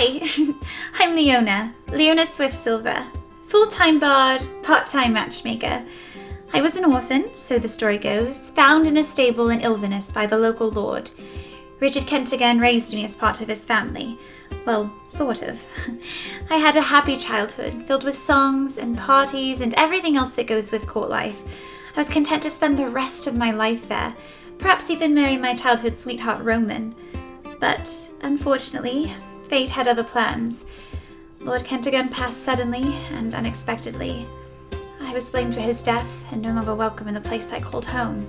Hi, I'm Leona Swift-Silver, full-time bard, part-time matchmaker. I was an orphan, so the story goes, found in a stable in Ilvinus by the local lord. Richard Kentigern raised me as part of his family. Well, sort of. I had a happy childhood, filled with songs and parties and everything else that goes with court life. I was content to spend the rest of my life there, perhaps even marry my childhood sweetheart Roman. But, unfortunately, fate had other plans. Lord Kentigern passed suddenly and unexpectedly. I was blamed for his death and no longer welcome in the place I called home.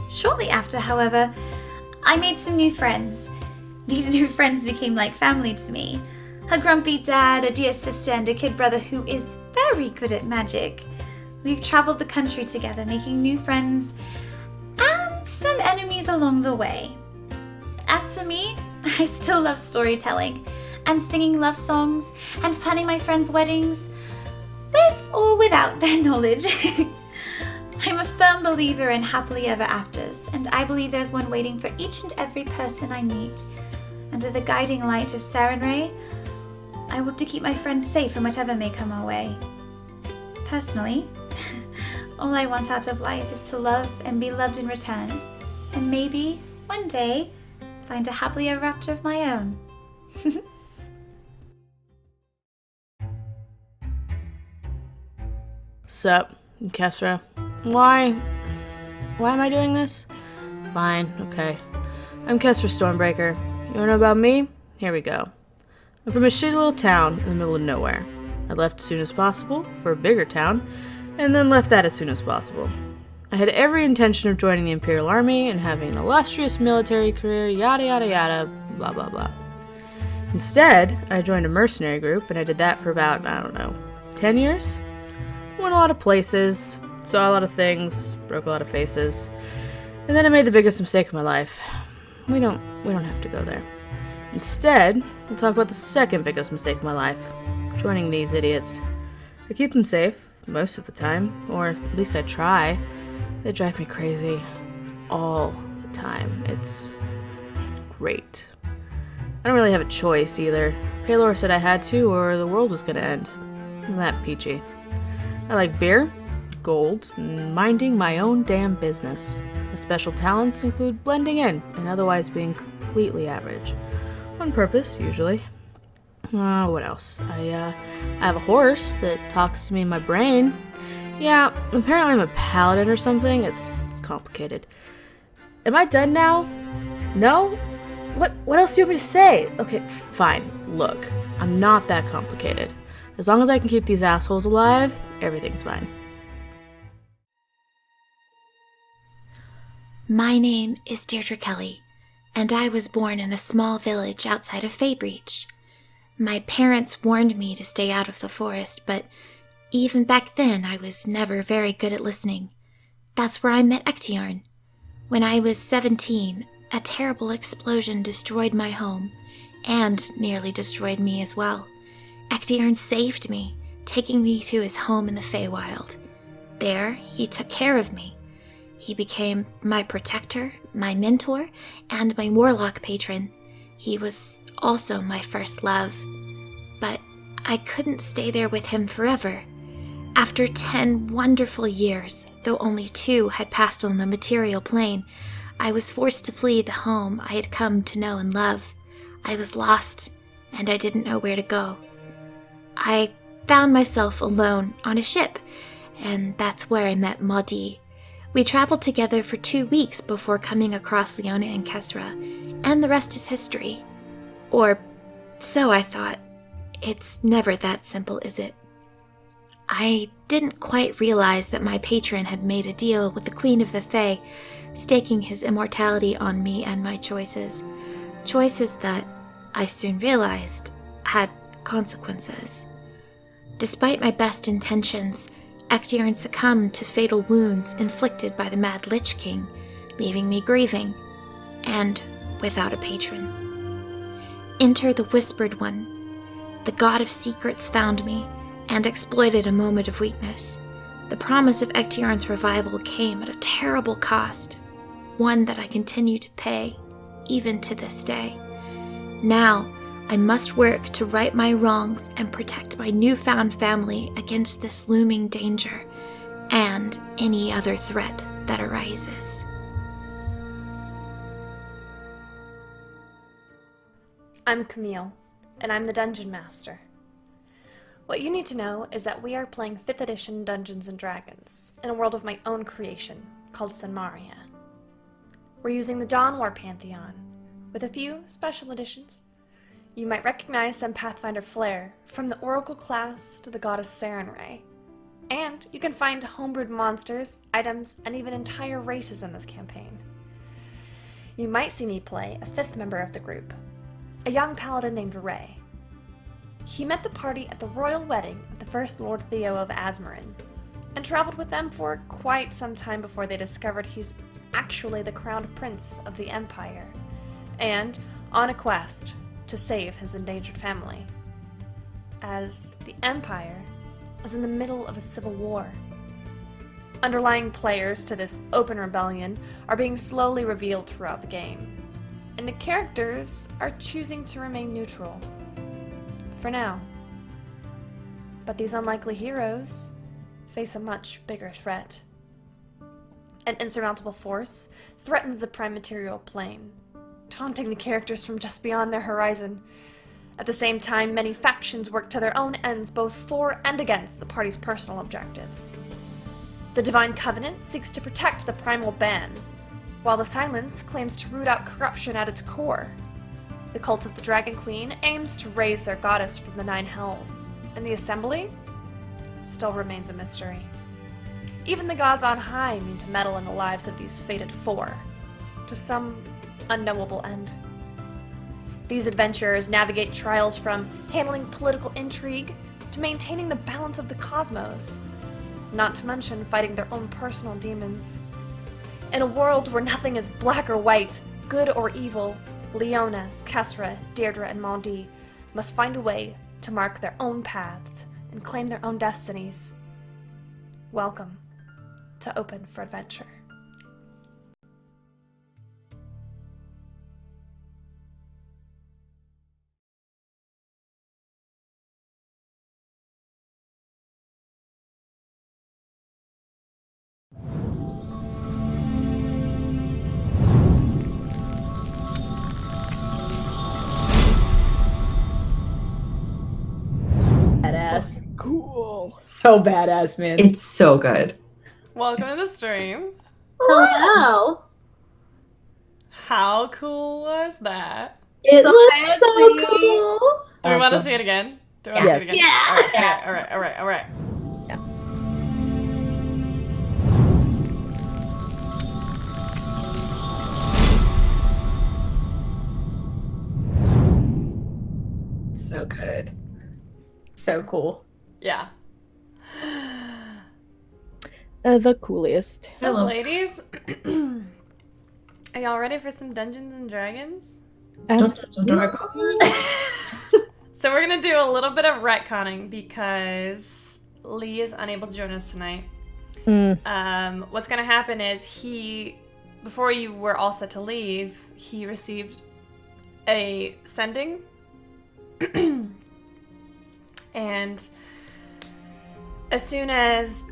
Shortly after, however, I made some new friends. These new friends became like family to me. A grumpy dad, a dear sister, and a kid brother who is very good at magic. We've traveled the country together, making new friends and some enemies along the way. As for me, I still love storytelling and singing love songs and planning my friends' weddings, with or without their knowledge. I'm a firm believer in happily ever afters, and I believe there's one waiting for each and every person I meet. Under the guiding light of Sarenrae, I hope to keep my friends safe from whatever may come our way. Personally, all I want out of life is to love and be loved in return, and maybe, one day, find a happily ever after of my own. Sup, Kesra? Why am I doing this? Fine, okay. I'm Kesra Stormbreaker. You wanna know about me? Here we go. I'm from a shitty little town in the middle of nowhere. I left as soon as possible for a bigger town, and then left that as soon as possible. I had every intention of joining the Imperial Army and having an illustrious military career, yada yada yada, blah blah blah. Instead, I joined a mercenary group, and I did that for about, 10 years? Went a lot of places, saw a lot of things, broke a lot of faces, and then I made the biggest mistake of my life. We don't have to go there. Instead, we'll talk about the second biggest mistake of my life, joining these idiots. I keep them safe, most of the time, or at least I try. They drive me crazy, all the time. It's great. I don't really have a choice either. Paylor said I had to, or the world was gonna end. I'm that peachy. I like beer, gold, and minding my own damn business. My special talents include blending in and otherwise being completely average. On purpose, usually. What else? I have a horse that talks to me in my brain. Yeah, apparently I'm a paladin or something. It's complicated. Am I done now? No? What else do you want me to say? Okay, fine. Look, I'm not that complicated. As long as I can keep these assholes alive, everything's fine. My name is Deirdre Kelly, and I was born in a small village outside of Faybreach. My parents warned me to stay out of the forest, but even back then I was never very good at listening. That's where I met Ektiarn. When I was 17, a terrible explosion destroyed my home, and nearly destroyed me as well. Ektiarn saved me, taking me to his home in the Feywild. There, he took care of me. He became my protector, my mentor, and my warlock patron. He was also my first love. But I couldn't stay there with him forever. After 10 wonderful years, though only 2 had passed on the material plane, I was forced to flee the home I had come to know and love. I was lost, and I didn't know where to go. I found myself alone on a ship, and that's where I met Maudie. We traveled together for 2 weeks before coming across Leona and Kesra, and the rest is history. Or so I thought. It's never that simple, is it? I didn't quite realize that my patron had made a deal with the Queen of the Fae, staking his immortality on me and my choices. Choices that, I soon realized, had consequences. Despite my best intentions, Ektiarn succumbed to fatal wounds inflicted by the Mad Lich King, leaving me grieving, and without a patron. Enter the Whispered One. The god of secrets found me, and exploited a moment of weakness. The promise of Ektiarn's revival came at a terrible cost, one that I continue to pay, even to this day. Now, I must work to right my wrongs and protect my newfound family against this looming danger and any other threat that arises. I'm Camille, and I'm the Dungeon Master. What you need to know is that we are playing 5th edition Dungeons & Dragons in a world of my own creation called Sanmaria. We're using the Dawn War Pantheon, with a few special additions. You might recognize some Pathfinder flair, from the Oracle class to the Goddess Sarenrae. And you can find homebrewed monsters, items, and even entire races in this campaign. You might see me play a 5th member of the group, a young paladin named Ray. He met the party at the royal wedding of the first Lord Theo of Azmorin, and traveled with them for quite some time before they discovered he's actually the crowned prince of the Empire, and on a quest to save his endangered family, as the Empire is in the middle of a civil war. Underlying players to this open rebellion are being slowly revealed throughout the game, and the characters are choosing to remain neutral. For now. But these unlikely heroes face a much bigger threat. An insurmountable force threatens the prime material plane, taunting the characters from just beyond their horizon. At the same time, many factions work to their own ends, both for and against the party's personal objectives. The Divine Covenant seeks to protect the Primal Ban, while the Silence claims to root out corruption at its core. The cult of the Dragon Queen aims to raise their goddess from the 9 hells, and the Assembly still remains a mystery. Even the gods on high mean to meddle in the lives of these fated 4, to some unknowable end. These adventurers navigate trials from handling political intrigue to maintaining the balance of the cosmos, not to mention fighting their own personal demons. In a world where nothing is black or white, good or evil, Leona, Kesra, Deirdre, and Mondi must find a way to mark their own paths and claim their own destinies. Welcome to Open for Adventure. Badass. Cool. So badass, man. It's so good. Welcome to the stream. Hello. How cool was that? It So looks fancy. so cool. Do we want to Awesome. see it again? Do we want to see it again? Yes. All right. So good. So cool. Yeah. The coolest. So, Hello. ladies, are y'all ready for some Dungeons and Dragons? Don't So we're gonna do a little bit of retconning because Lee is unable to join us tonight. What's gonna happen is before you were all set to leave, he received a sending, and as soon as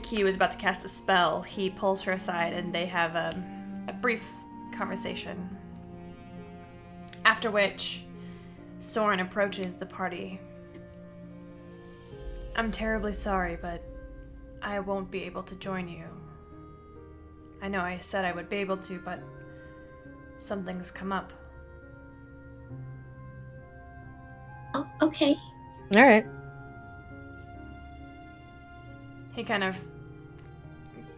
Key was about to cast the spell, he pulls her aside and they have a brief conversation. After which, Soren approaches the party. I'm terribly sorry, but I won't be able to join you. I know I said I would be able to, but something's come up. Oh, okay. All right. He kind of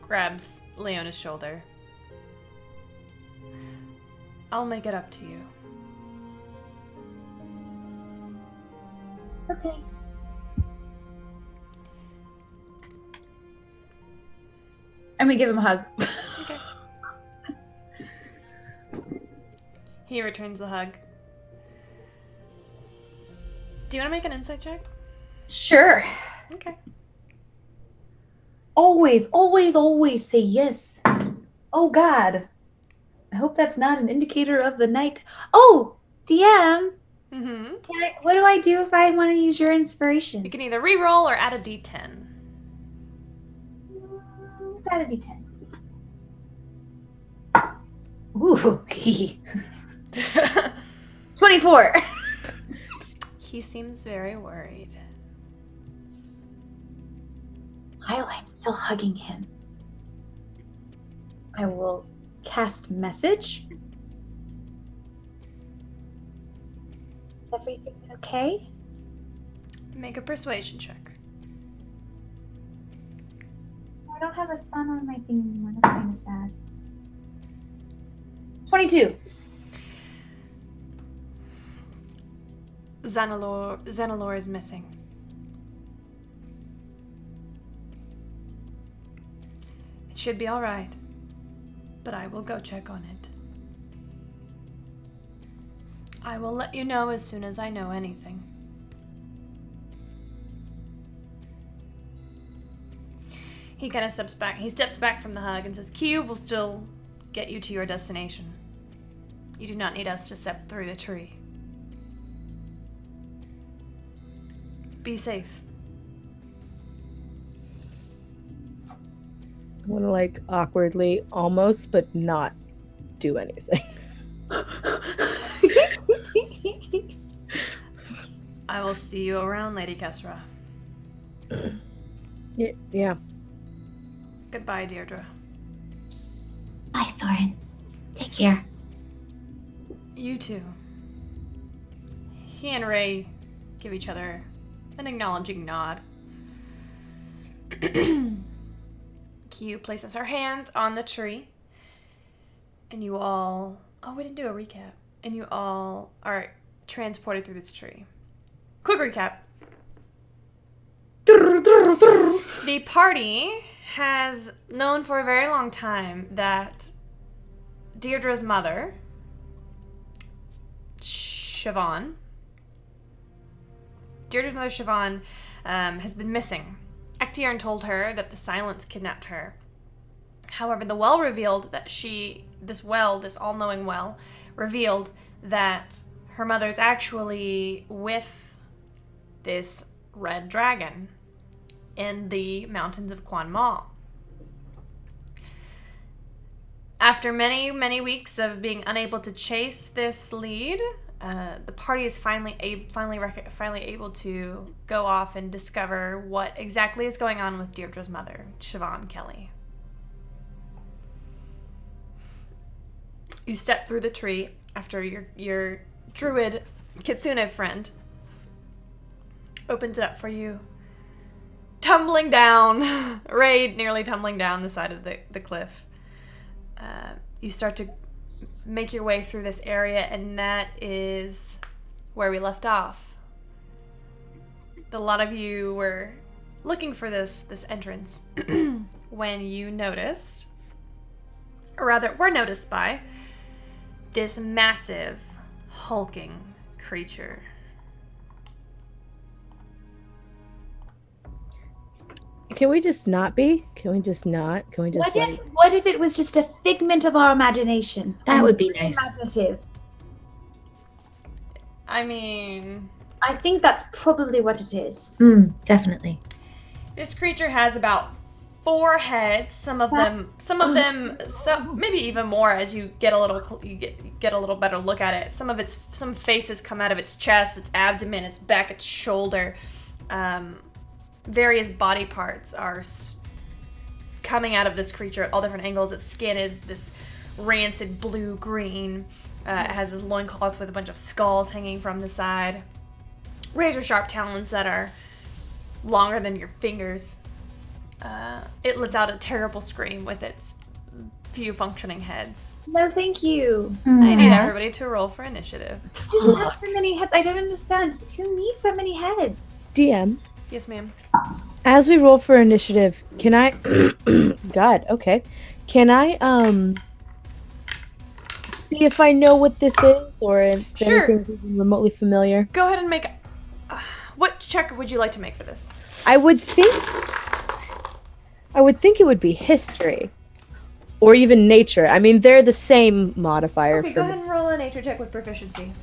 grabs Leona's shoulder. I'll make it up to you. Okay. I'm gonna give him a hug. Okay. He returns the hug. Do you want to make an insight check? Sure. Okay. Always say yes. Oh God. I hope that's not an indicator of the night. Oh, DM. Mm-hmm. What do I do if I want to use your inspiration? You can either re-roll or add a d10. Let's add a d10. Ooh. 24. He seems very worried. While I'm still hugging him, I will cast message. Everything okay? Make a persuasion check. I don't have a sun on my thing anymore. That's kind of sad. 22. Xenalor is missing. It should be all right, but I will go check on it. I will let you know as soon as I know anything. He kind of steps back. He steps back from the hug and says, Cube will still get you to your destination. You do not need us to step through the tree. Be safe. I want to, like, awkwardly, almost, but not do anything. I will see you around, Lady Kesra. Yeah. Goodbye, Deirdre. Bye, Soren. Take care. You too. He and Ray give each other an acknowledging nod. Q places her hand on the tree, and you all... Oh, we didn't do a recap. And you all are transported through this tree. Quick recap. The party has known for a very long time that Deirdre's mother, Siobhan, has been missing. Ectiern told her that the Silence kidnapped her. However, the well revealed that this all-knowing well, revealed that her mother's actually with this red dragon in the mountains of Quan Ma. After many, many weeks of being unable to chase this lead, the party is finally able to go off and discover what exactly is going on with Deirdre's mother, Siobhan Kelly. You step through the tree after your druid Kitsune friend opens it up for you. Tumbling down, Ray nearly tumbling down the side of the cliff. You start to make your way through this area, and that is where we left off. A lot of you were looking for this entrance when you noticed, or rather were noticed by, this massive, hulking creature. Can we just not be? Can we just not? Can we just What if it was just a figment of our imagination? That would be nice. Imaginative. I mean, I think that's probably what it is. Definitely. this creature has about 4 heads. Some maybe even more as you get a little better look at it. Some faces come out of its chest, its abdomen, its back, its shoulder. Various body parts are coming out of this creature at all different angles. Its skin is this rancid blue-green. It has this loincloth with a bunch of skulls hanging from the side. Razor-sharp talons that are longer than your fingers. It lets out a terrible scream with its few functioning heads. No, thank you. I need everybody to roll for initiative. Who has so many heads? I don't understand. Who needs that many heads? DM, Yes, ma'am. as we roll for initiative, can I... God, okay. Can I, see if I know what this is, or if Sure. anything's even remotely familiar? Go ahead and make... what check would you like to make for this? I would think it would be history. Or even nature. I mean, they're the same modifier Okay, for go ahead and roll a nature check with proficiency.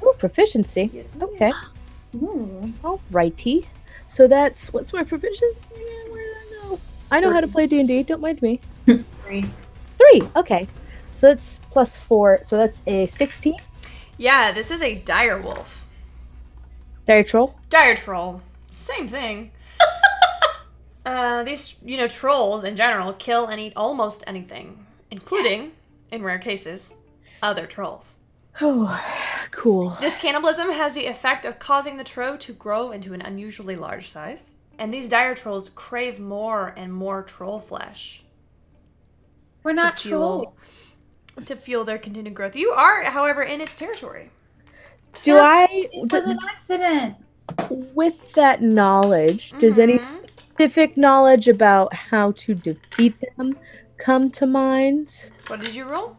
Woo. proficiency. Yes, Okay. Ooh. Alrighty. So that's what's my proficiency? Where did I know? I know how to play D&D. Don't mind me. 3. 3. Okay. So that's plus 4. So that's a 16. Yeah, this is a dire wolf. Dire troll. Dire troll. Same thing. These, trolls in general kill and eat almost anything, including, in rare cases, other trolls. Oh, cool. This cannibalism has the effect of causing the troll to grow into an unusually large size, and these dire trolls crave more and more troll flesh. We're not trolls. To fuel their continued growth. You are, however, in its territory. It was an accident. With that knowledge, does any specific knowledge about how to defeat them come to mind? What did you roll?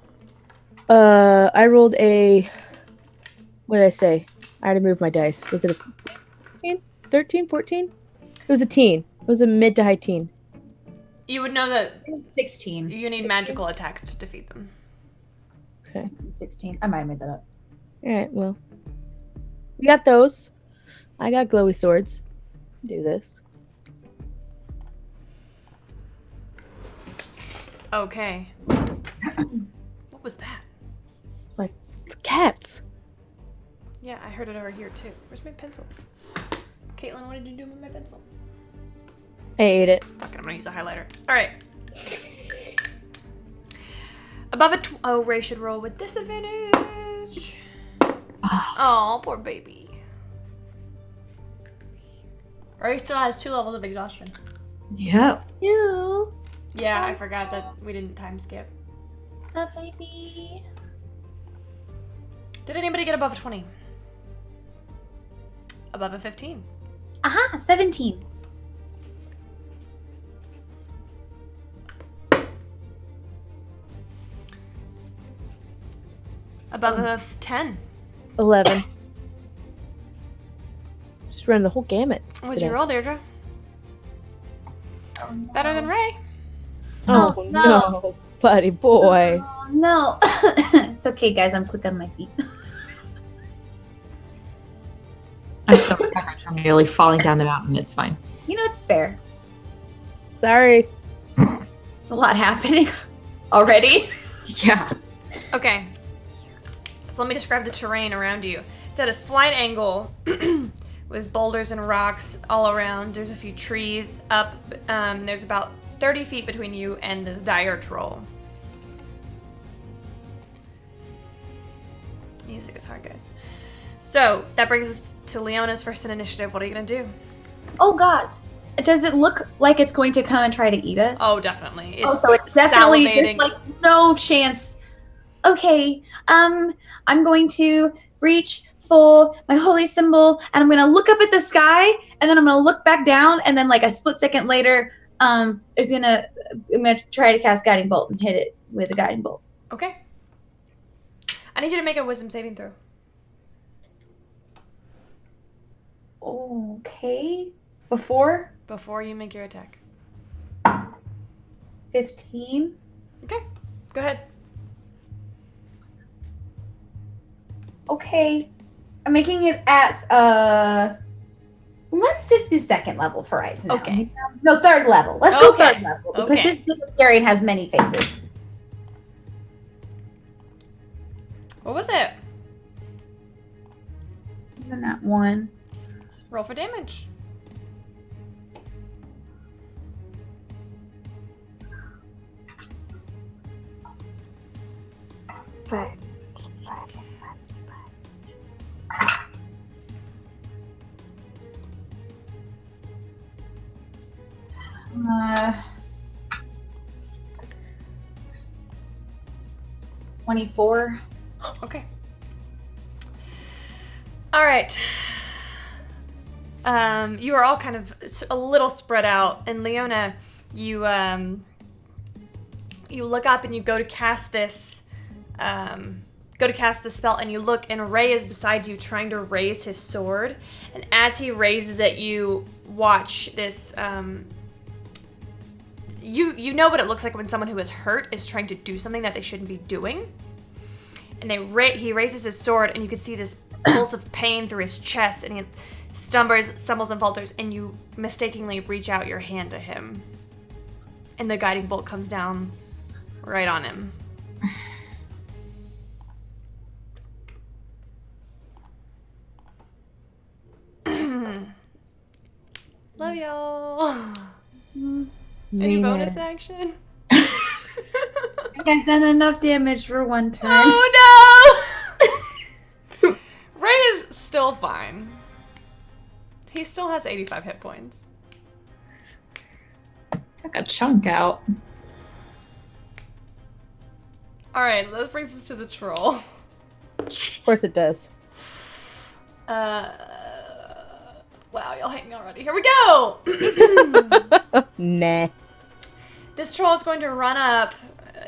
I rolled a... What did I say? I had to move my dice. Was it a 15? 13? 14? It was a teen. It was a mid to high teen. You would know that It was 16. you need magical attacks to defeat them. Okay. 16. I might have made that up. Alright, well. We got those. I got glowy swords. Do this. Okay. What was that? Like, cats. Yeah, I heard it over here too. Where's my pencil? Caitlin, what did you do with my pencil? I ate it. Fuck it, I'm gonna use a highlighter. Alright. Above a Ray should roll with disadvantage. Oh, poor baby. Ray still has 2 levels of exhaustion. Yep. You. Yeah, I forgot that we didn't time skip. The baby. Did anybody get above a 20? Above a 15? Aha, 17. Above a 10? 11. Just ran the whole gamut. What'd today. you roll, Deirdre? Better than Ray. Oh, Oh, no. no. Buddy boy. Oh, no. It's okay, guys. I'm quick on my feet. I'm still recovering from nearly falling down the mountain. It's fine. You know, it's fair. Sorry. There's a lot happening already. Yeah. Okay. So let me describe the terrain around you. It's at a slight angle with boulders and rocks all around. There's a few trees up. There's about 30 feet between you and this dire troll. Music is hard, guys. So that brings us to Leona's first in initiative. What are you going to do? Oh, God. Does it look like it's going to come and try to eat us? Oh, definitely. So it's definitely, there's salivating. like no chance. Okay, I'm going to reach for my holy symbol and I'm going to look up at the sky and then I'm going to look back down and then like a split second later, I'm going to try to cast Guiding Bolt and hit it with a Guiding Bolt. Okay. I need you to make a wisdom saving throw. Okay. Before Before you make your attack. 15. Okay. Go ahead. Okay. I'm making it at let's just do second level for right now. Okay. No, third level. Let's go Okay. third level because Okay. this is scary and has many faces. What was it? Isn't that one? Roll for damage. But 24. Okay. All right. You are all kind of a little spread out, and Leona, you look up and you go to cast this, the spell, and you look, and Ray is beside you trying to raise his sword, and as he raises it, you watch this. You know what it looks like when someone who is hurt is trying to do something that they shouldn't be doing. And he raises his sword, and you can see this pulse of pain through his chest, and he stumbles and falters, and you mistakenly reach out your hand to him. And the guiding bolt comes down right on him. Love y'all. Any bonus action? I've done enough damage for one turn. Oh no! Ray is still fine. He still has 85 hit points. Took a chunk out. Alright, that brings us to the troll. Of course it does. Wow, y'all hate me already. Here we go! Nah. This troll is going to run up.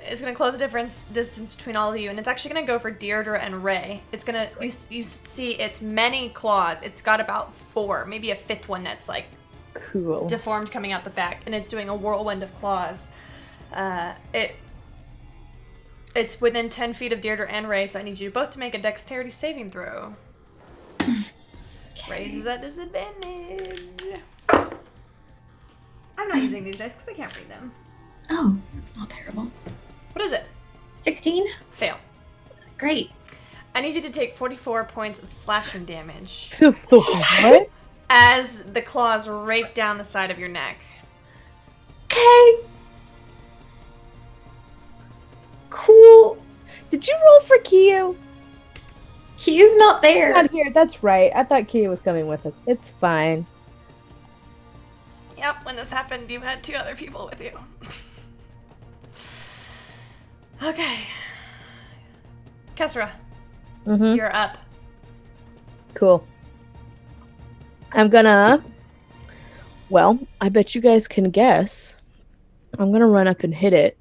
It's going to close the distance between all of you, and it's actually going to go for Deirdre and Ray. It's going to, you see its many claws. It's got about 4, maybe a 5th one that's like Cool. deformed coming out the back, and it's doing a whirlwind of claws. It's within 10 feet of Deirdre and Ray, so I need you both to make a dexterity saving throw. Ray's is at disadvantage. I'm not using these dice because I can't read them. Oh, that's not terrible. What is it? 16? Fail. Great. I need you to take 44 points of slashing damage What? as the claws rake down the side of your neck. Okay. Cool. Did you roll for Keo? He is not there. Not here. That's right. I thought Keo was coming with us. It's fine. Yep, when this happened, you had 2 other people with you. Okay. Kesra, Mm-hmm. you're up. Cool. I'm gonna... Well, I bet you guys can guess. I'm gonna run up and hit it.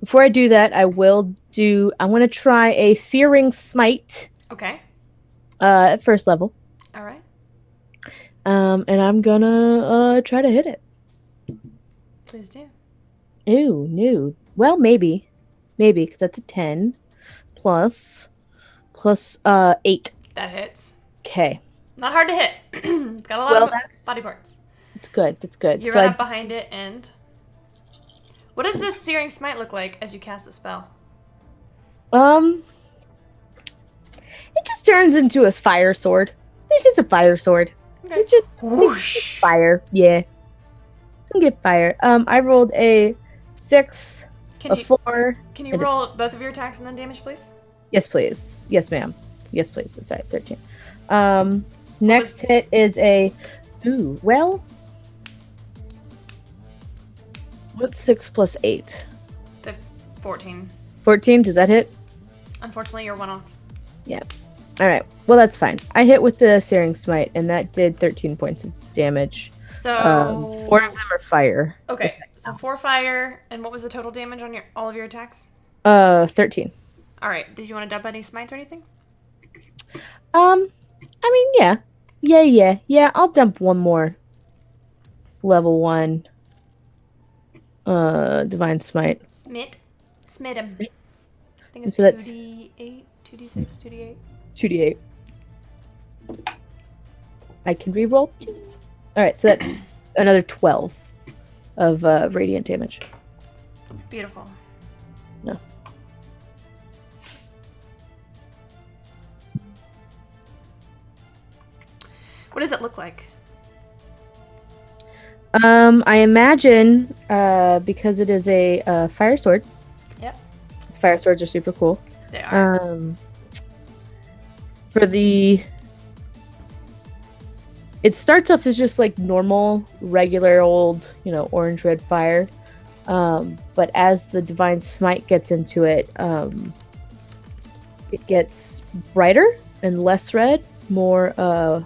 Before I do that, I want to try a Searing Smite Okay. at first level. All right. And I'm gonna try to hit it. Please do. Ooh, no. Well, maybe, because that's a 10 plus 8. That hits. Okay, Not hard to hit. It's got a lot Well, of that's- body parts. that's good. That's good. You So run I- up behind it and... What does this Searing Smite look like as you cast the spell? it just turns into a fire sword. It's just a fire sword. Okay. It's just Whoosh! fire. Yeah, you can get fire. I rolled a 6, Can a you 4. can you and a- roll both of your attacks and then damage, please? Yes, please. Yes, ma'am. Yes, please. That's right. 13. Next hit is a. Ooh, well. What's 6 plus 8? 14. 14. Does that hit? Unfortunately, you're one off. All right. Well, that's fine. I hit with the Searing Smite, and that did 13 points of damage. So... 4 of them are fire. Okay, so 4 fire, and what was the total damage on all of your attacks? 13. All right, did you want to dump any smites or anything? I mean, yeah. Yeah. I'll dump one more. Level 1. Divine Smite. Smit him. Smite. I think it's So that's- 2d8, 2d6, 2d8. 2d8. I can reroll. Alright, so that's another 12 of radiant damage. Beautiful. No. What does it look like? I imagine, because it is a fire sword. Yep. Fire swords are super cool. They are. It starts off as just like normal, regular old, orange red fire. But as the divine smite gets into it, it gets brighter and less red, more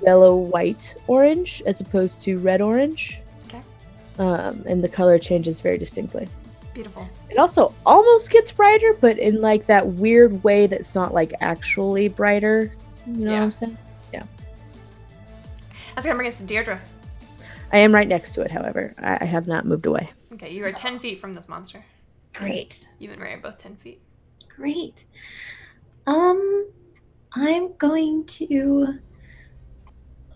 yellow, white, orange, as opposed to red orange. Okay. And the color changes very distinctly. Beautiful. It also almost gets brighter, but in like that weird way that's not like actually brighter. You know what I'm saying? That's gonna bring us to Deirdre. I am right next to it, however. I have not moved away. Okay, you are 10 feet from this monster. Great. You and Ray are both 10 feet. Great. I'm going to.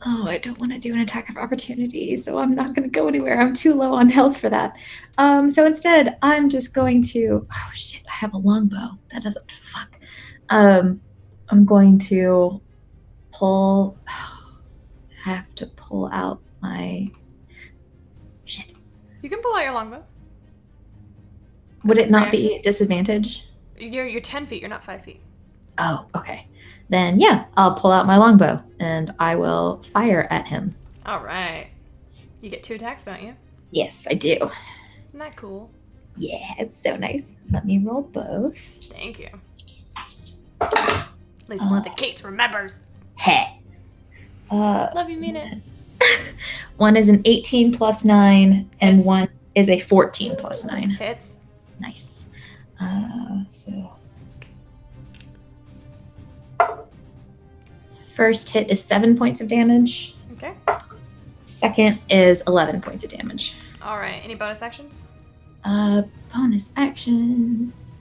Oh, I don't want to do an attack of opportunity, so I'm not going to go anywhere. I'm too low on health for that. So instead, I'm just going to. Oh shit! I have a longbow. That doesn't. Fuck. I'm going to pull. I have to pull out my. Shit. You can pull out your longbow. Would That's it a free not be at disadvantage? You're 10 feet. You're not 5 feet. Oh, okay. Then yeah, I'll pull out my longbow and I will fire at him. All right. You get 2 attacks, don't you? Yes, I do. Isn't that cool? Yeah, it's so nice. Let me roll both. Thank you. At least one of the Kates remembers. Hey. Love you, mean it. One is an 18 plus 9, and Hits. one is a 14 plus 9. Hits. Nice. So first hit is 7 points of damage. Okay. Second is 11 points of damage. All right. Any bonus actions? Bonus actions.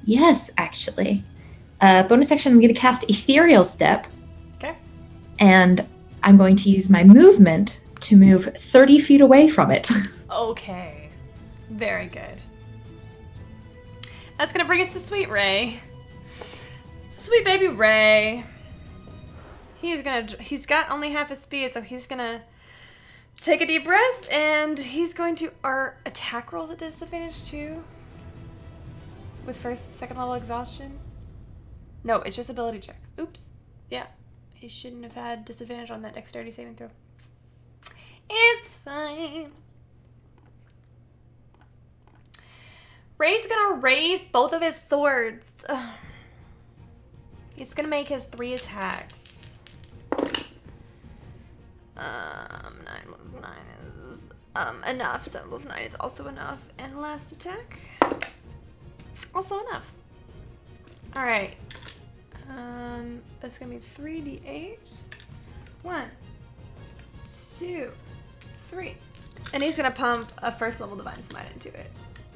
Yes, actually. Bonus action, I'm going to cast Ethereal Step. Okay. And I'm going to use my movement to move 30 feet away from it. Okay. Very good. That's gonna bring us to Sweet Ray. Sweet baby Ray. He's got only half his speed, so he's gonna take a deep breath, and he's going to. Are attack rolls at disadvantage too? With second level exhaustion? No, it's just ability checks. Oops. Yeah. He shouldn't have had disadvantage on that dexterity saving throw. It's fine. Ray's gonna raise both of his swords. Ugh. He's gonna make his 3 attacks. 9 plus 9 is enough. 7 plus 9 is also enough. And last attack, also enough. All right. It's gonna be 3d8. 1, 2, 3. And he's gonna pump a first level divine smite into it.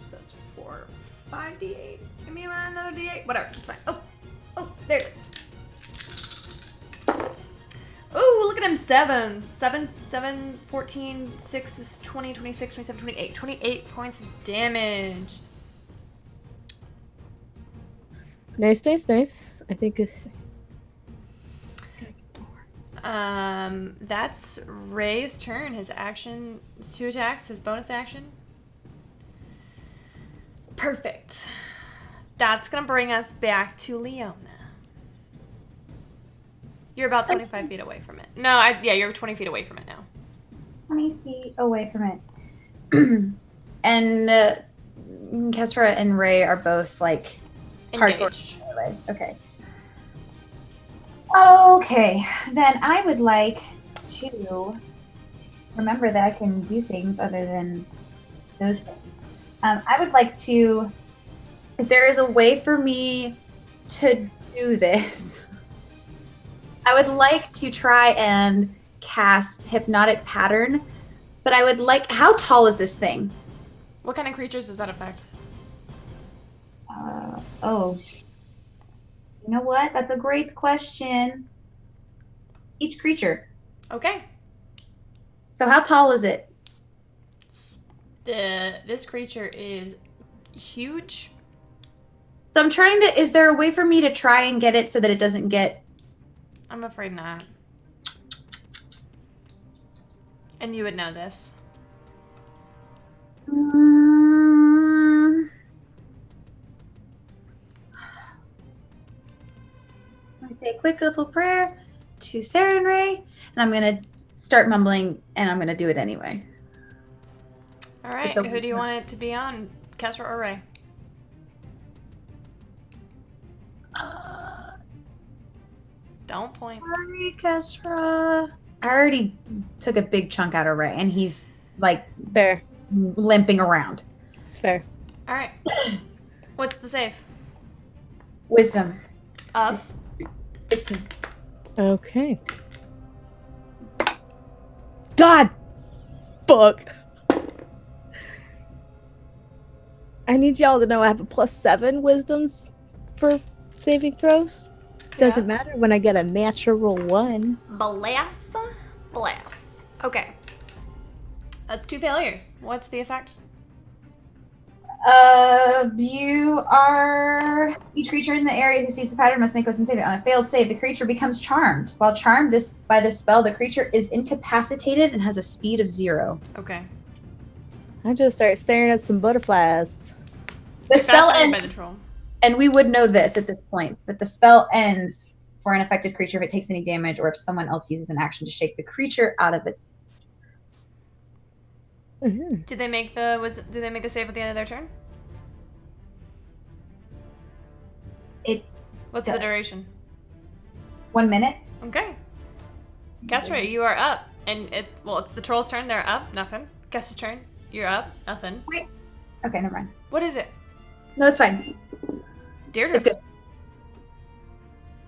So it's 4, 5d8. Give me another d8. Whatever, it's fine. Oh, there it is. Oh, look at him. 7, 14, 6 is 20, 26, 27, 28. 28 points of damage. Nice. I think. That's Ray's turn. His action, 2 attacks, his bonus action. Perfect. That's gonna bring us back to Leona. You're about 25 feet away from it. No, you're 20 feet away from it now. 20 feet away from it. And Kesra and Ray are both like Engaged. hardcore. Okay. Okay, then I would like to remember that I can do things other than those things. I would like to, if there is a way for me to do this, I would like to try and cast Hypnotic Pattern, but I would like, how tall is this thing? What kind of creatures does that affect? You know what? That's a great question. Each creature. Okay. So how tall is it? This creature is huge. So I'm trying to, is there a way for me to try and get it so that it doesn't get... I'm afraid not. And you would know this. Let me say a quick little prayer to Sarah and Ray, and I'm going to start mumbling, and I'm going to do it anyway. All right, who do you want it to be on, Kesra or Ray? Don't point. Sorry, Kesra. I already took a big chunk out of Ray, and he's, like, Fair. limping around. It's fair. All right. What's the save? Wisdom. Of? 16. Okay. God! Fuck. I need y'all to know I have a +7 wisdoms for saving throws. Doesn't matter when I get a natural 1. Bless. Okay. That's 2 failures. What's the effect? Each creature in the area who sees the pattern must make wisdom save. On a failed save, the creature becomes charmed. While charmed by this spell, the creature is incapacitated and has a speed of 0. Okay. I just start staring at some butterflies. The spell Fascinated ends, by the troll. and we would know this at this point, but the spell ends for an affected creature if it takes any damage or if someone else uses an action to shake the creature out of its. Mm-hmm. Do they make the save at the end of their turn? What's the duration? 1 minute. Okay. Kestra, you are up. And it's the troll's turn, they're up, nothing. Kestra's turn, you're up, nothing. Wait. Okay, never mind. What is it? No, it's fine. Deirdre. It's good.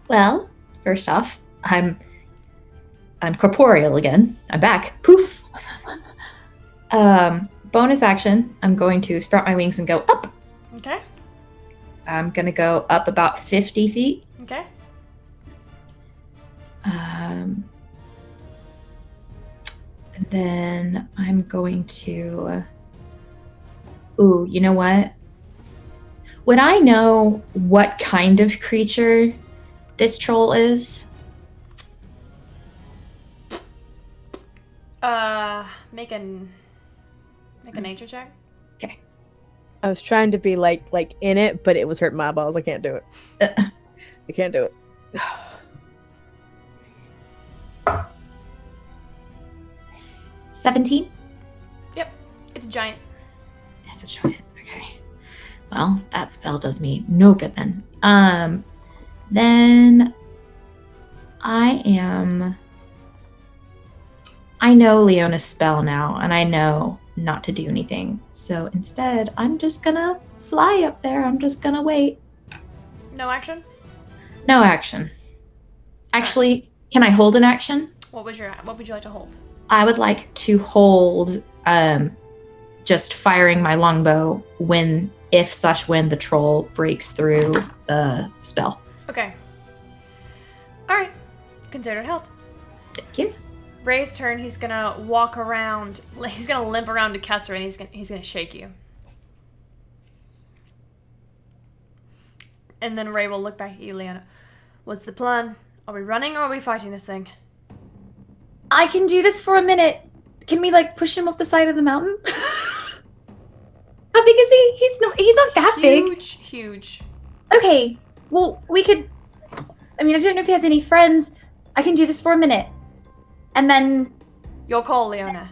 Well, first off, I'm corporeal again. I'm back. Poof. Bonus action, I'm going to sprout my wings and go up. Okay. I'm going to go up about 50 feet. Okay. And then I'm going to... Ooh, you know what? Would I know what kind of creature this troll is? Make a nature check. Okay. I was trying to be like in it, but it was hurting my eyeballs. I can't do it. I can't do it. 17? Yep. It's a giant. It's a giant. Okay. Well, that spell does me no good then. Then I know Leona's spell now, and I know not to do anything. So instead, I'm just gonna fly up there. I'm just gonna wait. No action? No action. Actually, can I hold an action? What would you like to hold? I would like to hold just firing my longbow if the troll breaks through the spell. Okay. Alright. Consider it held. Thank you. Ray's turn, he's gonna walk around, he's gonna limp around to Kesser and he's gonna shake you. And then Ray will look back at you, Leona. What's the plan? Are we running or are we fighting this thing? I can do this for a minute. Can we push him off the side of the mountain? How big is he? He's not that big. Huge. Okay. Well, we could. I don't know if he has any friends. I can do this for a minute, and then. Your call, Leona.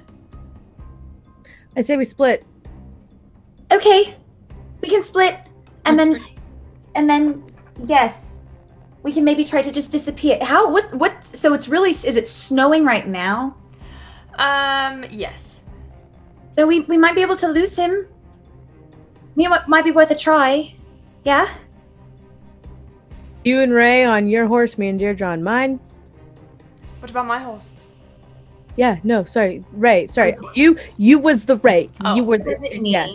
I say we split. Okay, we can split, and then yes, we can maybe try to just disappear. How? What? So it's really? Is it snowing right now? Yes. So we might be able to lose him. Might be worth a try. Yeah? You and Ray on your horse, me and Deirdre on mine. What about my horse? Yeah, no, sorry. Ray, sorry. You was the Ray. Oh. You were the... Wasn't me. Yeah.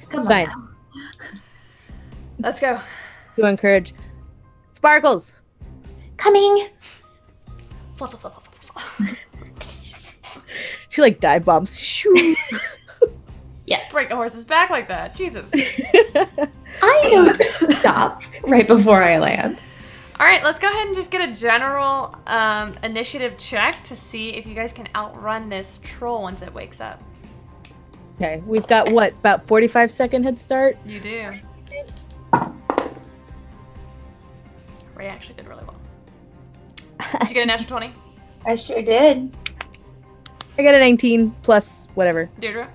Come Fine. on. Let's go. You encourage. Sparkles! Coming. Fluff, fluff, fluff, fluff, fluff. She dive bombs. Shoo. Yes. Break a horse's back like that. Jesus. I know to stop right before I land. All right, let's go ahead and just get a general initiative check to see if you guys can outrun this troll once it wakes up. Okay, we've got what, about 45-second head start? You do. Ray actually did really well. Did you get a natural 20? I sure did. I got a 19 plus whatever. Deirdre?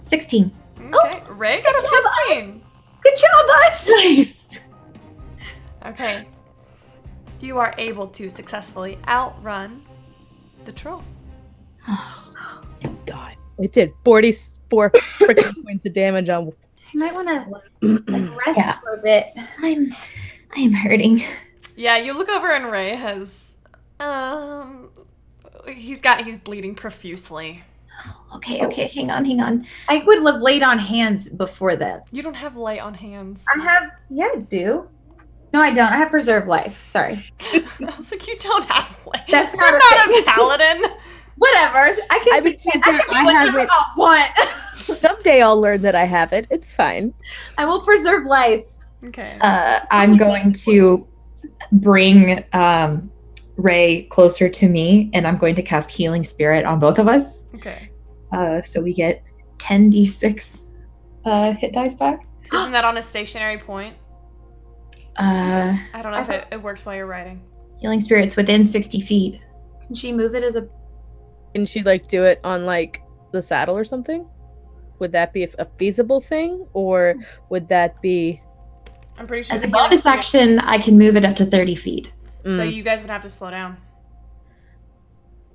16. Okay. Ray got a 15. Good job, us. Nice. Okay. You are able to successfully outrun the troll. Oh, God. It did 44 freaking points of damage on... You might want to rest for a bit. I am hurting. Yeah, you look over and Ray has he's bleeding profusely. Okay, hang on. I would have laid on hands before that. You don't have lay on hands. Yeah, I do. No, I don't. I have preserve life. Sorry. I was like, you don't have lay. That's You're not not a a thing. paladin. Whatever. I can pretend. I can be whatever I want. Someday I'll learn that I have it. It's fine. I will preserve life. Okay. I'm going to bring Ray closer to me, and I'm going to cast Healing Spirit on both of us. Okay. So we get 10d6 hit dice back. Isn't that on a stationary point? Uh, I don't know if it works while you're riding. Healing Spirit's within 60 feet. Can she move it as a? Can she like do it on like the saddle or something? Would that be a feasible thing, or would that be? I'm pretty sure. As a the healing bonus spirit- action, I can move it up to 30 feet. So you guys would have to slow down.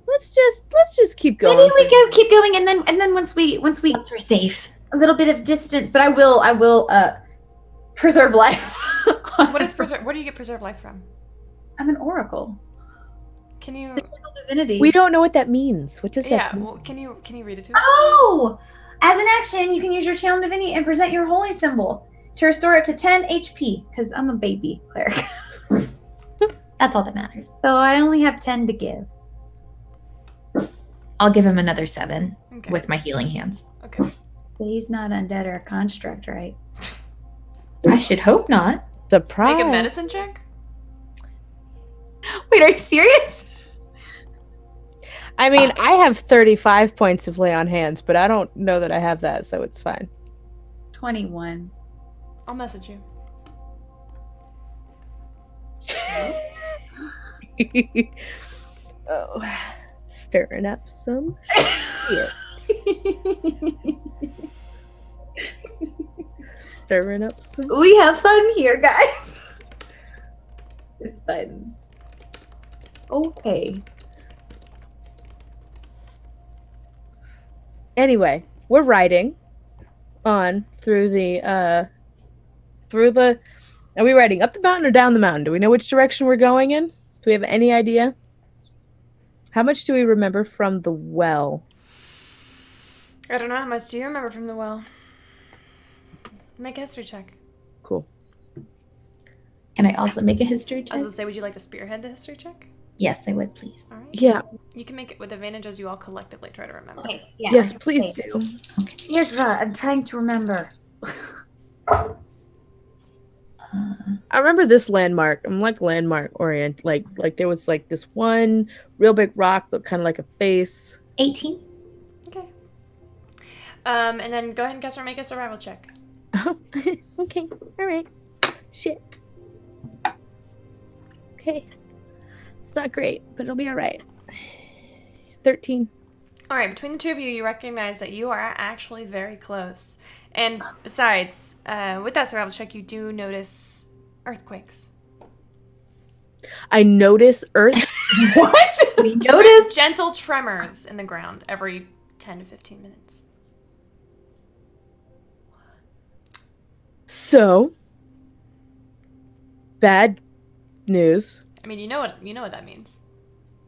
Let's just keep going. Maybe we go keep going, and then once we Once we're safe. a little bit of distance, but I will preserve life. What is preserve? Where do you get preserved life from? I'm an oracle. Can you? The channel divinity. We don't know what that means. What does Yeah. that mean? Well, can you read it to us? Oh! As an action, you can use your channel divinity and present your holy symbol to restore it to 10 HP. Because I'm a baby cleric, That's all that matters. so I only have 10 to give. I'll give him another 7 Okay. with my healing hands. Okay. But he's not undead or a construct, right? I should hope not. Surprise. Make a medicine check. Wait, are you serious? I mean, I have 35 points of lay on hands, but I don't know that I have that, so it's fine. 21. I'll message you. Oh, stirring up some shit. Stirring up some. We have fun here, guys. It's fun. Okay. Anyway, we're riding on through the. Are we riding up the mountain or down the mountain? Do we know which direction we're going in? Do we have any idea? How much do we remember from the well? I don't know how much do you remember from the well. Make a history check. Cool. Can I also make a history I was check? going to say, would you like to spearhead the history check? Yes, I would, please. All right. Yeah. You can make it with advantage as you all collectively try to remember. Okay. Yeah. Yes, please do. Here's what I'm trying to remember. I remember this landmark. I'm like landmark orient. Like there was like this one real big rock that kind of like a face. 18. Okay. And then go ahead and make a survival check. Oh, okay. All right. Shit. Okay. It's not great, but it'll be all right. 13. All right, between the two of you, you recognize that you are actually very close. And besides, with that survival check, you do notice earthquakes. I notice earth. What? We noticed. Gentle tremors in the ground every 10 to 15 minutes. So, bad news. I mean, you know what that means.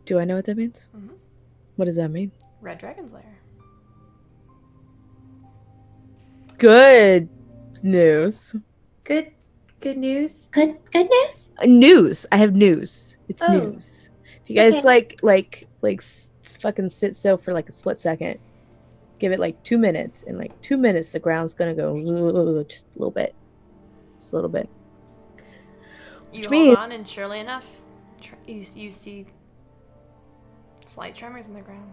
Do I know what that means? Mhm. What does that mean? Red Dragon's Lair. Good news. Good news. Good news? News. I have news. It's Oh. news. If you guys Okay. fucking sit still for like a split second, give it like 2 minutes. In like 2 minutes, the ground's gonna go just a little bit. Just a little bit. You Which hold means- on, and surely enough, you see slight tremors in the ground.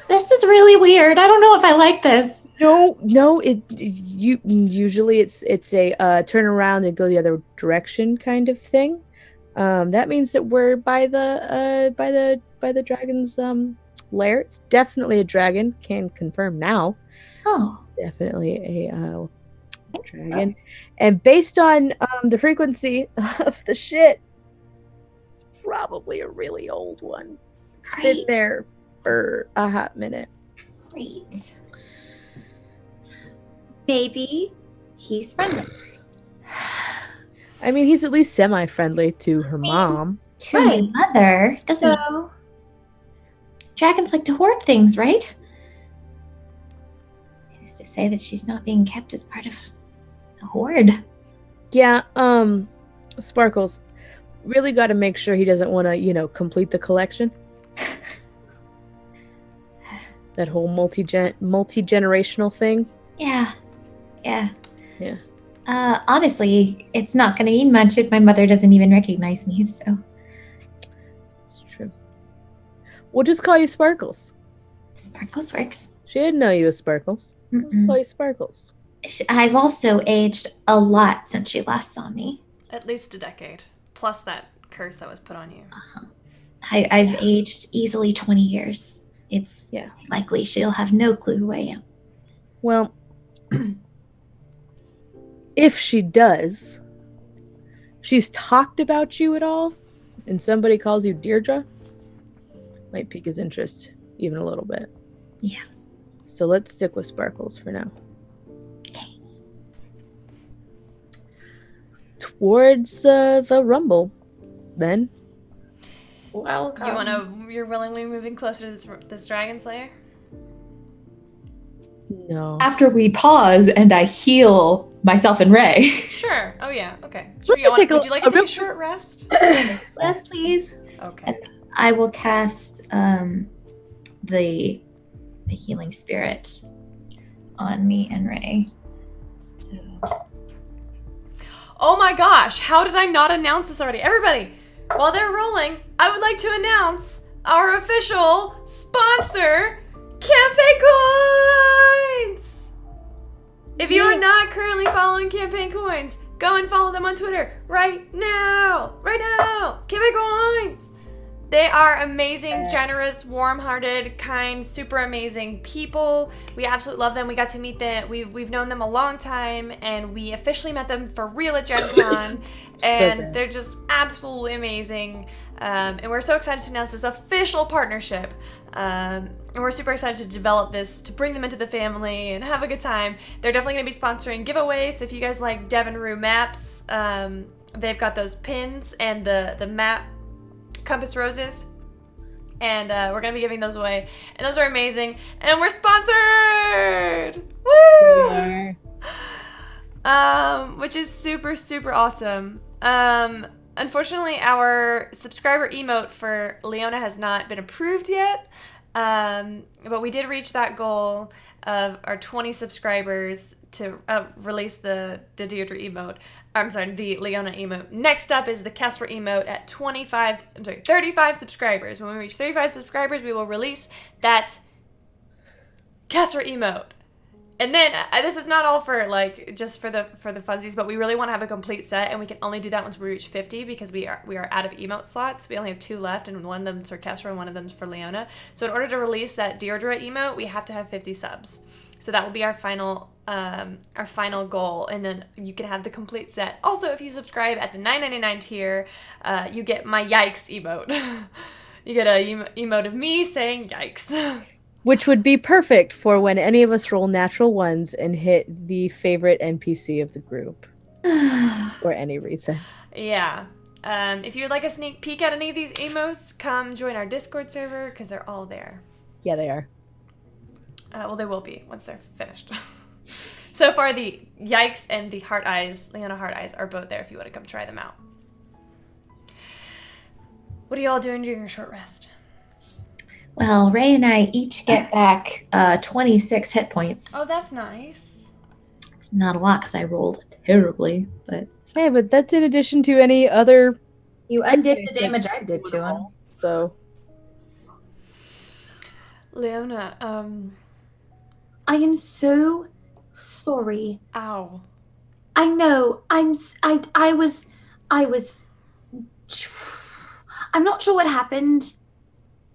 This is really weird. I don't know if I like this. No. Usually it's a turn around and go the other direction kind of thing. That means that we're by the dragon's lair. It's definitely a dragon. Can confirm now. Oh. Definitely a dragon. And based on the frequency of the shit, it's probably a really old one. It's been Great. there for a hot minute. Great. Maybe he's friendly. I mean, he's at least semi-friendly to her mom. To my mother. Doesn't So dragons like to hoard things, right? Who's to say that she's not being kept as part of the horde? Yeah, Sparkles, really got to make sure he doesn't want to, complete the collection. That whole multi-generational thing. Yeah. Yeah. Honestly, it's not going to mean much if my mother doesn't even recognize me, so. It's true. We'll just call you Sparkles. Sparkles works. She didn't know you as Sparkles. We'll just call you Sparkles. I've also aged a lot since she last saw me. At least a decade. Plus that curse that was put on you. I've aged easily 20 years. It's likely she'll have no clue who I am. Well, if she does, she's talked about you at all, and somebody calls you Deirdre, might pique his interest even a little bit. Yeah. So let's stick with Sparkles for now. Okay. Towards the Rumble, then. Welcome. You're willingly moving closer to this dragon slayer? No. After we pause and I heal myself and Ray. Sure. Oh yeah. Okay. Let's just take would you like to take a short rest? Yes, please. Okay. And I will cast the healing spirit on me and Ray. So. Oh my gosh! How did I not announce this already? Everybody, while they're rolling, I would like to announce our official sponsor, Campaign Coins! If you are not currently following Campaign Coins, go and follow them on Twitter right now! Right now! Campaign Coins! They are amazing, generous, warm-hearted, kind, super amazing people. We absolutely love them. We got to meet them. We've known them a long time, and we officially met them for real at Gen Con. And they're just absolutely amazing. And we're so excited to announce this official partnership. And we're super excited to develop this, to bring them into the family and have a good time. They're definitely going to be sponsoring giveaways. So if you guys like Devon Rue maps, they've got those pins and the map compass roses, and we're gonna be giving those away, and those are amazing, and we're sponsored. Woo! Which is super awesome. Unfortunately, our subscriber emote for Leona has not been approved yet, but we did reach that goal of our 20 subscribers to release the Deirdre emote. I'm sorry, the Leona emote. Next up is the Kesra emote at 35 subscribers. When we reach 35 subscribers, we will release that Kesra emote. And then this is not all for just for the funsies, but we really want to have a complete set, and we can only do that once we reach 50 because we are out of emote slots. We only have 2 left, and one of them's for Kesra and one of them's for Leona. So in order to release that Deirdre emote, we have to have 50 subs. So that will be our final goal, and then you can have the complete set. Also, if you subscribe at the $9.99 tier, you get my yikes emote. You get a emote of me saying yikes. Which would be perfect for when any of us roll natural ones and hit the favorite NPC of the group. For any reason. Yeah. If you'd like a sneak peek at any of these emotes, come join our Discord server, because they're all there. Yeah, they are. Well, they will be once they're finished. So far, the Yikes and the Heart Eyes, Leona Heart Eyes, are both there if you want to come try them out. What are you all doing during your short rest? Well, Ray and I each get back 26 hit points. Oh, that's nice. It's not a lot because I rolled terribly, but... Hey, but that's in addition to any other... You undid the damage I did to him. So... Leona, I am so sorry. Ow. I know. I'm not sure what happened.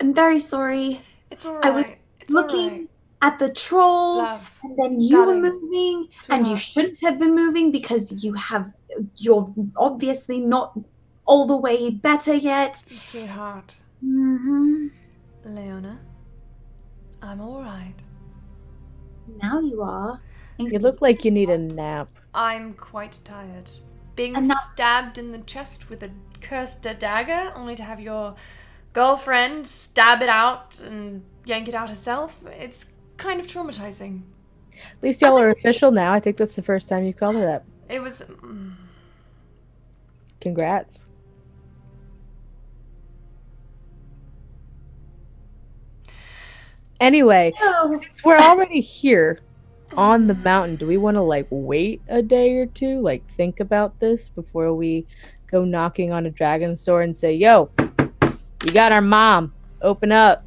I'm very sorry. It's alright. I was looking at the troll, Love. and then you were Darling. moving, Sweetheart. and you shouldn't have been moving because you're obviously not all the way better yet. Sweetheart. Mm-hmm. Leona, I'm alright. Now you are. You look like you need a nap. I'm quite tired. Being I'm not- stabbed in the chest with a cursed dagger, only to have your girlfriend stab it out and yank it out herself, it's kind of traumatizing. At least y'all are official now. I think that's the first time you called her that. It was. Congrats. Anyway, since we're already here on the mountain, do we want to like wait a day or two, like think about this before we go knocking on a dragon's door and say, "Yo, you got our mom. Open up."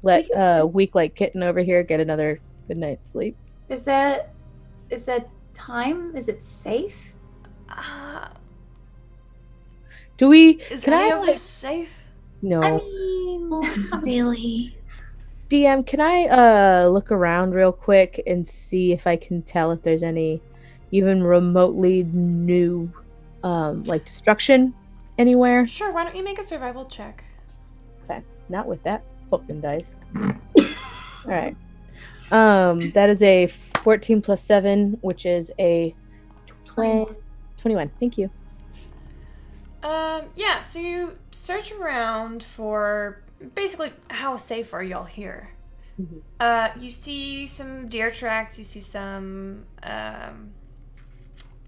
Let weak like kitten over here get another good night's sleep. Is that time? Is it safe? Do we? Is Can any I of this safe? No. I mean, Not really. DM, can I look around real quick and see if I can tell if there's any even remotely new like destruction anywhere? Sure, why don't you make a survival check? Okay. Not with that fucking dice. Alright. That is a 14 plus 7, which is a 21. Thank you. Yeah, so you search around for basically how safe are y'all here. You see some deer tracks, you see some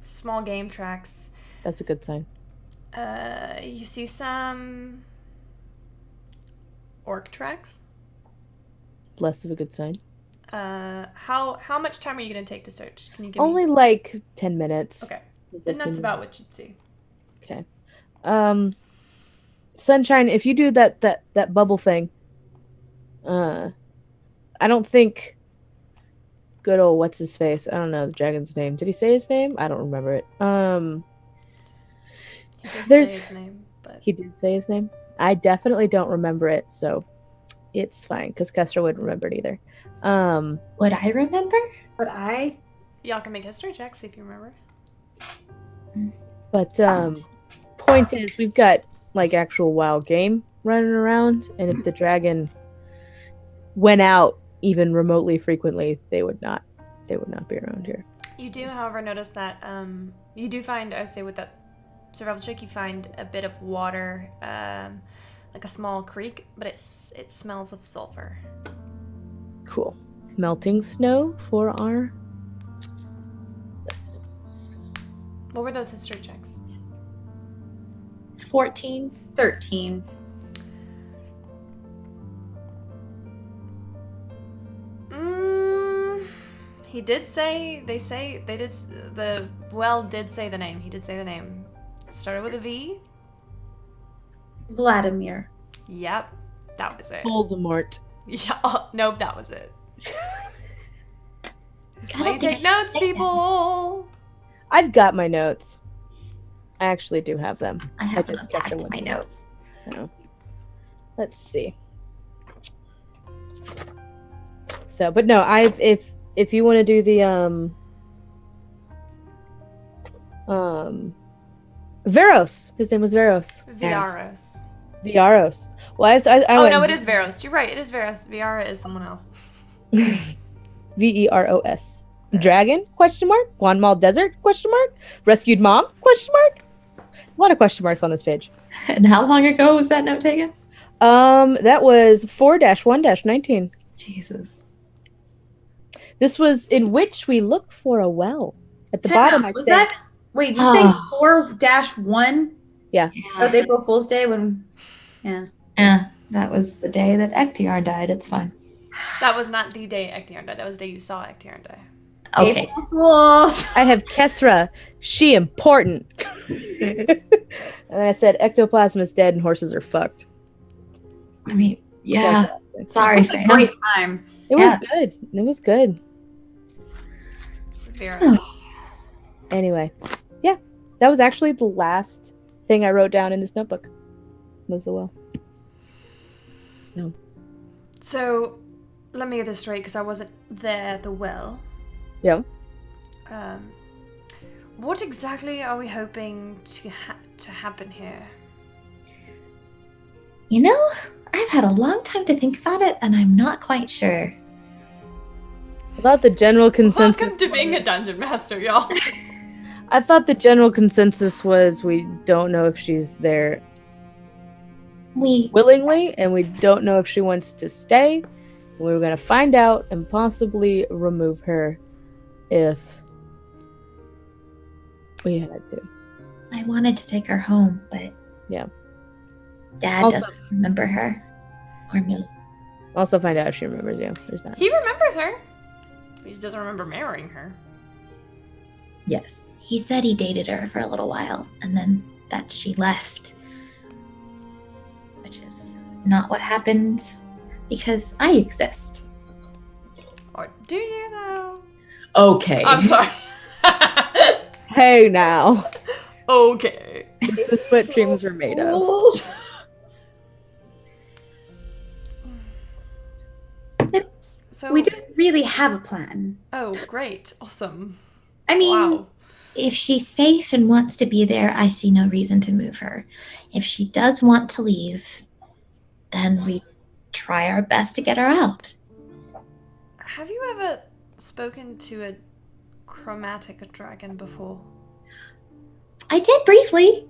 small game tracks. That's a good sign. You see some orc tracks. Less of a good sign. How much time are you gonna take to search? Can you give Only me? like 10 minutes. Okay, then 15 that's about minutes. what you'd see. Okay. Sunshine, if you do that bubble thing, I don't think good old what's his face. I don't know the dragon's name. Did he say his name? I don't remember it. He did There's- say his name, but He did say his name. I definitely don't remember it, so it's fine because Kester wouldn't remember it either. Would I remember? but I y'all can make history checks see if you remember. But point is, we've got like actual wild game running around, and if the dragon went out even remotely frequently, they would not be around here. You do, however, notice that you do find, I say with that survival check, you find a bit of water, like a small creek, but it smells of sulfur. Cool. Melting snow for our listings. What were those history checks? 14. 13. He did say, the well did say the name. He did say the name. Started with a V. Vladimir. Yep, that was it. Voldemort. Yeah, nope, that was it. That's why you think I take should notes, say that. people. I've got my notes. I actually do have them. I haven't just kept unpacked them my with me. notes. So let's see. So, but no, if you want to do the Veros. His name was Veros. Viaros. Viaros. Well, I Oh went no, it is Veros. You're right. It is Veros. Viara is someone else. Veros. Dragon? Question mark. Guanmal Desert? Question mark. Rescued mom? Question mark. A lot of question marks on this page. And how long ago was that note taken? That was 4-1-19. Jesus. This was in which we look for a well. At the Time bottom, out. I Was think. that? Wait, did you say 4-1? Yeah. That was April Fool's Day when. Yeah. Yeah, that was the day that Ektiar died. It's fine. That was not the day Ektiarn died. That was the day you saw Ektiarn die. Okay. April Fools. I have Kesra. She important. And then I said ectoplasm is dead and horses are fucked. I mean, yeah. Fantastic. Sorry, It was a fam. great time. It was good. It was good. Veros. Anyway, yeah, that was actually the last thing I wrote down in this notebook. Was the well. So So, let me get this straight because I wasn't there at the well. yeah. What exactly are we hoping to happen here? You know, I've had a long time to think about it, and I'm not quite sure. I thought the general consensus. Welcome to being a dungeon master, y'all. I thought the general consensus was we don't know if she's there We willingly, and we don't know if she wants to stay. We were going to find out and possibly remove her if we had to. I wanted to take her home, but Yeah. Dad Also- doesn't remember her or me. Also find out if she remembers you. There's that. He remembers her. He just doesn't remember marrying her. Yes. He said he dated her for a little while and then that she left. Which is not what happened because I exist. Or do you though? Okay. I'm sorry. Hey now. Okay. This is what dreams were made of. So We don't really have a plan. Oh, great. Awesome. I mean, Wow. If she's safe and wants to be there, I see no reason to move her. If she does want to leave, then we try our best to get her out. Have you ever spoken to a chromatic dragon before? I did briefly.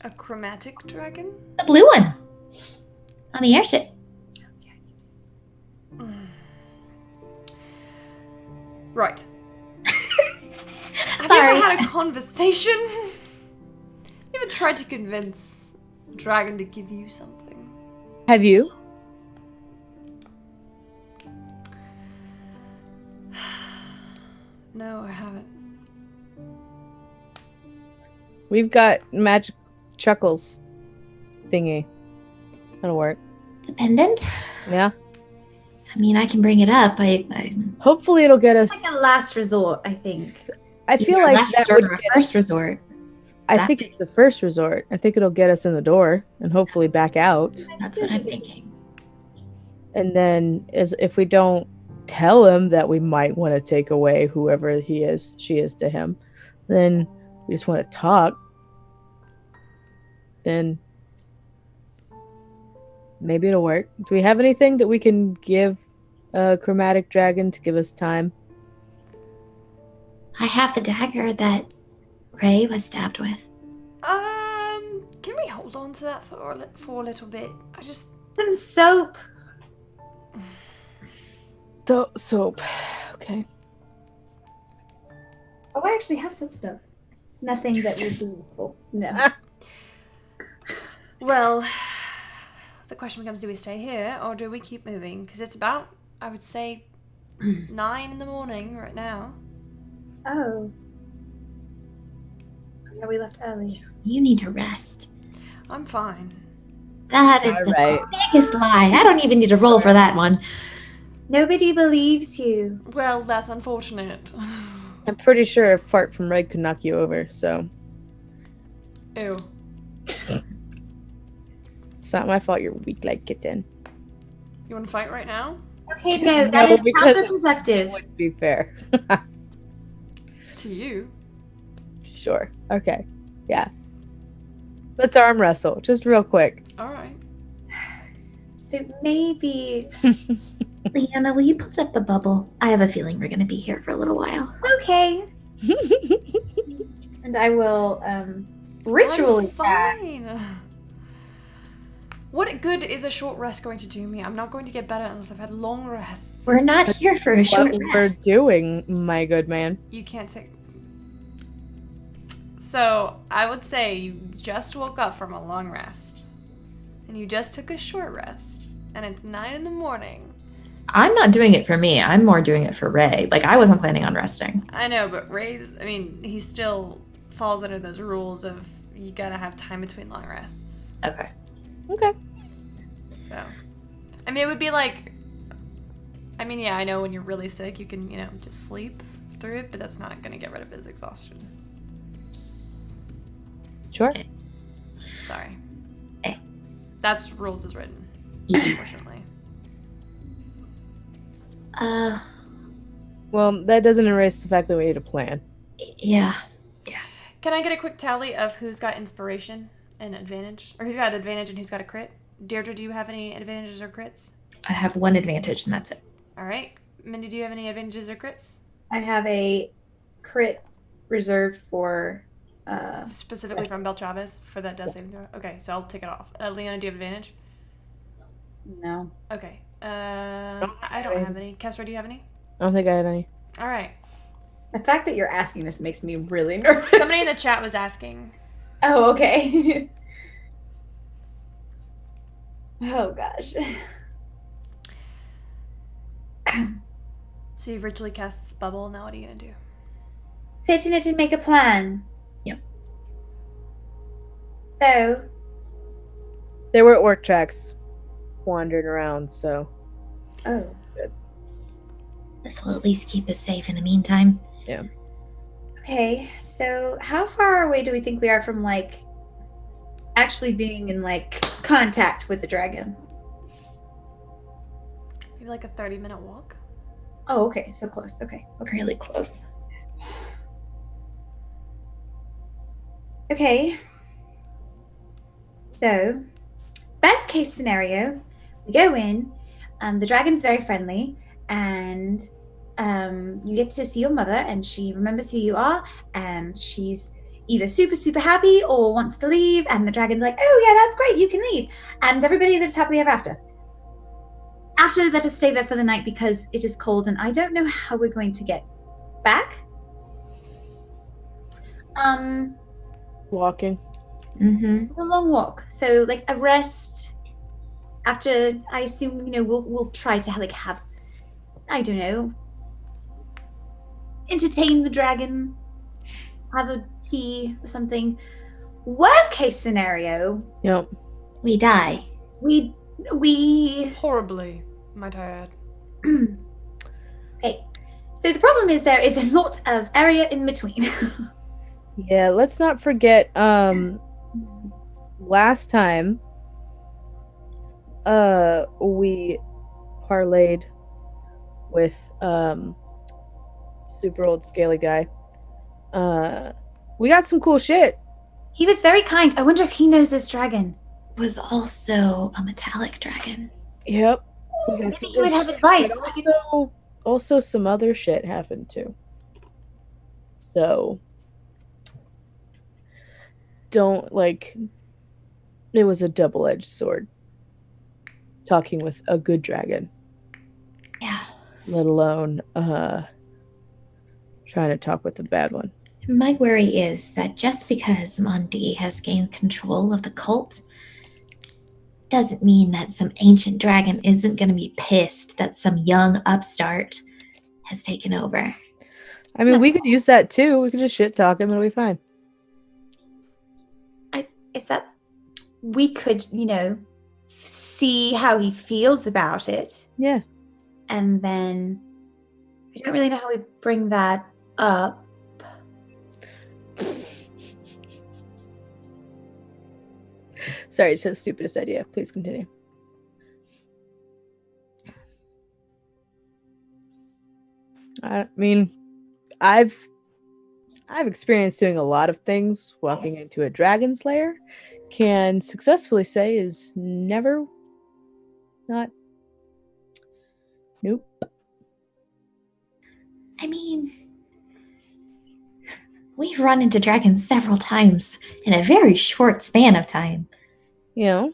A chromatic dragon? The blue one. On the airship. Right. Have Sorry. you ever had a conversation? You ever tried to convince a dragon to give you something? Have you? No, I haven't. We've got magic chuckles thingy. That'll work. The pendant? Yeah. I mean, I can bring it up. I Hopefully it'll get us. like a last resort, I think. I feel either a like last that resort would or a get, first resort. I think it's the first resort. I think it'll get us in the door and hopefully back out. That's what I'm thinking. And then if we don't tell him that we might want to take away whoever she is to him, then we just want to talk, then maybe it'll work. Do we have anything that we can give a chromatic dragon to give us time? I have the dagger that Ray was stabbed with. Can we hold on to that for a little bit? I just... Some soap. Soap. Okay. Oh, I actually have some stuff. Nothing that would be useful. No. Well, the question becomes, do we stay here or do we keep moving? Because it's about, I would say, 9 in the morning right now. Oh. Yeah, we left early. You need to rest. I'm fine. That is the Alright. biggest lie. I don't even need to roll for that one. Nobody believes you. Well, that's unfortunate. I'm pretty sure a fart from Red could knock you over, so Ew. it's not my fault you're weak like kitten. You want to fight right now? Okay, no, that No, is because- counterproductive. Would be fair. To you? Sure. Okay. Yeah. Let's arm wrestle, just real quick. Alright. So maybe. Leanna, will you put up the bubble? I have a feeling we're going to be here for a little while. Okay. And I will ritually I'm fine. What good is a short rest going to do me? I'm not going to get better unless I've had long rests. We're not here for a short What we're rest. doing, my good man. You can't take... So, I would say you just woke up from a long rest. And you just took a short rest. And it's 9 in the morning. I'm not doing it for me. I'm more doing it for Ray. Like, I wasn't planning on resting. I know, but Ray's... I mean, he still falls under those rules of you gotta have time between long rests. Okay. Okay. So... I mean, it would be like... I mean, yeah, I know when you're really sick, you can, just sleep through it, but that's not gonna get rid of his exhaustion. Sure. Sorry. Eh. That's rules as written, Yeah. unfortunately. Well, that doesn't erase the fact that we need a plan. Yeah. Can I get a quick tally of who's got inspiration and advantage? Or who's got advantage and who's got a crit? Deirdre, do you have any advantages or crits? I have one advantage, and that's it. Alright. Mindy, do you have any advantages or crits? I have a crit reserved for Specifically from Belchavez for that death saving throw? Okay, so I'll take it off. Leona, do you have advantage? no. Okay. I don't have any. Kesra, do you have any? I don't think I have any. All right. The fact that you're asking this makes me really nervous. Somebody in the chat was asking. Oh, okay. Oh, gosh. So you've ritually cast this bubble. Now what are you gonna do? Sit in it and make a plan. Yep. So, There were orc tracks wandering around, so oh. This will at least keep us safe in the meantime. yeah. Okay, so how far away do we think we are from, like, actually being in, like, contact with the dragon? Maybe like a 30-minute walk. Oh, okay, so close. Okay. Really close. Okay. So, best case scenario, we go in, the dragon's very friendly, and you get to see your mother, and she remembers who you are, and she's either super, super happy or wants to leave, and the dragon's like, oh yeah, that's great, you can leave. And everybody lives happily ever after. After they let us stay there for the night because it is cold, and I don't know how we're going to get back. Walking. Mm-hmm. It's a long walk, so like a rest. After, I assume, we'll try to like have, I don't know, entertain the dragon, have a tea or something. Worst case scenario, Yep. We die. we Horribly, might I add. okay. So the problem is there is a lot of area in between. Yeah, let's not forget last time we parlayed with super old scaly guy. We got some cool shit. He was very kind. I wonder if he knows this dragon. Was also a metallic dragon. Yep. We got Maybe some he good would have shit, advice. but also some other shit happened too. So don't it was a double-edged sword talking with a good dragon, Yeah. let alone trying to talk with a bad one. My worry is that just because Mondi has gained control of the cult doesn't mean that some ancient dragon isn't going to be pissed that some young upstart has taken over. I mean, we could use that too. We could just shit talk him and it'll be fine. Is that we could, see how he feels about it. Yeah. And then I don't really know how we bring that up. Sorry, it's the stupidest idea. Please continue. I mean, I've experienced doing a lot of things. Walking into a dragon's lair can successfully say is never not. Nope. I mean, we've run into dragons several times in a very short span of time. You know?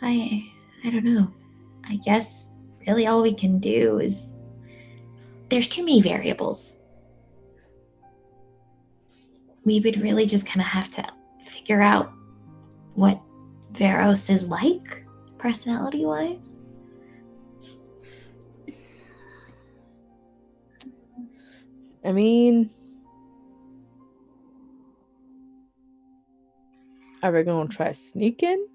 I don't know. I guess really all we can do is there's too many variables. We would really just kind of have to figure out what Veros is like, personality-wise. I mean, are we going to try sneaking?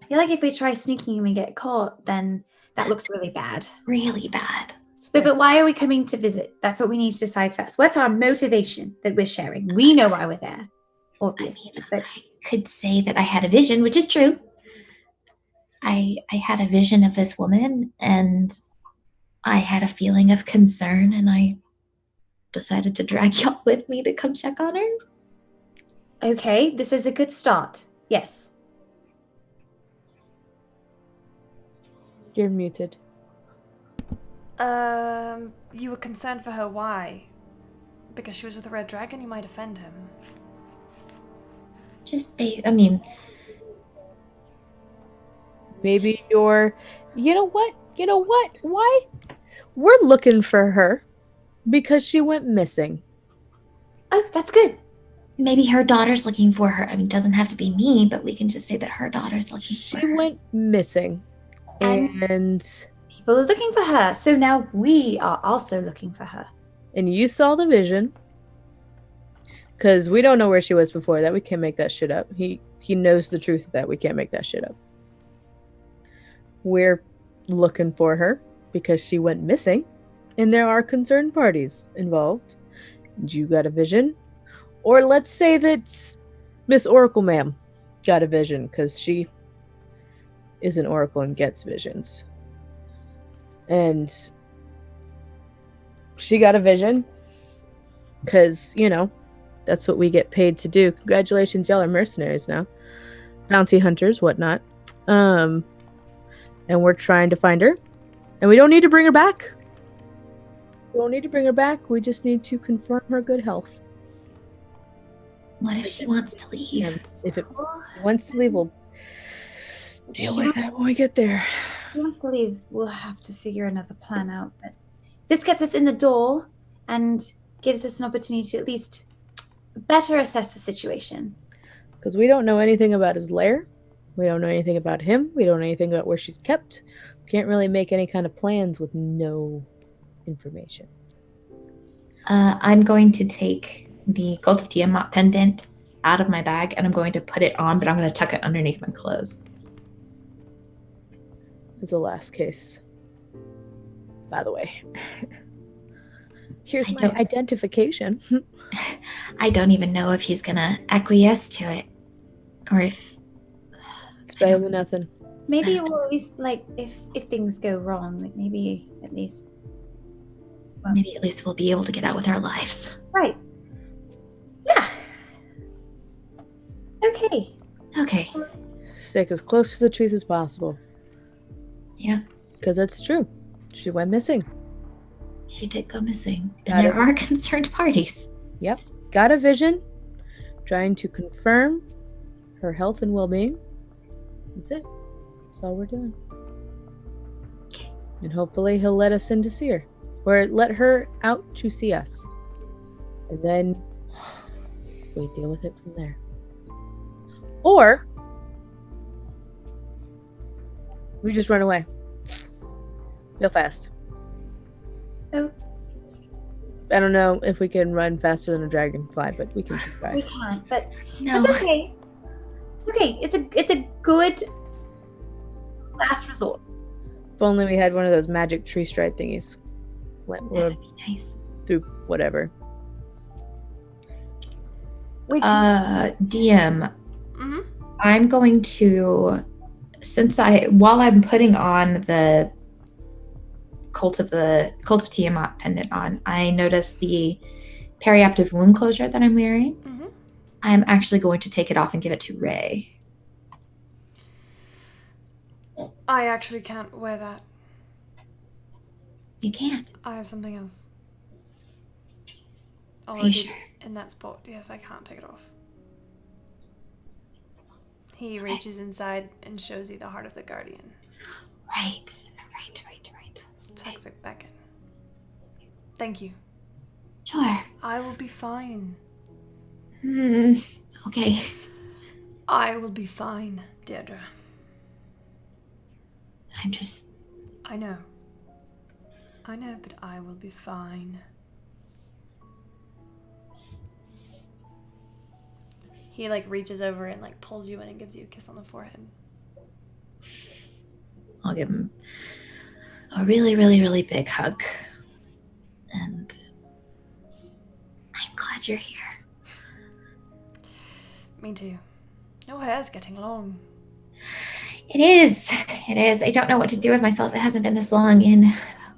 I feel like if we try sneaking and we get caught, then that looks really bad. Really bad. So, but why are we coming to visit? That's what we need to decide first. What's our motivation that we're sharing? We know why we're there, obviously. But I could say that I had a vision, which is true. I had a vision of this woman, and I had a feeling of concern, and I decided to drag y'all with me to come check on her. okay, this is a good start. Yes. You're muted. You were concerned for her. Why? Because she was with a red dragon? You might offend him. Maybe Just- you're. You know what? You know what? Why? We're looking for her because she went missing. Oh, that's good. Maybe her daughter's looking for her. I mean, it doesn't have to be me, but we can just say that her daughter's looking for She her. went missing. And- And People are looking for her, so now we are also looking for her. you saw the vision. Because we don't know where she was before that. We can't make that shit up. He knows the truth of that. We can't make that shit up. We're looking for her because she went missing. And there are concerned parties involved. And you got a vision. Or let's say that Miss Oracle Ma'am got a vision because she is an oracle and gets visions. And she got a vision because, you know, that's what we get paid to do. Congratulations, y'all are mercenaries now. Bounty hunters, whatnot. And we're trying to find her. And we don't need to bring her back. We don't need to bring her back. We just need to confirm her good health. What if she wants to leave? And if it wants to leave, we'll deal with it when we get there. If he wants to leave, we'll have to figure another plan out. But this gets us in the door and gives us an opportunity to at least better assess the situation. Because we don't know anything about his lair. We don't know anything about him. We don't know anything about where she's kept. We can't really make any kind of plans with no information. I'm going to take the Cult of Tiamat pendant out of my bag and I'm going to put it on, but I'm going to tuck it underneath my clothes. As a last case. By the way. Here's my identification. I don't even know if he's going to acquiesce to it. Or if... It's better than nothing. Maybe we'll at least, like, if things go wrong, like maybe at least... Maybe at least we'll be able to get out with our lives. Right. Yeah. Okay. Okay. Stick as close to the truth as possible. Yeah. Because that's true. She went missing. She did go missing. Got And there it. are concerned parties. Yep. Got a vision. Trying to confirm her health and well-being. That's it. That's all we're doing. Okay. And hopefully he'll let us in to see her. Or let her out to see us. And then we deal with it from there. Or we just run away. Real fast. Oh. I don't know if we can run faster than a dragonfly, but we can just We try. can't, but No. it's okay. It's okay. It's a good last resort. If only we had one of those magic tree stride thingies. That Or would be nice. through whatever. DM, Mm-hmm. I'm going to, while I'm putting on the Cult of Tiamat pendant on, I noticed the periaptive wound closure that I'm wearing. Mm-hmm. I'm actually going to take it off and give it to Ray. I actually can't wear that. You can't. I have something else. Are you Already sure? in that spot. Yes, I can't take it off. He reaches inside and shows you the heart of the guardian. Right. Tucks it back in. Thank you. Sure. I will be fine. Okay. I will be fine, Deirdre. I'm just... I know, but I will be fine. He reaches over and pulls you in and gives you a kiss on the forehead. I'll give him a really, really, really big hug. And I'm glad you're here. Me too. Your hair's getting long. It is. I don't know what to do with myself. It hasn't been this long in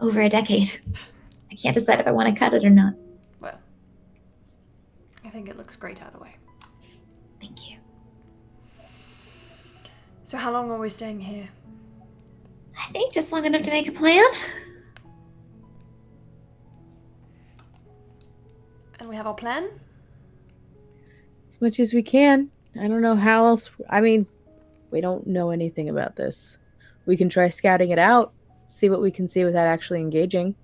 over a decade. I can't decide if I want to cut it or not. Well, I think it looks great either way. Thank you. So how long are we staying here? I think just long enough to make a plan. And we have our plan? As much as we can. I don't know how else. I mean, we don't know anything about this. We can try scouting it out, see what we can see without actually engaging.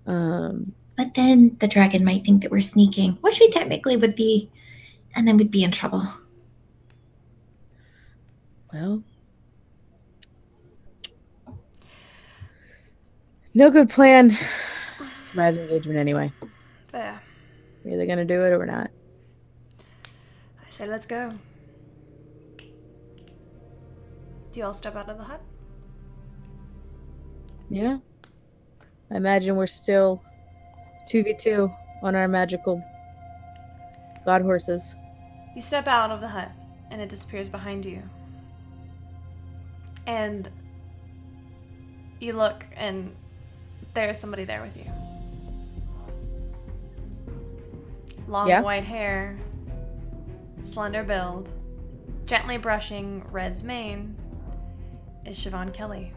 But then the dragon might think that we're sneaking, which we technically would be, and then we'd be in trouble. Well, no good plan survives engagement anyway. There. We're either gonna do it or we're not. I say let's go. Do you all step out of the hut? Yeah. I imagine we're still 2v2 on our magical god horses. You step out of the hut, and it disappears behind you. And you look, and there's somebody there with you. Long white hair, slender build, gently brushing Red's mane is Siobhan Kelly,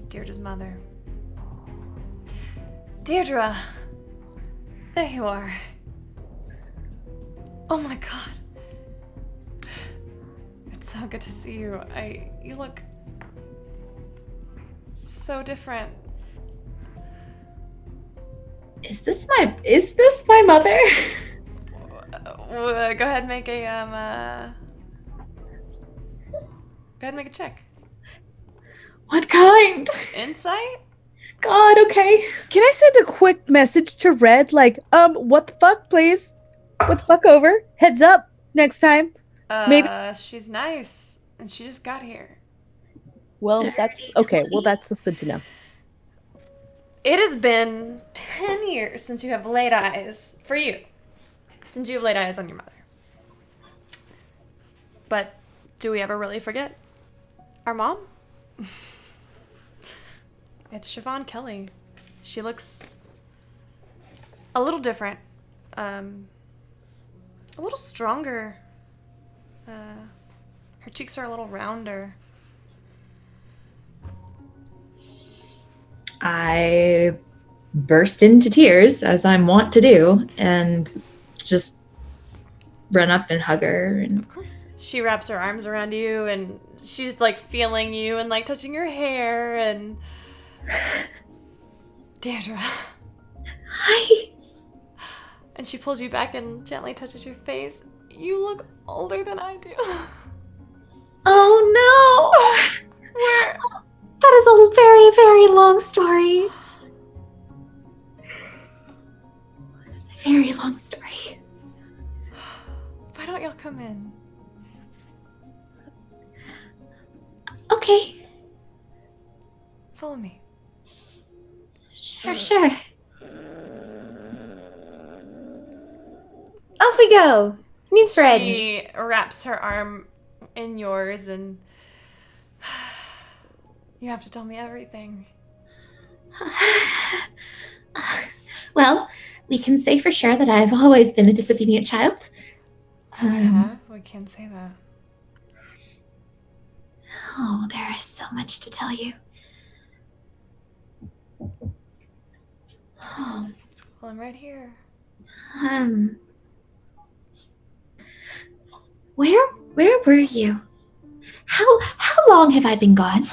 Deirdre's mother. Deirdre! There you are. Oh my god. It's so good to see you. You look so different. Is this my mother? Go ahead and make a go ahead and make a check. What kind? Insight? God, okay. Can I send a quick message to Red? Like, what the fuck, please? What the fuck over? Heads up next time. Maybe. She's nice, and she just got here. Well, that's okay. Well, that's good to know. It has been 10 years since you have laid eyes, for you, since you have laid eyes on your mother. But do we ever really forget our mom? It's Siobhan Kelly. She looks a little different, a little stronger. Her cheeks are a little rounder. I burst into tears, as I'm wont to do, and just run up and hug her. And of course. She wraps her arms around you, and she's like feeling you and like touching your hair, and Deirdre. Hi. And she pulls you back and gently touches your face. You look older than I do. Oh no! Where? That is a very, very long story. Very long story. Why don't y'all come in? Okay. Follow me. Sure. Off we go. New friends. She wraps her arm in yours, and you have to tell me everything. Well, we can say for sure that I've always been a disobedient child. Yeah, we can say that. Oh, there is so much to tell you. Oh, Well, I'm right here. where were you? How long have I been gone?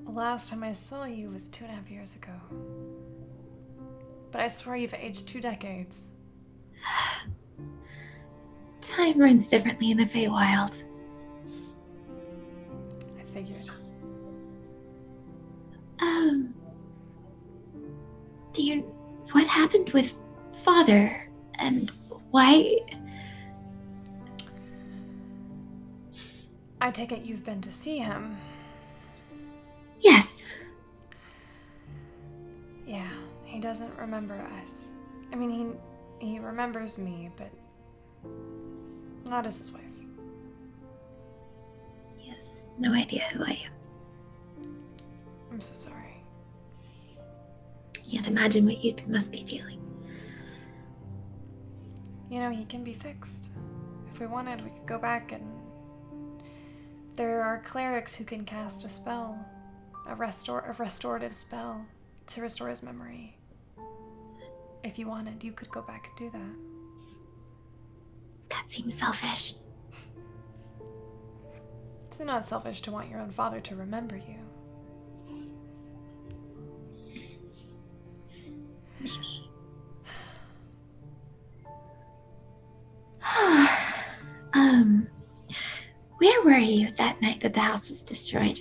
The last time I saw you was 2.5 years ago. But I swear you've aged 2 decades. Time runs differently in the Feywild. I figured. What happened with Father, and why? I take it you've been to see him. Yes. Yeah, he doesn't remember us. I mean, he remembers me, but not as his wife. He has no idea who I am. I'm so sorry. Can't imagine what you must be feeling. You know, he can be fixed. If we wanted, we could go back, and there are clerics who can cast a spell, a restorative spell to restore his memory. If you wanted, you could go back and do that. That seems selfish. It's not selfish to want your own father to remember you. Maybe. Where were you that night that the house was destroyed?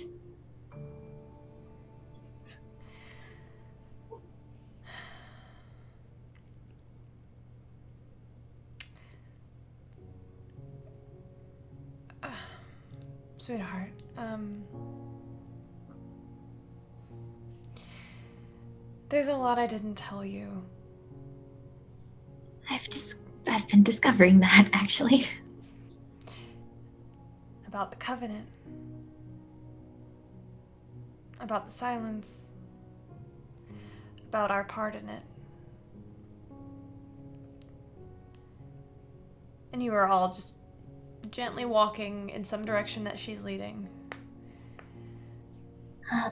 Sweetheart, there's a lot I didn't tell you. I've been discovering that, actually. About the Covenant. About the silence. About our part in it. And you were all just gently walking in some direction that she's leading. I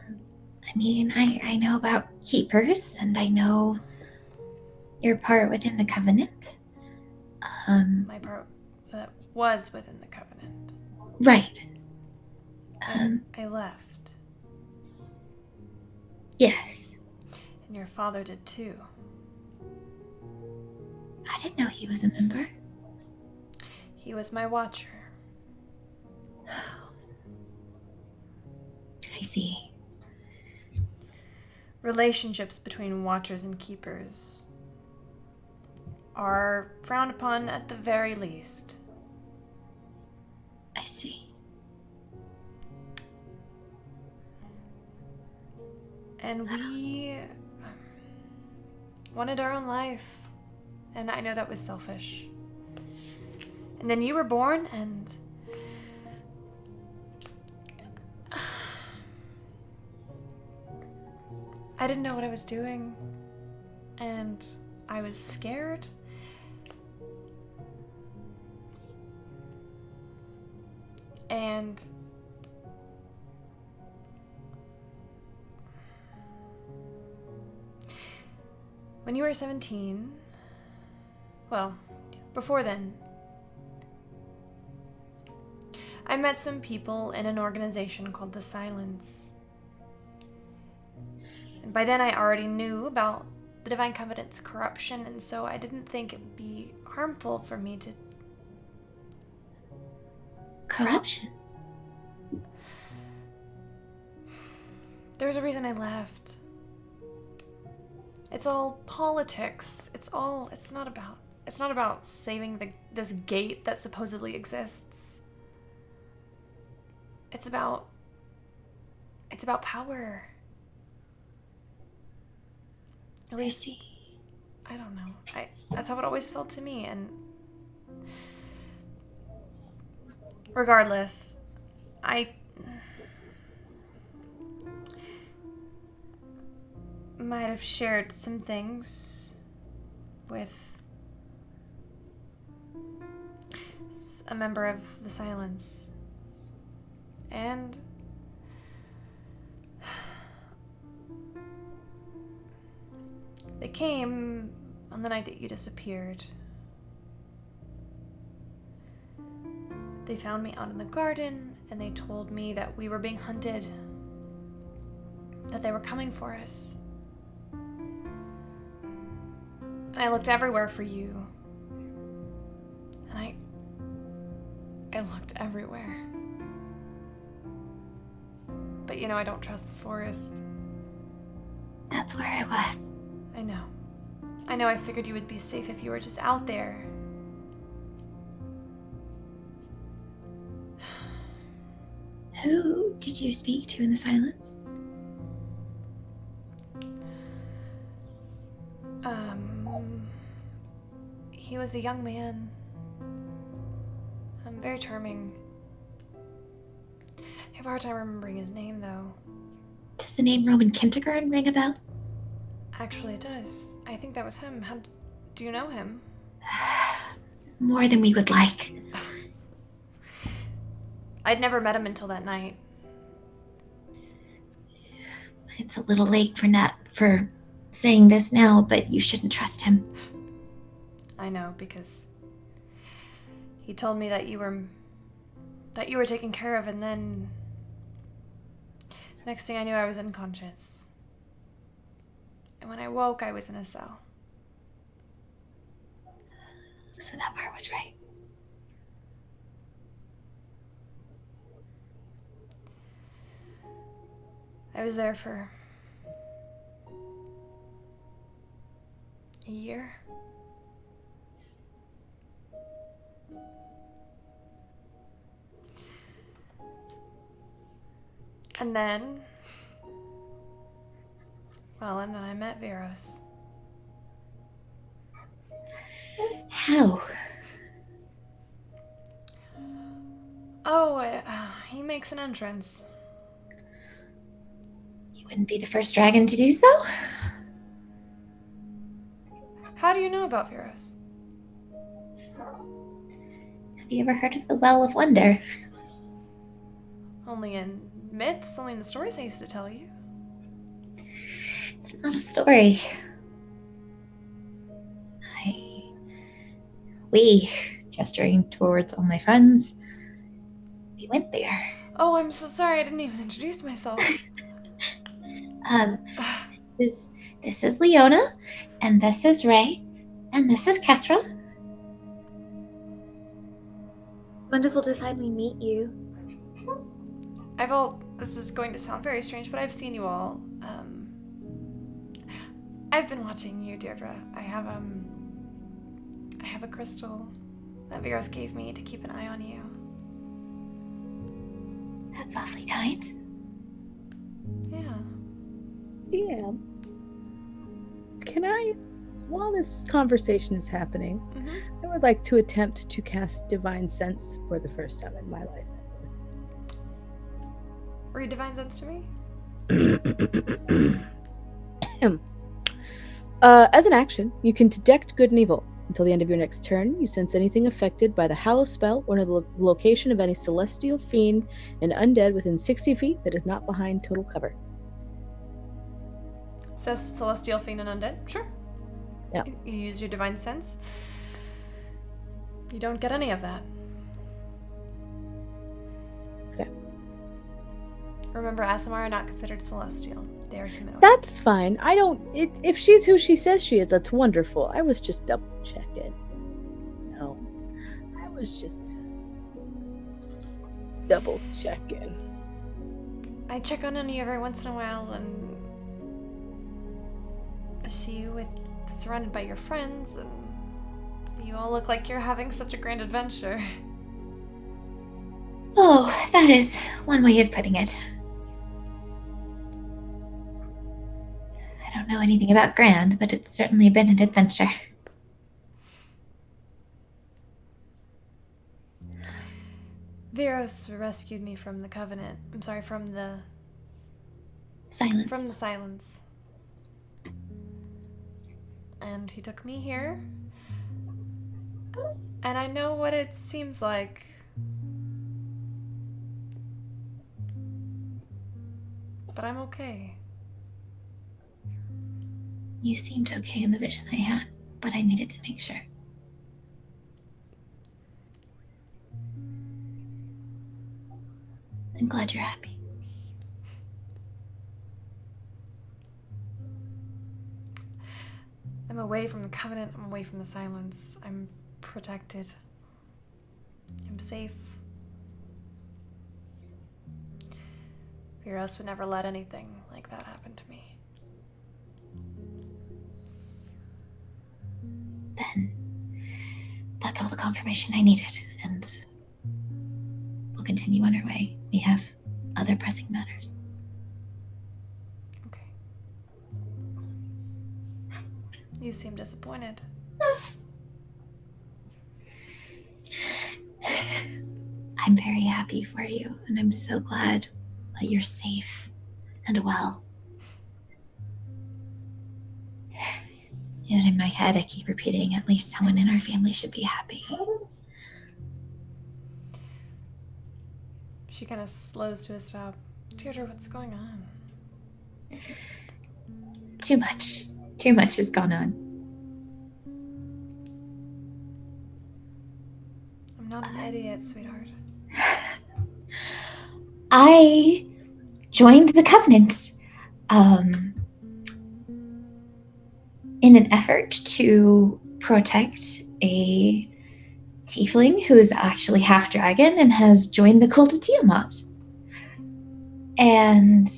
mean, I know about keepers, and I know your part within the Covenant. My part that was within the Covenant. Right. I left. Yes. And your father did too. I didn't know he was a member. He was my watcher. I see. Relationships between watchers and keepers are frowned upon at the very least. I see. And we wanted our own life. And I know that was selfish. And then you were born, and I didn't know what I was doing. And I was scared. And when you were 17, well, before then, I met some people in an organization called the Silence. And by then I already knew about the Divine Covenant's corruption, and so I didn't think it would be harmful for me to... Corruption? There was a reason I left. It's all politics. It's not about saving this gate that supposedly exists. It's about power. At least, I don't know. That's how it always felt to me, and regardless, I might have shared some things with a member of the Silence. And they came on the night that you disappeared. They found me out in the garden, and they told me that we were being hunted, that they were coming for us. And I looked everywhere for you. And I looked everywhere. But I don't trust the forest. That's where I was. I know. I figured you would be safe if you were just out there. Who did you speak to in the Silence? He was a young man. Very charming. I have a hard time remembering his name, though. Does the name Roman Kindergarten ring a bell? Actually, it does. I think that was him. Do you know him? More than we would like. I'd never met him until that night. It's a little late for saying this now, but you shouldn't trust him. I know, because he told me that you were that you were taken care of, and then next thing I knew, I was unconscious. And when I woke, I was in a cell. So that part was right. I was there for a year. And then I met Veros. How? Oh, he makes an entrance. You wouldn't be the first dragon to do so? How do you know about Veros? Have you ever heard of the Well of Wonder? Only in myths, only in the stories I used to tell you. It's not a story. We, gesturing towards all my friends, we went there. Oh, I'm so sorry, I didn't even introduce myself. This is Leona, and this is Ray, and this is Kestra. Wonderful to finally meet you. This is going to sound very strange, but I've seen you all. I've been watching you, Deirdre. I have a crystal that Veros gave me to keep an eye on you. That's awfully kind. Yeah. DM, can I, while this conversation is happening, I would like to attempt to cast Divine Sense for the first time in my life. Read Divine Sense to me? As an action, you can detect good and evil. Until the end of your next turn, you sense anything affected by the Hallow spell or the location of any celestial fiend and undead within 60 feet that is not behind total cover. Says Celestial Fiend and Undead? Sure. Yeah. You use your Divine Sense. You don't get any of that. Okay. Remember, Aasimar are not considered celestial. They are humanoids. That's fine. If she's who she says she is, that's wonderful. I was just double checking. No. I was just double checking. I check on you every once in a while, and I see you surrounded by your friends, and you all look like you're having such a grand adventure. Oh, that is one way of putting it. I don't know anything about grand, but it's certainly been an adventure. Veros rescued me from the Covenant. I'm sorry, from the Silence. From the Silence. And he took me here. And I know what it seems like. But I'm okay. You seemed okay in the vision I had, but I needed to make sure. I'm glad you're happy. I'm away from the Covenant. I'm away from the Silence. I'm protected. I'm safe. Veros would never let anything like that happen to me. Then that's all the confirmation I needed, and we'll continue on our way. We have other pressing matters. Okay. You seem disappointed. I'm very happy for you, and I'm so glad that you're safe and well. Even in my head, I keep repeating, at least someone in our family should be happy. She kind of slows to a stop. Deirdre, what's going on? Too much. Too much has gone on. I'm not an idiot, sweetheart. I joined the Covenant in an effort to protect a tiefling who is actually half dragon and has joined the cult of Tiamat. And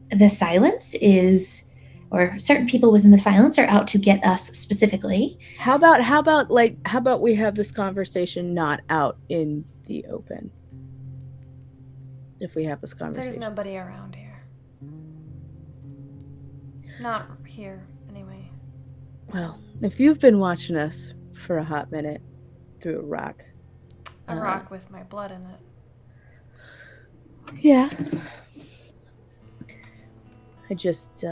the Silence is, or certain people within the Silence are out to get us specifically. How about we have this conversation not out in the open? If we have this conversation. There's nobody around here. Not here, anyway. Well, if you've been watching us for a hot minute through a rock. A rock with my blood in it. Yeah. I just,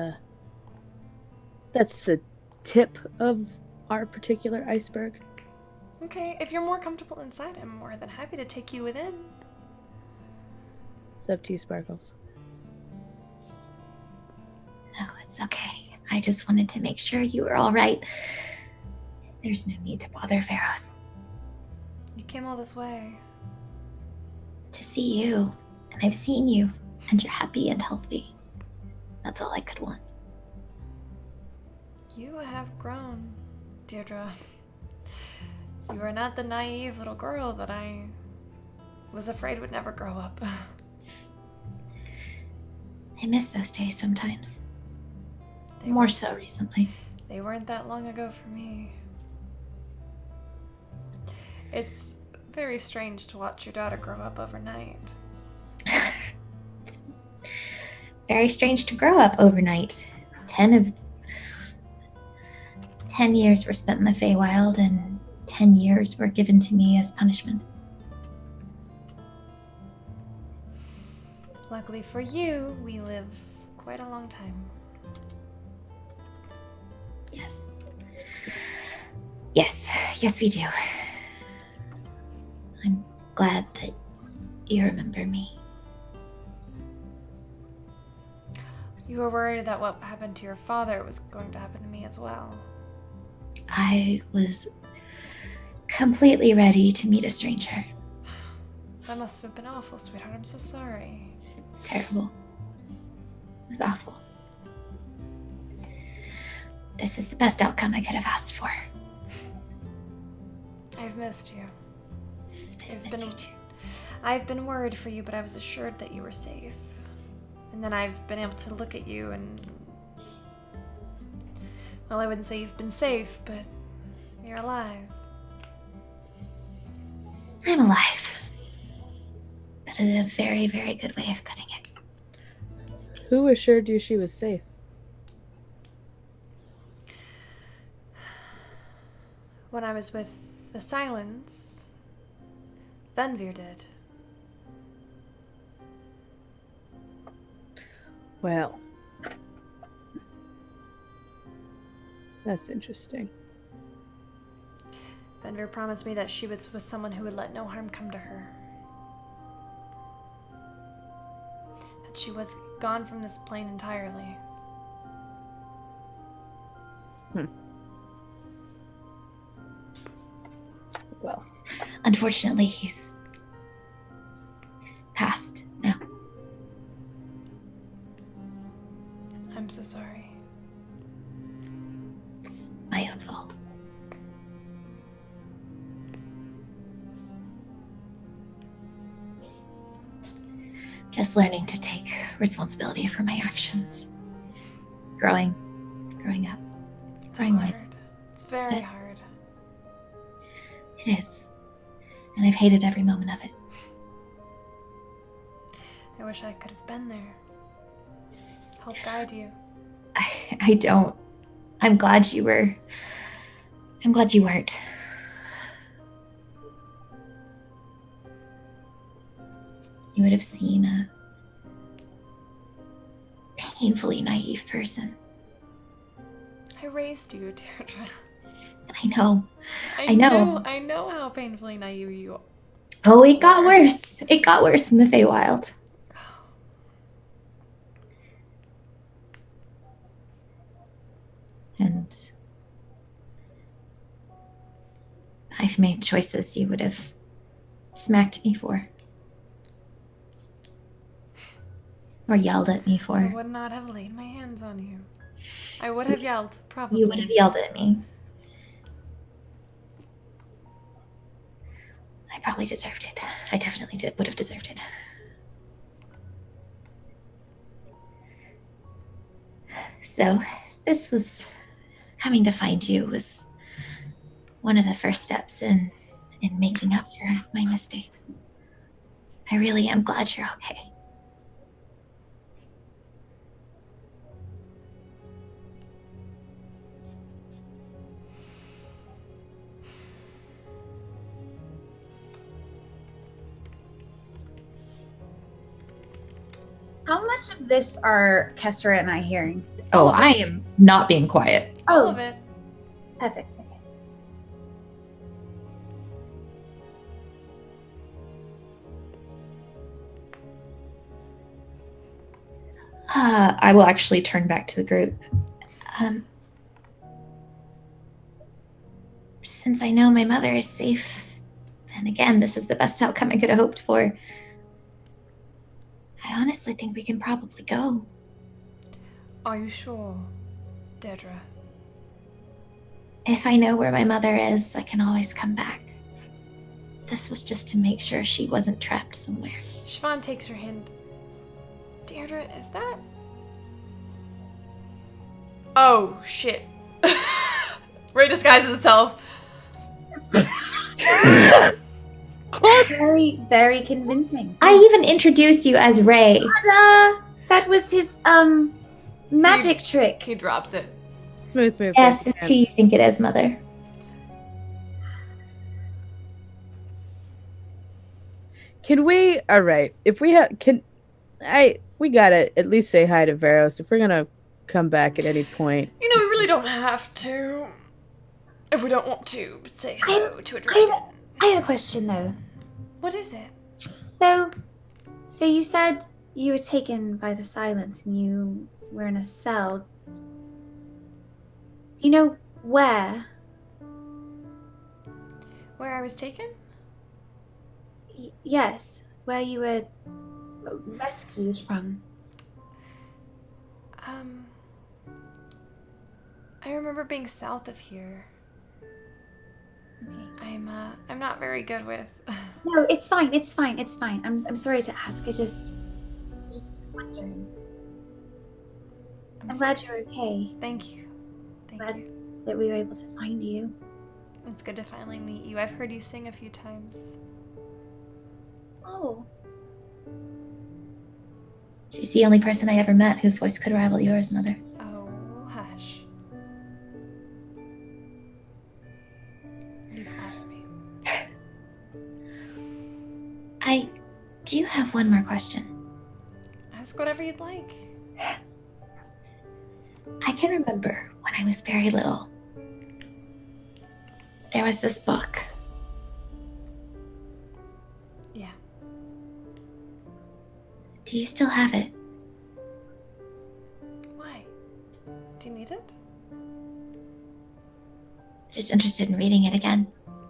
that's the tip of our particular iceberg. Okay, if you're more comfortable inside, I'm more than happy to take you within. It's up to you, Sparkles. No, it's okay. I just wanted to make sure you were all right. There's no need to bother Pharaohs. You came all this way. To see you, and I've seen you, and you're happy and healthy. That's all I could want. You have grown, Deirdre. You are not the naive little girl that I was afraid would never grow up. I miss those days sometimes. They More weren't- so recently. They weren't that long ago for me. It's very strange to watch your daughter grow up overnight. It's very strange to grow up overnight. 10 years were spent in the Feywild, and 10 years were given to me as punishment. Luckily for you, we live quite a long time. Yes. Yes, we do. I'm glad that you remember me. You were worried that what happened to your father was going to happen to me as well. I was completely ready to meet a stranger. That must have been awful, sweetheart. I'm so sorry. It's terrible. It was awful. This is the best outcome I could have asked for. I've missed you. Missed you. I've been worried for you, but I was assured that you were safe. And then I've been able to look at you and... Well, I wouldn't say you've been safe, but you're alive. I'm alive. That is a very, very good way of putting it. Who assured you she was safe? When I was with the Silence, Venvir did. Well, that's interesting. Venvir promised me that she was someone who would let no harm come to her. That she was gone from this plane entirely. Well, Unfortunately, he's passed now. I'm so sorry. It's my own fault. Just learning to take responsibility for my actions. Growing up. It's Growing hard. wise. It's very Good. hard. It is. And I've hated every moment of it. I wish I could have been there. Help guide you. I don't. I'm glad you were. I'm glad you weren't. You would have seen a painfully naive person. I raised you, Deirdre. I know. I know. I know how painfully naive you are. Oh, it got worse. It got worse in the Feywild. And I've made choices you would have smacked me for. Or yelled at me I for. would not have laid my hands on you. I would have yelled, probably. You would have yelled at me. I probably deserved it. I definitely would have deserved it. So, this was coming to find you was one of the first steps in making up for my mistakes. I really am glad you're okay. How much of this are Kessera and I hearing? Oh, I am not being quiet. All of it. Perfect. Okay. I will actually turn back to the group. Since I know my mother is safe, and again, this is the best outcome I could have hoped for, I honestly think we can probably go. Are you sure, Deirdre? If I know where my mother is, I can always come back. This was just to make sure she wasn't trapped somewhere. Siobhan takes her hand. Deirdre, is that... Oh, shit. Ray disguises itself. Very, very convincing. I even introduced you as Ray. Ta-da! That was his magic trick. He drops it. Smooth move. Yes, it's who you think it is, Mother. Can we? All right. If we have, we gotta at least say hi to Veros if we're gonna come back at any point. You know, we really don't have to. If we don't want to, say hello to a dragon. I have a question though. What is it? So you said you were taken by the silence and you were in a cell. Do you know where? Where I was taken? Yes, where you were rescued from. I remember being south of here. Okay. I'm not very good with... No, it's fine. I'm sorry to ask. I just wondering. I'm glad you're okay. Thank you. Thank Glad you. that we were able to find you. It's good to finally meet you. I've heard you sing a few times. Oh, She's the only person I ever met whose voice could rival yours, Mother. Oh, hush. You flatter me. I do have one more question. Ask whatever you'd like. I can remember when I was very little. There was this book. Yeah. Do you still have it? Why? Do you need it? Just interested in reading it again.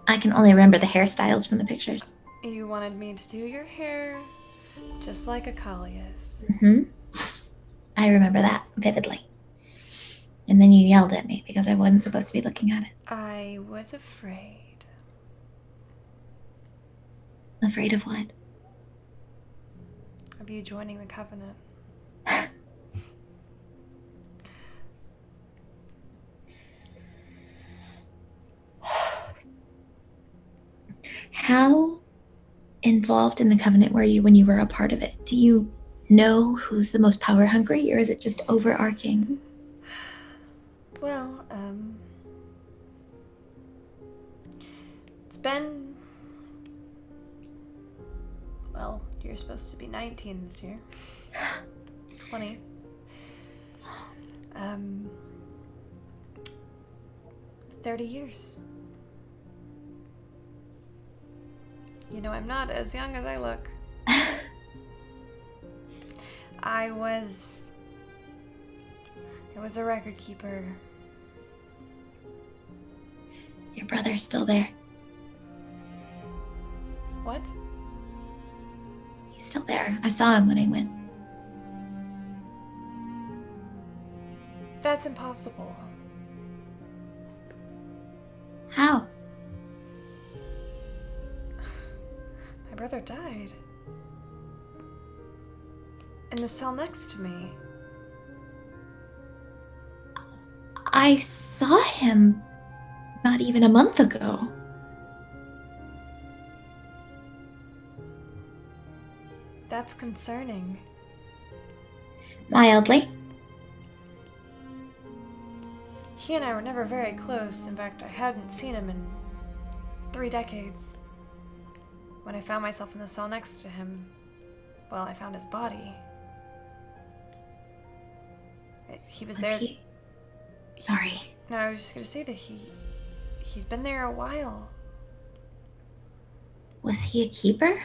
I can only remember the hairstyles from the pictures. You wanted me to do your hair just like Akalia's. Mm-hmm. I remember that vividly. And then you yelled at me because I wasn't supposed to be looking at it. I was afraid. Afraid of what? Of you joining the Covenant. How involved in the Covenant were you when you were a part of it? Do you know who's the most power hungry, or is it just overarching? Well, it's been... Well, you're supposed to be 19 this year. 20. 30 years. You know, I'm not as young as I look. I was a record keeper. Your brother's still there. What? He's still there. I saw him when I went. That's impossible. How? My brother died. In the cell next to me. I saw him not even a month ago. That's concerning. Mildly. He and I were never very close. In fact, I hadn't seen him in 3 decades. When I found myself in the cell next to him, well, I found his body. He was there. Sorry. No, I was just gonna say that he's been there a while. Was he a keeper?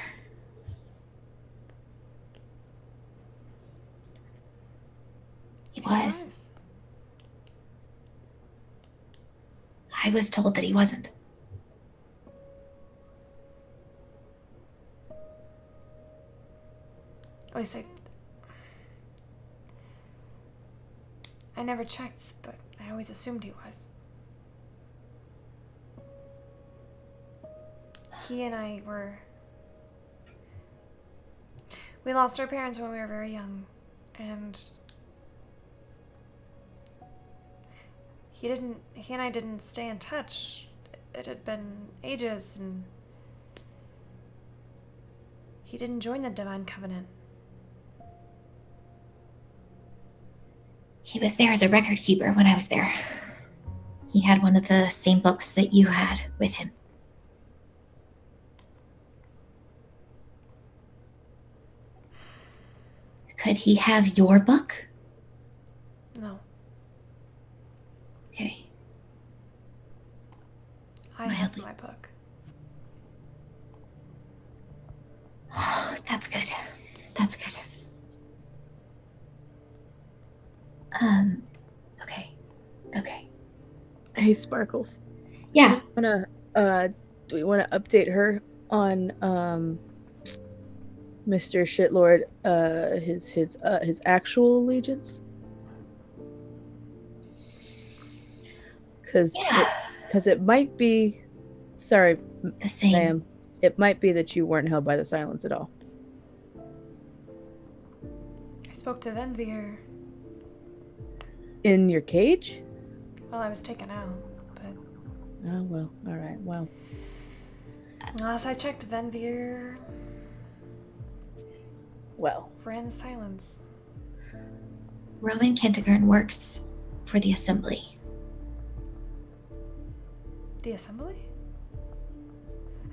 He was. I was told that he wasn't. At least I never checked, but I always assumed he was. He and I we lost our parents when we were very young, and he and I didn't stay in touch. It had been ages, and he didn't join the Divine Covenant. He was there as a record keeper when I was there. He had one of the same books that you had with him. Could he have your book? No. Okay. I have my book. That's good. That's good. Okay. Hey, Sparkles. Yeah. Do we wanna update her on Mr. Shitlord, his actual allegiance? Because it might be, sorry, The same. ma'am, it might be that you weren't held by the silence at all. I spoke to Venvir. In your cage? Well, I was taken out, but Oh, well, alright, well. last I checked, Venvir Well. ran the silence. Roman Kentigern works for the Assembly. The Assembly?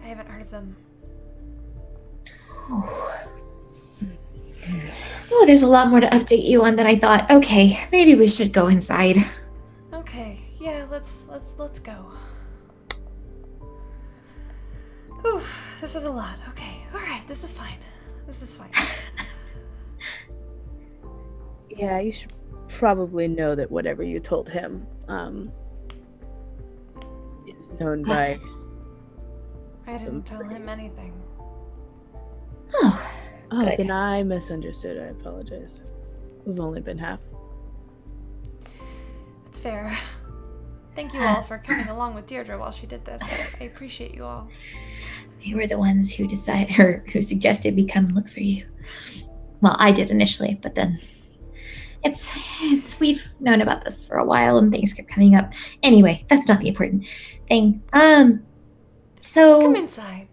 I haven't heard of them. Oh, there's a lot more to update you on than I thought. Okay, maybe we should go inside. Okay, yeah, let's go. Whew, this is a lot. Okay, alright, this is fine. This is fine. Yeah, you should probably know that whatever you told him, is known by... I didn't tell him anything. Oh, Oh, good. then I misunderstood. I apologize. We've only been half. That's fair. Thank you all for coming along with Deirdre while she did this. I appreciate you all. They were the ones who who suggested we come look for you. Well, I did initially, but then we've known about this for a while and things kept coming up. Anyway, that's not the important thing. So Come inside.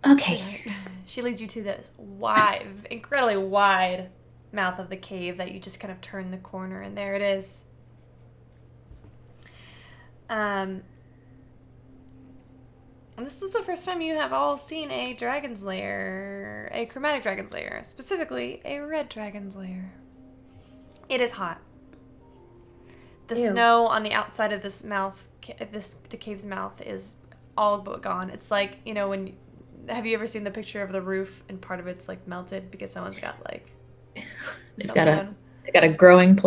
okay. Sweetheart. She leads you to this wide, incredibly wide mouth of the cave that you just kind of turn the corner, and there it is. And this is the first time you have all seen a dragon's lair, a chromatic dragon's lair, specifically a red dragon's lair. It is hot. The Ew. snow on the outside of this mouth, the cave's mouth, is all but gone. It's like, you know, have you ever seen the picture of the roof and part of it's like melted because someone's got like They've got a growing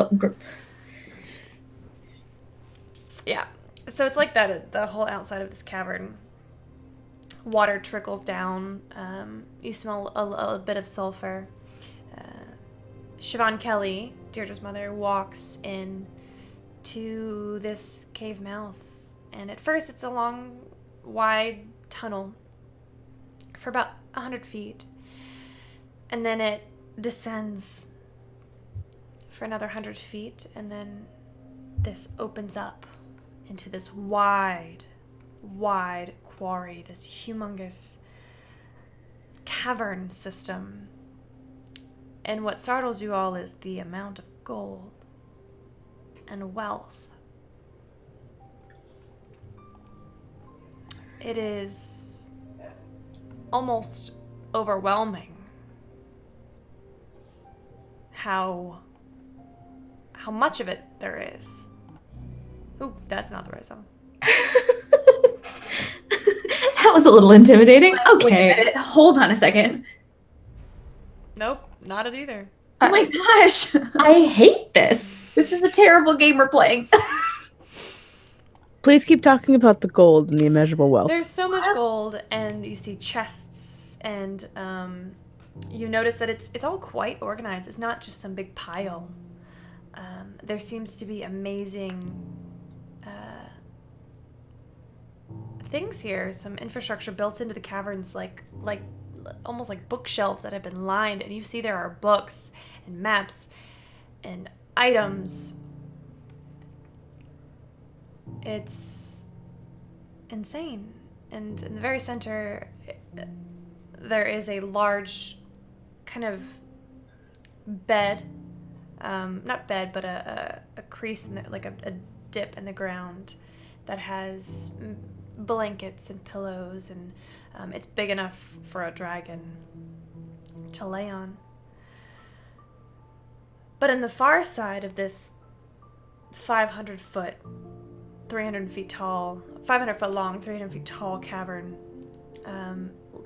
yeah. So it's like that, the whole outside of this cavern. Water trickles down. You smell a bit of sulfur. Siobhan Kelly, Deirdre's mother, walks in to this cave mouth. And at first it's a long, wide tunnel for about 100 feet. And then it descends for another 100 feet, and then this opens up into this wide quarry, this humongous cavern system. And what startles you all is the amount of gold and wealth. It is almost overwhelming how much of it there is. Ooh, that's not the right song. That was a little intimidating. Wait a Okay. minute. Hold on a second. Nope, not it either. Oh my gosh. I hate this. This is a terrible game we're playing. Please keep talking about the gold and the immeasurable wealth. There's so much gold, and you see chests, and you notice that it's all quite organized. It's not just some big pile. There seems to be amazing things here. Some infrastructure built into the caverns, like almost like bookshelves that have been lined, and you see there are books and maps and items. It's insane. And in the very center, there is a large kind of bed, not bed, but a crease, in the, like a dip in the ground that has blankets and pillows, and it's big enough for a dragon to lay on. But in the far side of this 500 foot, 300 feet tall, 500 foot long, 300 feet tall cavern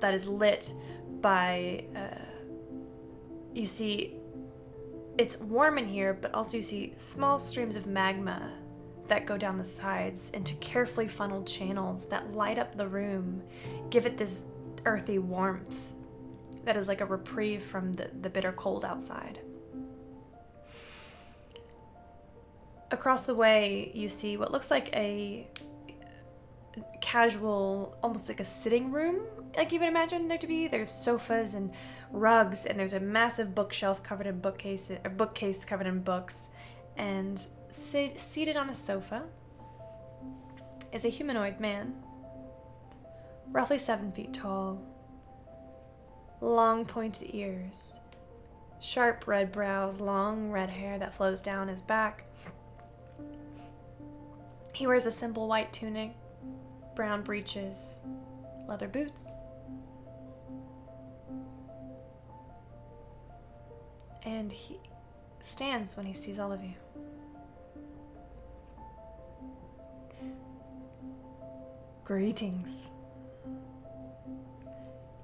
that is lit by, you see, it's warm in here, but also you see small streams of magma that go down the sides into carefully funneled channels that light up the room, give it this earthy warmth that is like a reprieve from the bitter cold outside. Across the way, you see what looks like a casual, almost like a sitting room, like you would imagine there to be. There's sofas and rugs, and there's a massive bookshelf covered in bookcases, a bookcase covered in books, and seated on a sofa is a humanoid man, roughly 7 feet tall, long pointed ears, sharp red brows, long red hair that flows down his back. He wears a simple white tunic, brown breeches, leather boots, and he stands when he sees all of you. Greetings.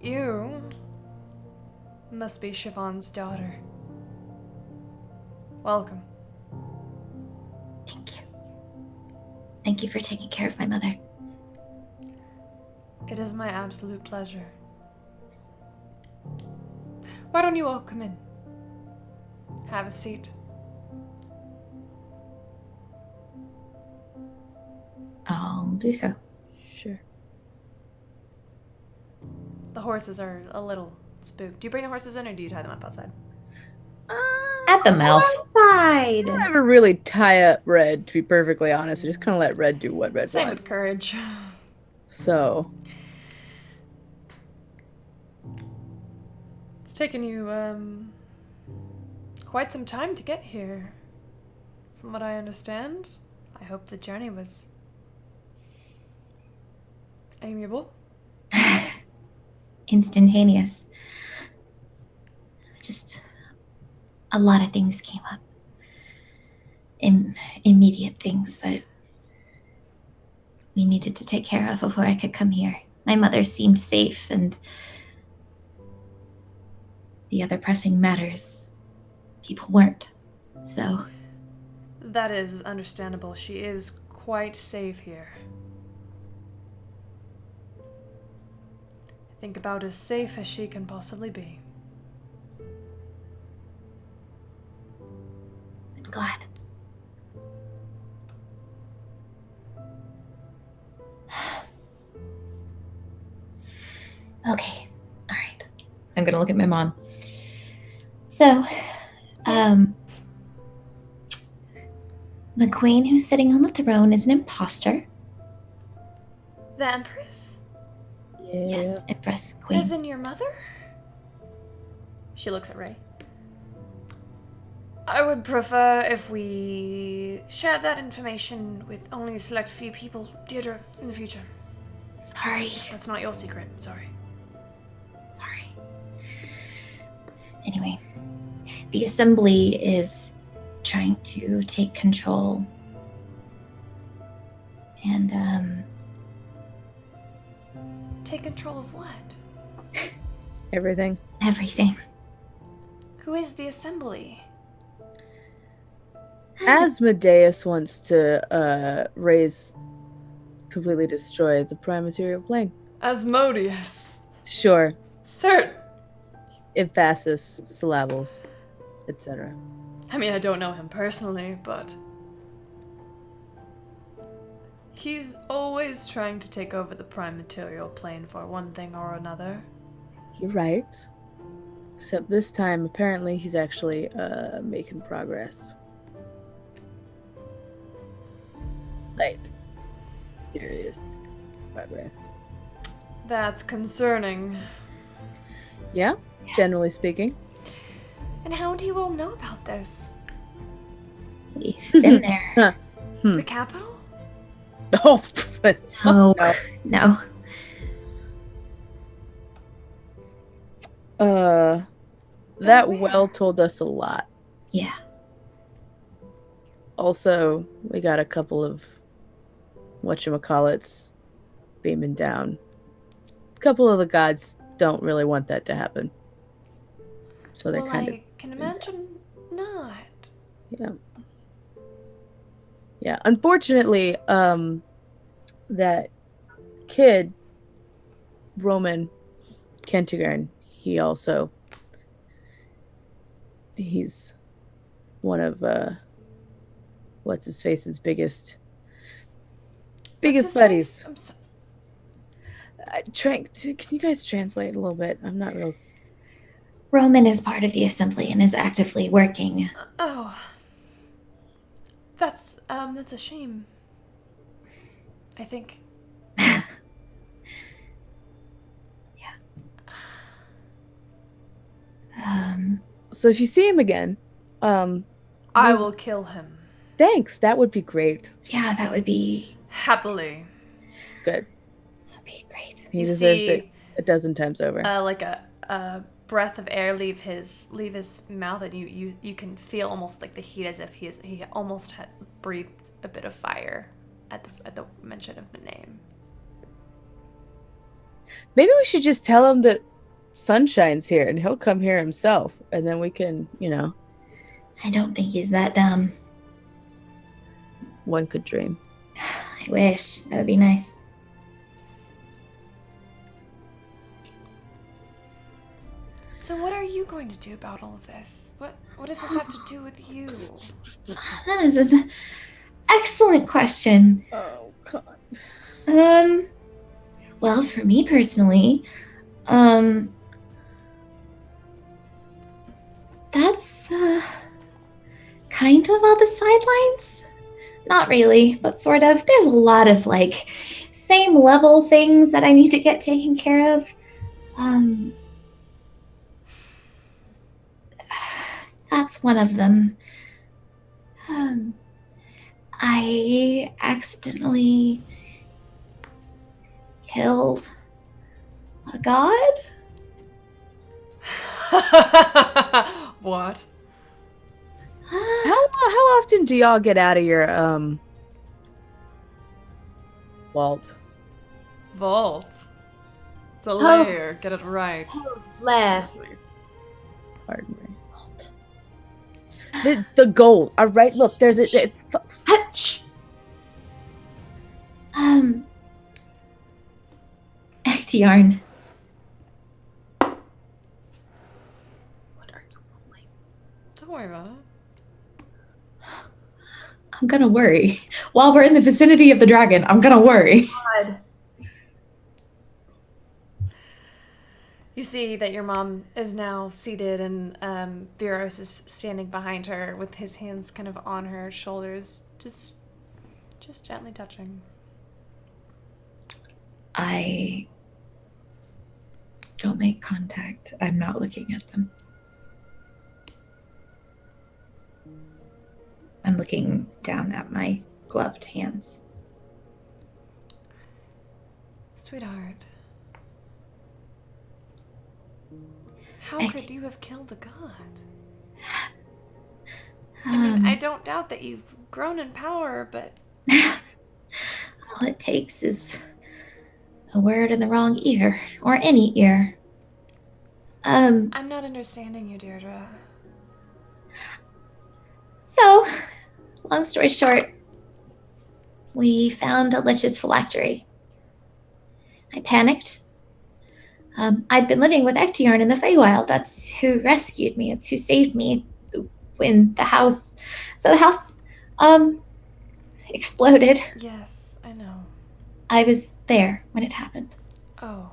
You must be Siobhan's daughter. Welcome. Thank you. Thank you for taking care of my mother. It is my absolute pleasure. Why don't you all come in? Have a seat. I'll do so. Sure. The horses are a little spooked. Do you bring the horses in, or do you tie them up outside? At the mouth. Side. I never really tie up Red, to be perfectly honest. I just kind of let Red do what Red Same wants. with courage. So, It's taken you, quite some time to get here. From what I understand, I hope the journey was amiable. Instantaneous. Just a lot of things came up. Immediate things that we needed to take care of before I could come here. My mother seemed safe, and the other pressing matters, people weren't. So, That is understandable. She is quite safe here. I think about as safe as she can possibly be. I'm glad. Okay. All right. I'm gonna look at my mom. So, the queen who's sitting on the throne is an imposter. The Empress? Yeah. Yes, Empress, queen. As in your mother? She looks at Ray. I would prefer if we shared that information with only a select few people, Deirdre, in the future. Sorry. That's not your secret, sorry. Sorry. Anyway, the assembly is trying to take control. And, Take control of what? Everything. everything. Who is the Assembly? Asmodeus wants to completely destroy the prime material plane. Asmodeus. Sure. Cert. Emphasis, syllables, etc. I mean, I don't know him personally, but he's always trying to take over the prime material plane for one thing or another. You're right. Except this time, apparently, he's actually making progress. Like, serious progress. That's concerning. Yeah, generally speaking. And how do you all know about this? We've been there. The capital? Oh, Oh, no. No. That where? well told us a lot. Yeah. Also, we got a couple of whatchamacallits beaming down. A couple of the gods don't really want that to happen. So they're Well, kind I can imagine not. of Yeah. Unfortunately, that kid, Roman Kentigern, he's one of what's his face's biggest What's his buddies. face? I'm so- Can you guys translate a little bit? I'm not real. Roman is part of the assembly and is actively working. Oh. That's a shame. I think. So if you see him again, I will kill him. thanks. That would be great. Yeah, that would be Happily. Good. great. He You deserves see, it a dozen times over. like a breath of air leave his mouth, and you can feel almost like the heat, as if he almost had breathed a bit of fire at the mention of the name. Maybe we should just tell him that Sunshine's here and he'll come here himself, and then we can, I don't think he's that dumb. one could dream. I wish. That would be nice. So what are you going to do about all of this? What does this have to do with you? That is an excellent question. Oh, God. Well, for me personally, that's kind of on the sidelines. Not really, but sort of. There's a lot of same level things that I need to get taken care of. That's one of them. I accidentally killed a god? What? How often do y'all get out of your vault? Vault. It's a lair. Get it right. Lair. Pardon me. The gold. All right, look, there's a Hutch! Yarn. What are you rolling? Don't worry about it. I'm gonna worry. While we're in the vicinity of the dragon, I'm gonna worry. God. You see that your mom is now seated, and Viros is standing behind her with his hands kind of on her shoulders, just gently touching. I don't make contact. I'm not looking at them. I'm looking down at my gloved hands. Sweetheart, how could you have killed a god? I mean, I don't doubt that you've grown in power, but... All it takes is a word in the wrong ear, or any ear. I'm not understanding you, Deirdre. So, long story short, we found a lich's phylactery. I panicked. I'd been living with Ectiarn in the Feywild. That's who rescued me. It's who saved me when the house... So the house, exploded. Yes, I know. I was there when it happened. Oh.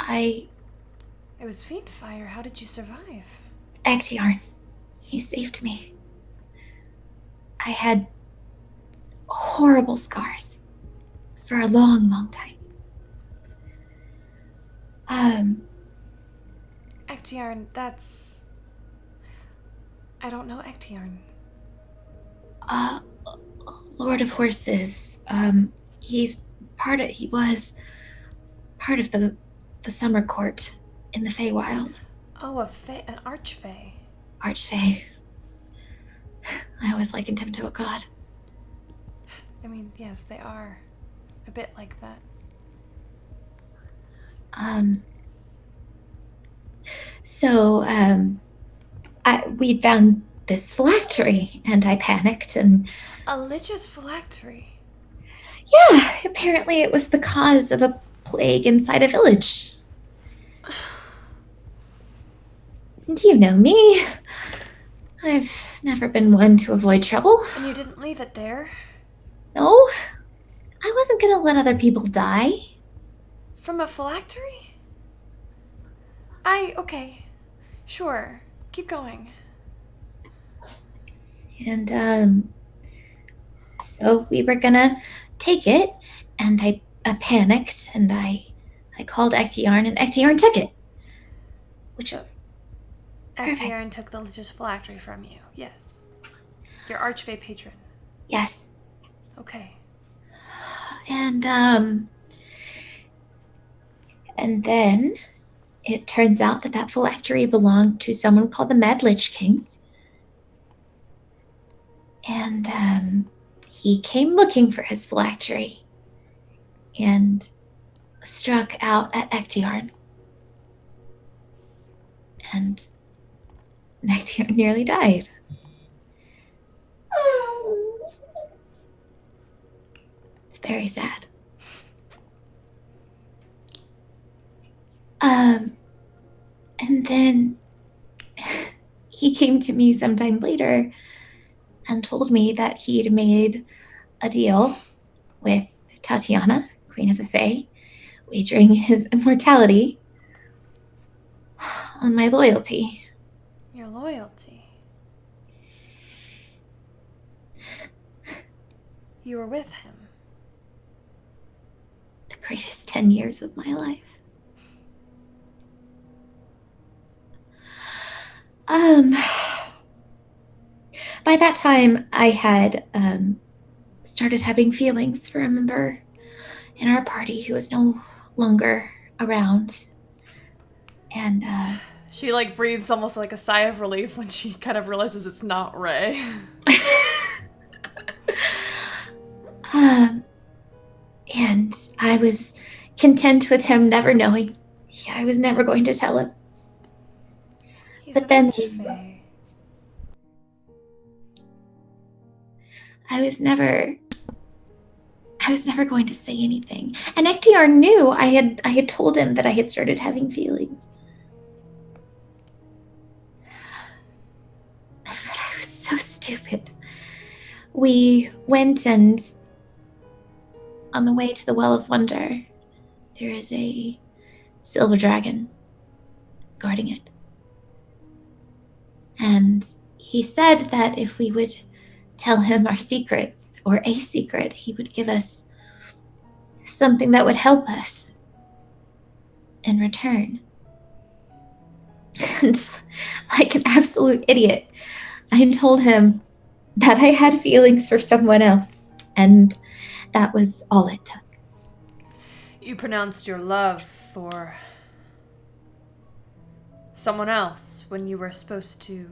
It was fiend fire. How did you survive? Ectiarn. He saved me. I had horrible scars for a long, long time. Ectiarn, that's... I don't know Ectiarn. Lord of Horses. He was part of the summer court in the Feywild. Oh, an archfey. Archfey. I always likened him to a god. I mean, yes, they are a bit like that. We'd found this phylactery, and I panicked, and... A lich's phylactery? Yeah, apparently it was the cause of a plague inside a village. And you know me. I've never been one to avoid trouble. And you didn't leave it there? No. I wasn't gonna let other people die. From a phylactery? Okay. Sure. Keep going. And, so we were gonna take it, and I panicked, and I called Ectiarn, and Ectiarn took it. Which is... Ectiarn took the lich's phylactery from you, yes. Your archfey patron. Yes. Okay. And then it turns out that phylactery belonged to someone called the Mad Lich King. And he came looking for his phylactery and struck out at Ectiarn. And Ectiarn nearly died. It's very sad. And then he came to me sometime later and told me that he'd made a deal with Tatiana, Queen of the Fae, wagering his immortality on my loyalty. Your loyalty? You were with him. The greatest 10 years of my life. By that time, I had started having feelings for a member in our party who was no longer around. And she breathes almost like a sigh of relief when she kind of realizes it's not Ray. And I was content with him never knowing. I was never going to tell him. He's but an then archfey. I was never going to say anything. And Ectiarn knew I had told him that I had started having feelings. But I was so stupid. We went, and on the way to the Well of Wonder, there is a silver dragon guarding it. And he said that if we would tell him our secrets, or a secret, he would give us something that would help us in return. And like an absolute idiot, I told him that I had feelings for someone else, and that was all it took. You pronounced your love for someone else when you were supposed to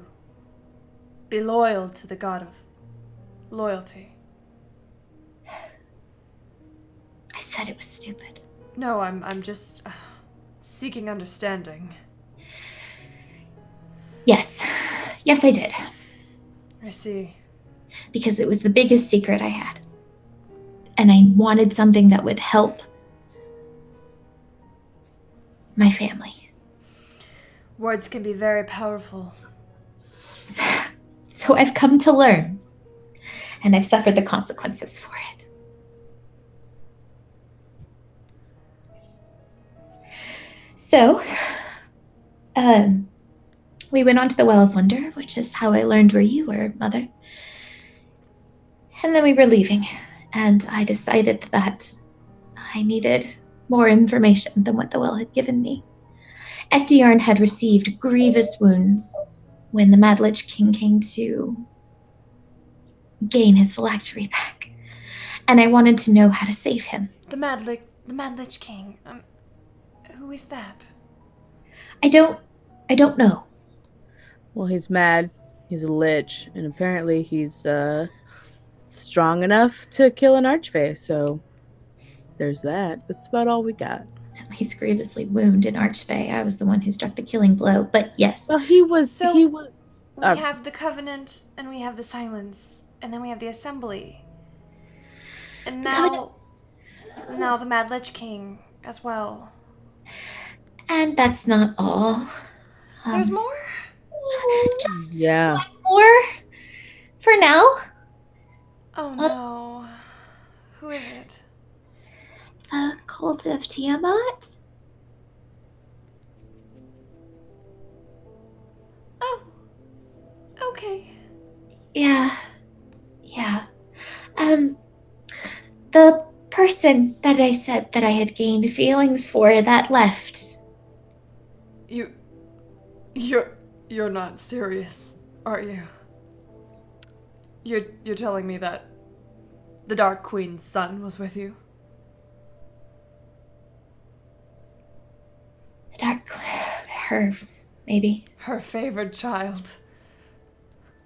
be loyal to the god of loyalty. I said it was stupid. No, I'm just seeking understanding. Yes, I did. I see. Because it was the biggest secret I had. And I wanted something that would help my family. Words can be very powerful. So I've come to learn. And I've suffered the consequences for it. So, we went on to the Well of Wonder, which is how I learned where you were, Mother. And then we were leaving, and I decided that I needed more information than what the well had given me. Ektiarn had received grievous wounds when the Mad Lich King came to gain his phylactery back, and I wanted to know how to save him. The Mad Lich King. Who is that? I don't know. Well, he's mad. He's a lich, and apparently he's strong enough to kill an archfey. So there's that. That's about all we got. At least grievously wounded archfey. I was the one who struck the killing blow. But yes, Well, he was. We uh, have the Covenant, and we have the Silence, and then we have the Assembly. And now the Mad Lich King as well. And that's not all. There's more? Just Yeah. one more for now. Oh no. Who is it? The Cult of Tiamat. Oh. Okay. Yeah. The person that I said that I had gained feelings for that left. You're not serious, are you? You're telling me that the Dark Queen's son was with you? The Dark... her, maybe. Her favored child,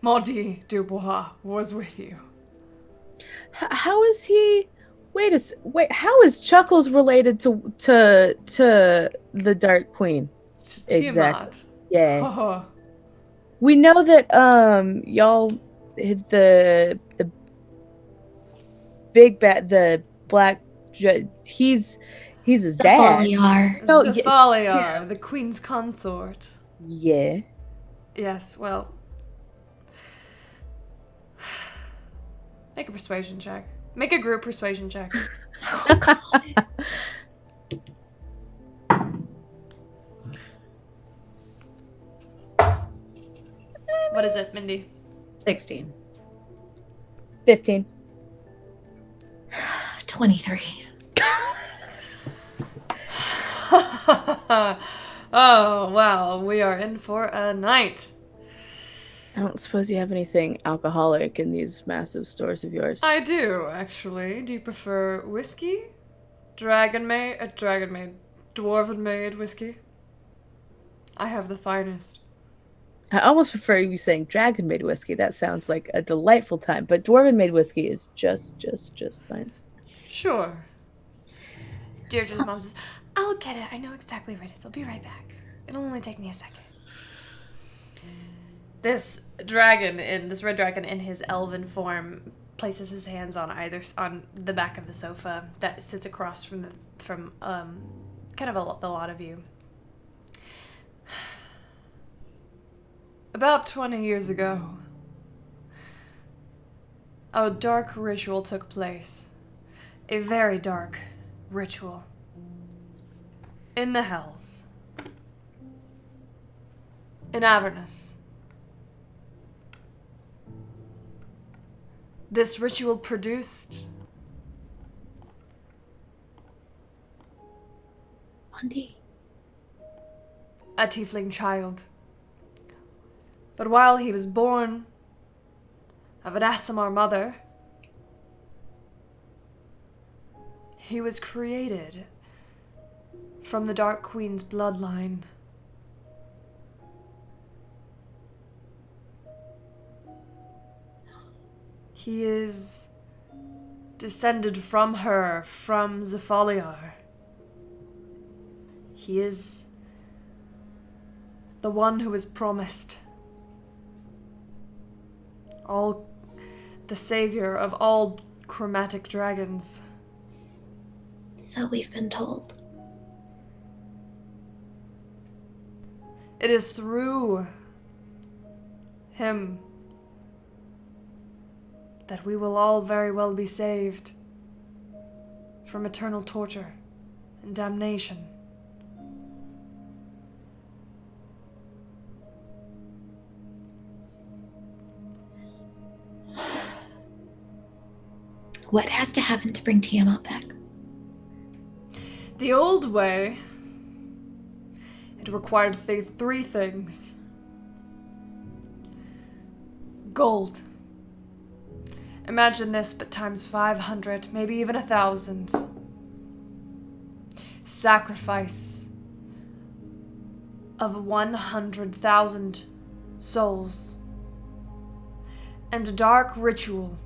Maudie Dubois, was with you. How is he? Wait, how is Chuckles related to the Dark Queen? Tiamat. Yeah. Oh. We know that y'all hit the big bat, the black. He's his dad. Zaphaliar. Oh, Zaphaliar, yeah. the Queen's consort. Yeah. Yes, well. Make a persuasion check. Make a group persuasion check. What is it, Mindy? 16. 15. 23. Oh, wow. We are in for a night. I don't suppose you have anything alcoholic in these massive stores of yours. I do, actually. Do you prefer whiskey? Dwarven made whiskey? I have the finest. I almost prefer you saying dragon made whiskey. That sounds like a delightful time. But dwarven made whiskey is just fine. Sure. Deirdre's mom says, I'll get it. I know exactly where it is. I'll be right back. It'll only take me a second. This red dragon in his elven form places his hands on the back of the sofa that sits across from kind of the lot of you. About 20 years ago, a dark ritual took place. A very dark ritual. in the Hells, in Avernus. This ritual produced Monday. a tiefling child. But while he was born of an Aasimar mother, he was created from the Dark Queen's bloodline. He is descended from her, from Zafaliar. He is the one who was promised. The savior of all chromatic dragons. So we've been told. It is through him that we will all very well be saved from eternal torture and damnation. What has to happen to bring Tiamat back? The old way, it required three things. Gold. Imagine this, but times 500, maybe even 1,000. Sacrifice of 100,000 souls. And a dark ritual.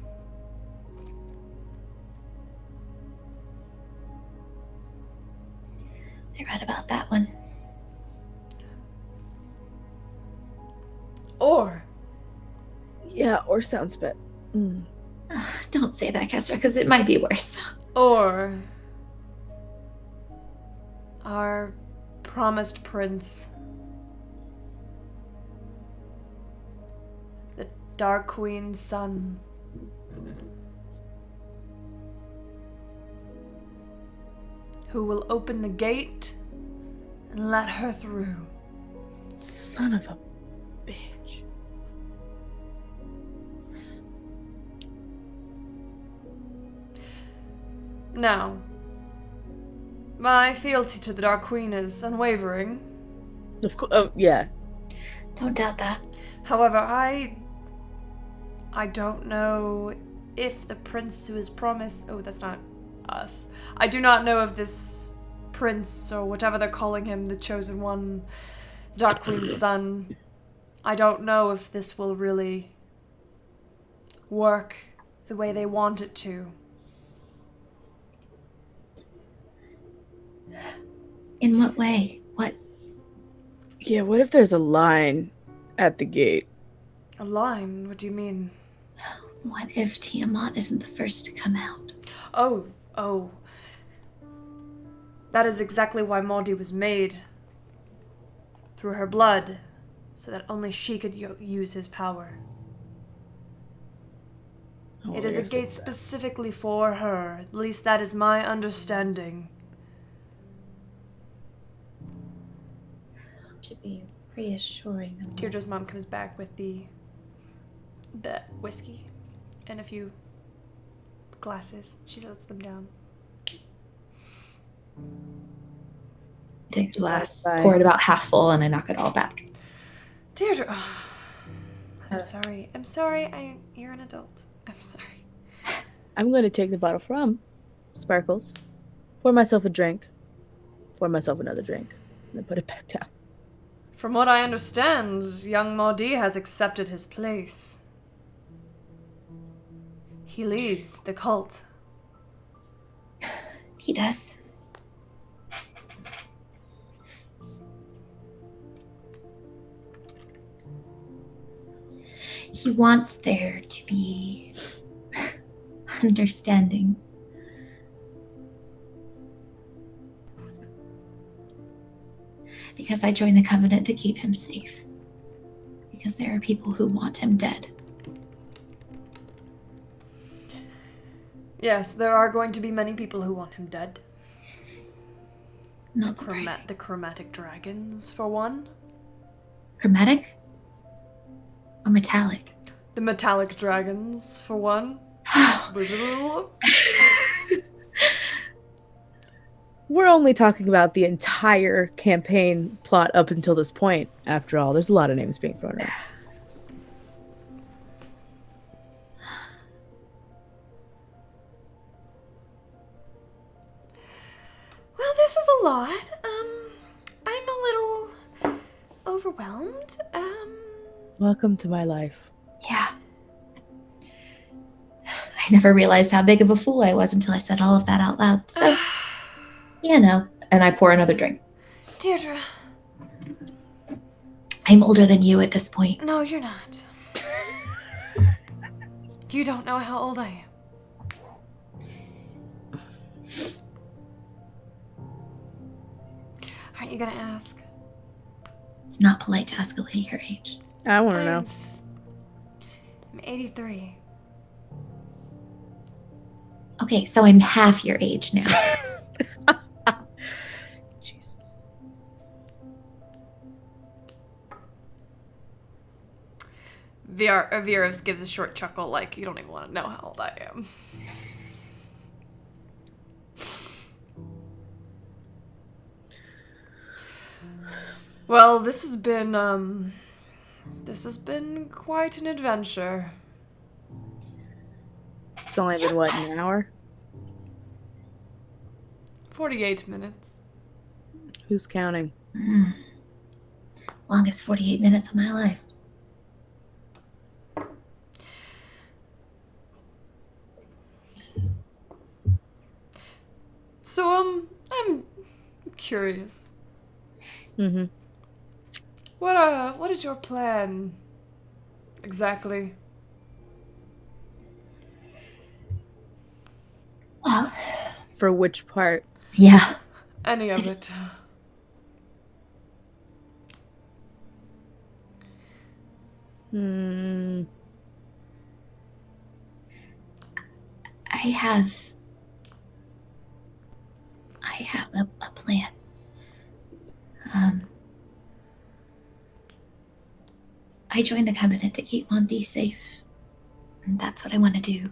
I read about that one. Or Yeah, or sounds bad. Don't say that, Kesra, because it might be worse. Or our promised prince, the Dark Queen's son, who will open the gate and let her through. Son of a bitch. Now, my fealty to the Dark Queen is unwavering. Of course. Oh, yeah. Don't doubt that. However, I don't know if the prince who is promised... Oh, that's not us. I do not know if this prince, or whatever they're calling him, the chosen one, Dark Queen's son, I don't know if this will really work the way they want it to. In what way? What? Yeah, what if there's a line at the gate? A line? What do you mean? What if Tiamat isn't the first to come out? Oh. That is exactly why Maudie was made. Through her blood, so that only she could use his power. Oh, It is a gate specifically for her. At least that is my understanding. To be reassuring. Deirdre's mom comes back with the whiskey and a few glasses. She sets them down. Take the glass, Bye. pour it about half full, and I knock it all back. Deirdre, I'm sorry. You're an adult. I'm sorry. I'm going to take the bottle from Sparkles, pour myself a drink, pour myself another drink, and then put it back down. From what I understand, young Maudie has accepted his place. He leads the cult. He does. He wants there to be understanding. Because I joined the Covenant to keep him safe. Because there are people who want him dead. Yes, there are going to be many people who want him dead. Not surprising. The chromatic dragons, for one. Chromatic? Or metallic? The metallic dragons, for one. We're only talking about the entire campaign plot up until this point, after all. There's a lot of names being thrown around. Well, this is a lot. I'm a little overwhelmed. Welcome to my life. Yeah. I never realized how big of a fool I was until I said all of that out loud. So, you know. And I pour another drink. Deirdre. I'm older than you at this point. No, you're not. You don't know how old I am. Aren't you gonna ask? It's not polite to ask a lady her age. I want to know. I'm 83. Okay, so I'm half your age now. Jesus. Virus gives a short chuckle like, you don't even want to know how old I am. Well, this has been quite an adventure. It's only been, what, an hour? 48 minutes. Who's counting? Longest 48 minutes of my life. So, I'm curious. Mm-hmm. What is your plan exactly? Well, For which part? yeah. Any of it. I have a plan. I joined the Covenant to keep Monty safe. And that's what I want to do.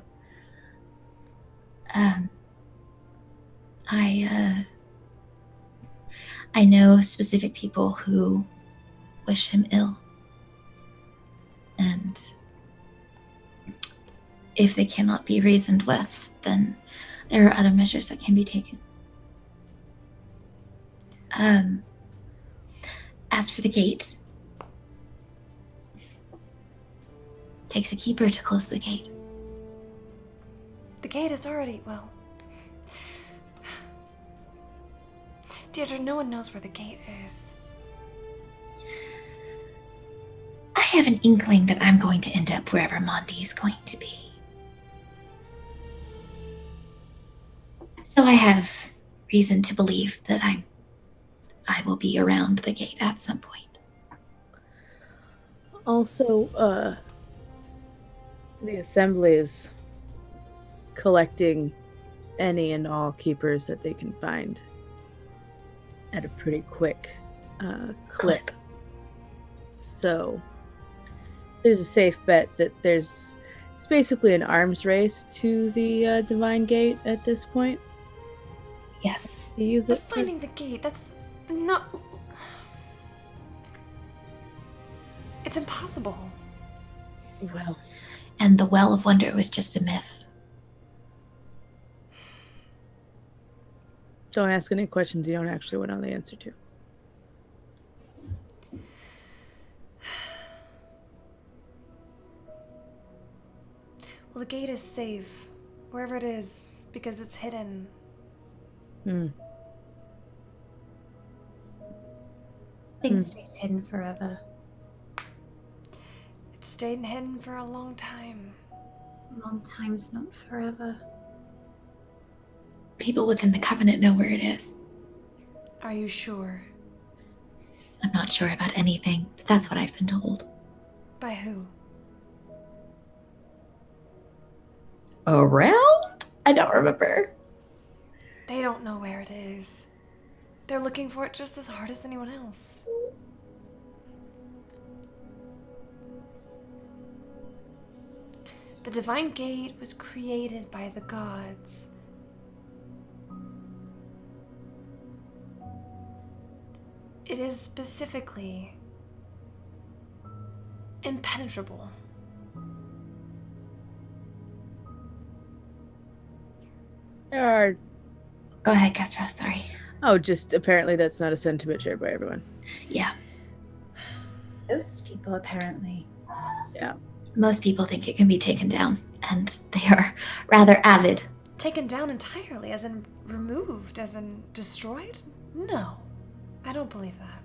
I know specific people who wish him ill. And if they cannot be reasoned with, then there are other measures that can be taken. As for the gate, takes a keeper to close the gate. The gate is already, well... Deirdre, no one knows where the gate is. I have an inkling that I'm going to end up wherever Monty is going to be. So I have reason to believe that I will be around the gate at some point. Also, the Assembly is collecting any and all keepers that they can find at a pretty quick clip. So there's a safe bet that it's basically an arms race to the Divine Gate at this point. Yes. To use But it. finding the gate, that's not... It's impossible. Well, And the Well of Wonder was just a myth. don't ask any questions you don't actually want to know the answer to. Well, the gate is safe, wherever it is, because it's hidden. Things stays hidden forever. It's stayed hidden for a long time. Long time's not forever. People within the Covenant know where it is. Are you sure? I'm not sure about anything, but that's what I've been told. By who? Around? I don't remember. They don't know where it is. They're looking for it just as hard as anyone else. The Divine Gate was created by the gods. It is specifically impenetrable. There are. Go ahead, Kesra. Sorry. Oh, just apparently that's not a sentiment shared by everyone. Yeah. Most people, apparently. Yeah. Most people think it can be taken down, and they are rather avid. Taken down entirely, as in removed, as in destroyed? No, I don't believe that.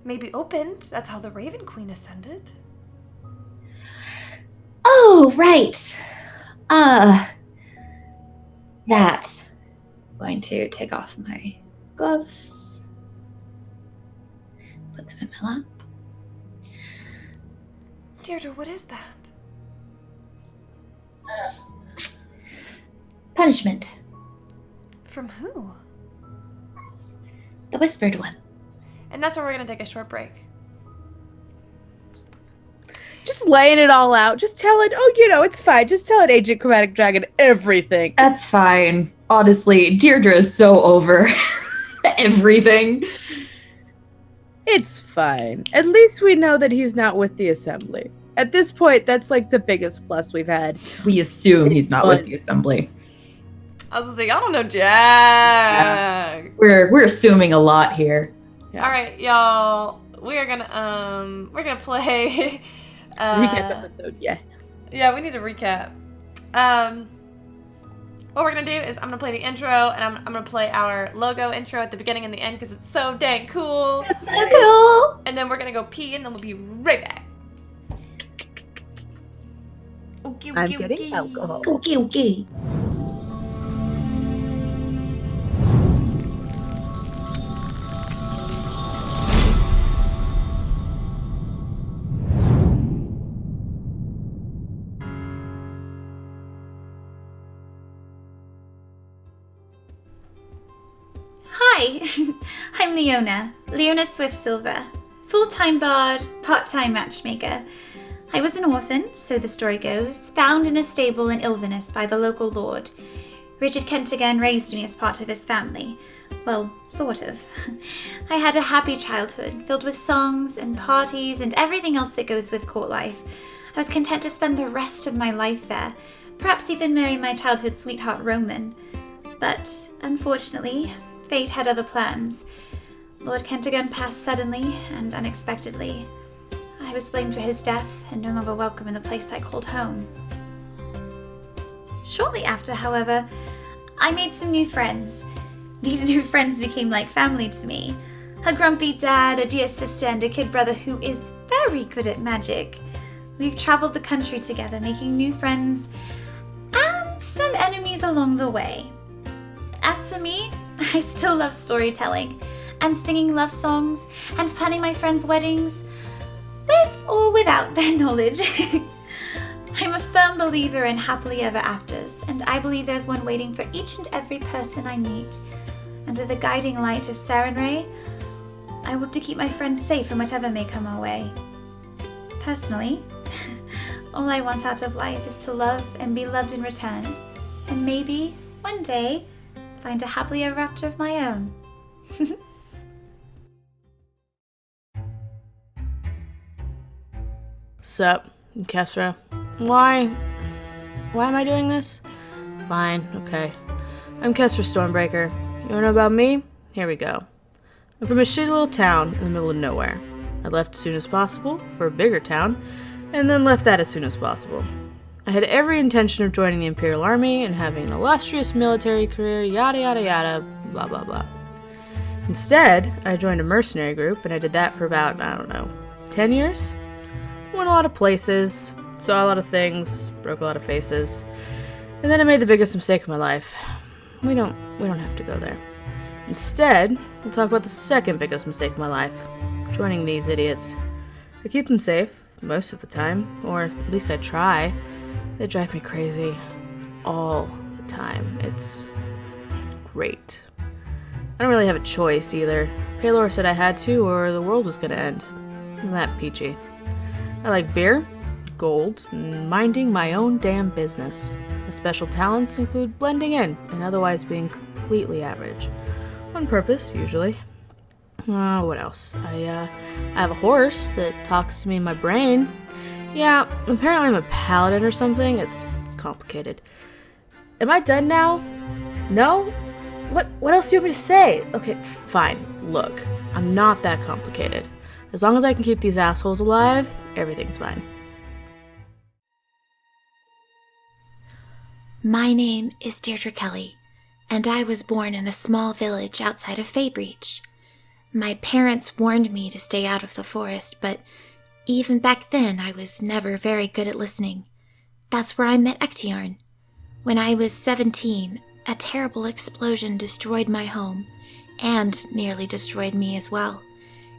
Maybe opened. That's how the Raven Queen ascended. Oh, right. That. I'm going to take off my gloves. Put them in my lap. Deirdre, what is that? Punishment. From who? The whispered one. And that's where we're gonna take a short break. Just laying it all out. Just tell it, it's fine. Just tell it, Agent Chromatic Dragon, everything. That's fine. Honestly, Deirdre is so over everything. It's fine. At least we know that he's not with the Assembly. At this point, that's like the biggest plus we've had. We assume he's not with the Assembly. I was gonna say, I don't know Jack. Yeah. We're assuming a lot here. Yeah. All right, y'all. We're gonna play. Recap episode, yeah. Yeah, we need to recap. What we're gonna do is I'm gonna play the intro, and I'm gonna play our logo intro at the beginning and the end because it's so dang cool. It's so cool. And then we're gonna go pee, and then we'll be right back. Okay, I'm getting alcohol. Okay. Hi, I'm Leona Swift-Silver, full-time bard, part-time matchmaker. I was an orphan, so the story goes, found in a stable in Ilvinus by the local lord. Richard Kentigan raised me as part of his family. Well, sort of. I had a happy childhood, filled with songs and parties and everything else that goes with court life. I was content to spend the rest of my life there, perhaps even marry my childhood sweetheart Roman. But, unfortunately, fate had other plans. Lord Kentigan passed suddenly and unexpectedly. I was blamed for his death and no longer welcome in the place I called home. Shortly after, however, I made some new friends. These new friends became like family to me. A grumpy dad, a dear sister, and a kid brother who is very good at magic. We've traveled the country together, making new friends and some enemies along the way. As for me, I still love storytelling and singing love songs and planning my friends' weddings, with or without their knowledge. I'm a firm believer in happily ever afters, and I believe there's one waiting for each and every person I meet. Under the guiding light of Sarenrae, I hope to keep my friends safe from whatever may come our way. Personally, all I want out of life is to love and be loved in return, and maybe, one day, find a happily ever after of my own. Sup, Kesra? Why am I doing this? Fine, okay. I'm Kesra Stormbreaker. You wanna know about me? Here we go. I'm from a shitty little town in the middle of nowhere. I left as soon as possible for a bigger town, and then left that as soon as possible. I had every intention of joining the Imperial Army and having an illustrious military career, yada yada yada, blah blah blah. Instead, I joined a mercenary group, and I did that for about, 10 years? Went a lot of places, saw a lot of things, broke a lot of faces, and then I made the biggest mistake of my life. We don't have to go there. Instead, we'll talk about the second biggest mistake of my life, joining these idiots. I keep them safe, most of the time, or at least I try. They drive me crazy all the time. It's great. don't really have a choice either. Paylor said I had to, or the world was gonna end. Isn't that peachy? I like beer, gold, and minding my own damn business. My special talents include blending in and otherwise being completely average. On purpose, usually. What else? I have a horse that talks to me in my brain. Yeah, apparently I'm a paladin or something. It's complicated. Am I done now? No? What else do you want me to say? Okay, fine. Look, I'm not that complicated. As long as I can keep these assholes alive, everything's fine. My name is Deirdre Kelly, and I was born in a small village outside of Faybreach. My parents warned me to stay out of the forest, but even back then I was never very good at listening. That's where I met Ectiarn. When I was 17, a terrible explosion destroyed my home, and nearly destroyed me as well.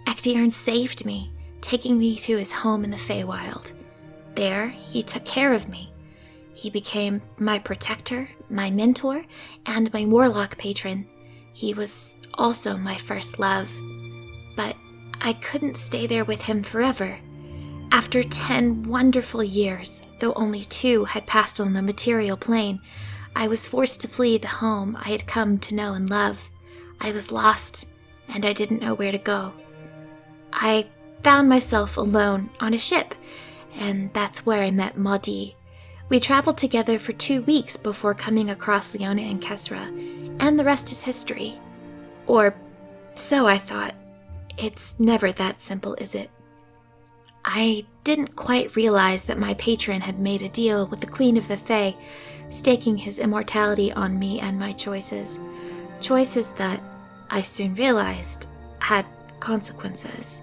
Ectiarn saved me, taking me to his home in the Feywild. There, he took care of me. He became my protector, my mentor, and my warlock patron. He was also my first love. But I couldn't stay there with him forever. After 10 wonderful years, though only 2 had passed on the material plane, I was forced to flee the home I had come to know and love. I was lost, and I didn't know where to go. I found myself alone on a ship, and that's where I met Maudie. We traveled together for 2 weeks before coming across Leona and Kesra, and the rest is history. Or so I thought. It's never that simple, is it? I didn't quite realize that my patron had made a deal with the Queen of the Fae, staking his immortality on me and my choices. Choices that, I soon realized, had consequences.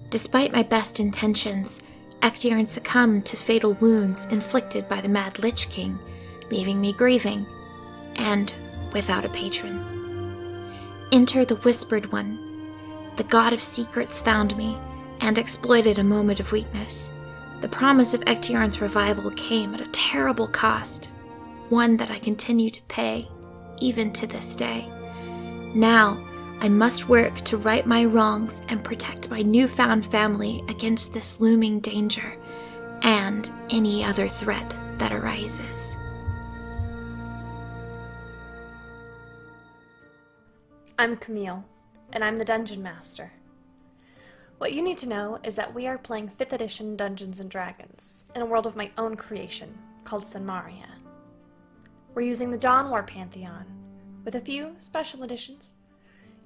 Despite my best intentions, Ectiarn succumbed to fatal wounds inflicted by the Mad Lich King, leaving me grieving, and without a patron. Enter the Whispered One. The god of secrets found me, and exploited a moment of weakness. The promise of Ectiarn's revival came at a terrible cost, one that I continue to pay, even to this day. Now, I must work to right my wrongs and protect my newfound family against this looming danger, and any other threat that arises. I'm Camille, and I'm the Dungeon Master. What you need to know is that we are playing 5th edition Dungeons & Dragons in a world of my own creation called Sanmaria. We're using the Dawn War Pantheon, with a few special additions.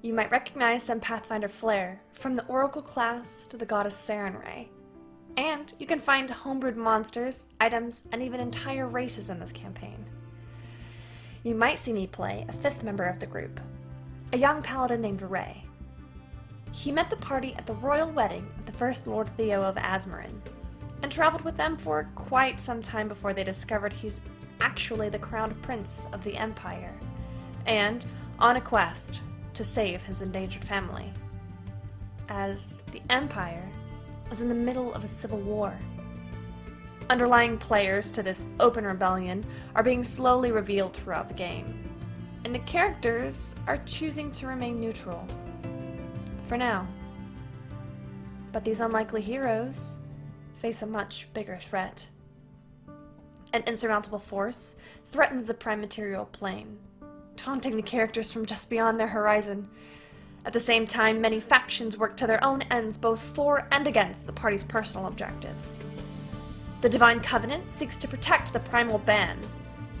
You might recognize some Pathfinder flair, from the Oracle class to the Goddess Sarenrae. And you can find homebrewed monsters, items, and even entire races in this campaign. You might see me play a 5th member of the group, a young paladin named Ray. He met the party at the royal wedding of the first Lord Theo of Azmorin, and traveled with them for quite some time before they discovered he's actually the crowned prince of the Empire, and on a quest to save his endangered family, as the Empire is in the middle of a civil war. Underlying players to this open rebellion are being slowly revealed throughout the game, and the characters are choosing to remain neutral. For now. But these unlikely heroes face a much bigger threat. An insurmountable force threatens the prime material plane, taunting the characters from just beyond their horizon. At the same time, many factions work to their own ends, both for and against the party's personal objectives. The Divine Covenant seeks to protect the primal ban,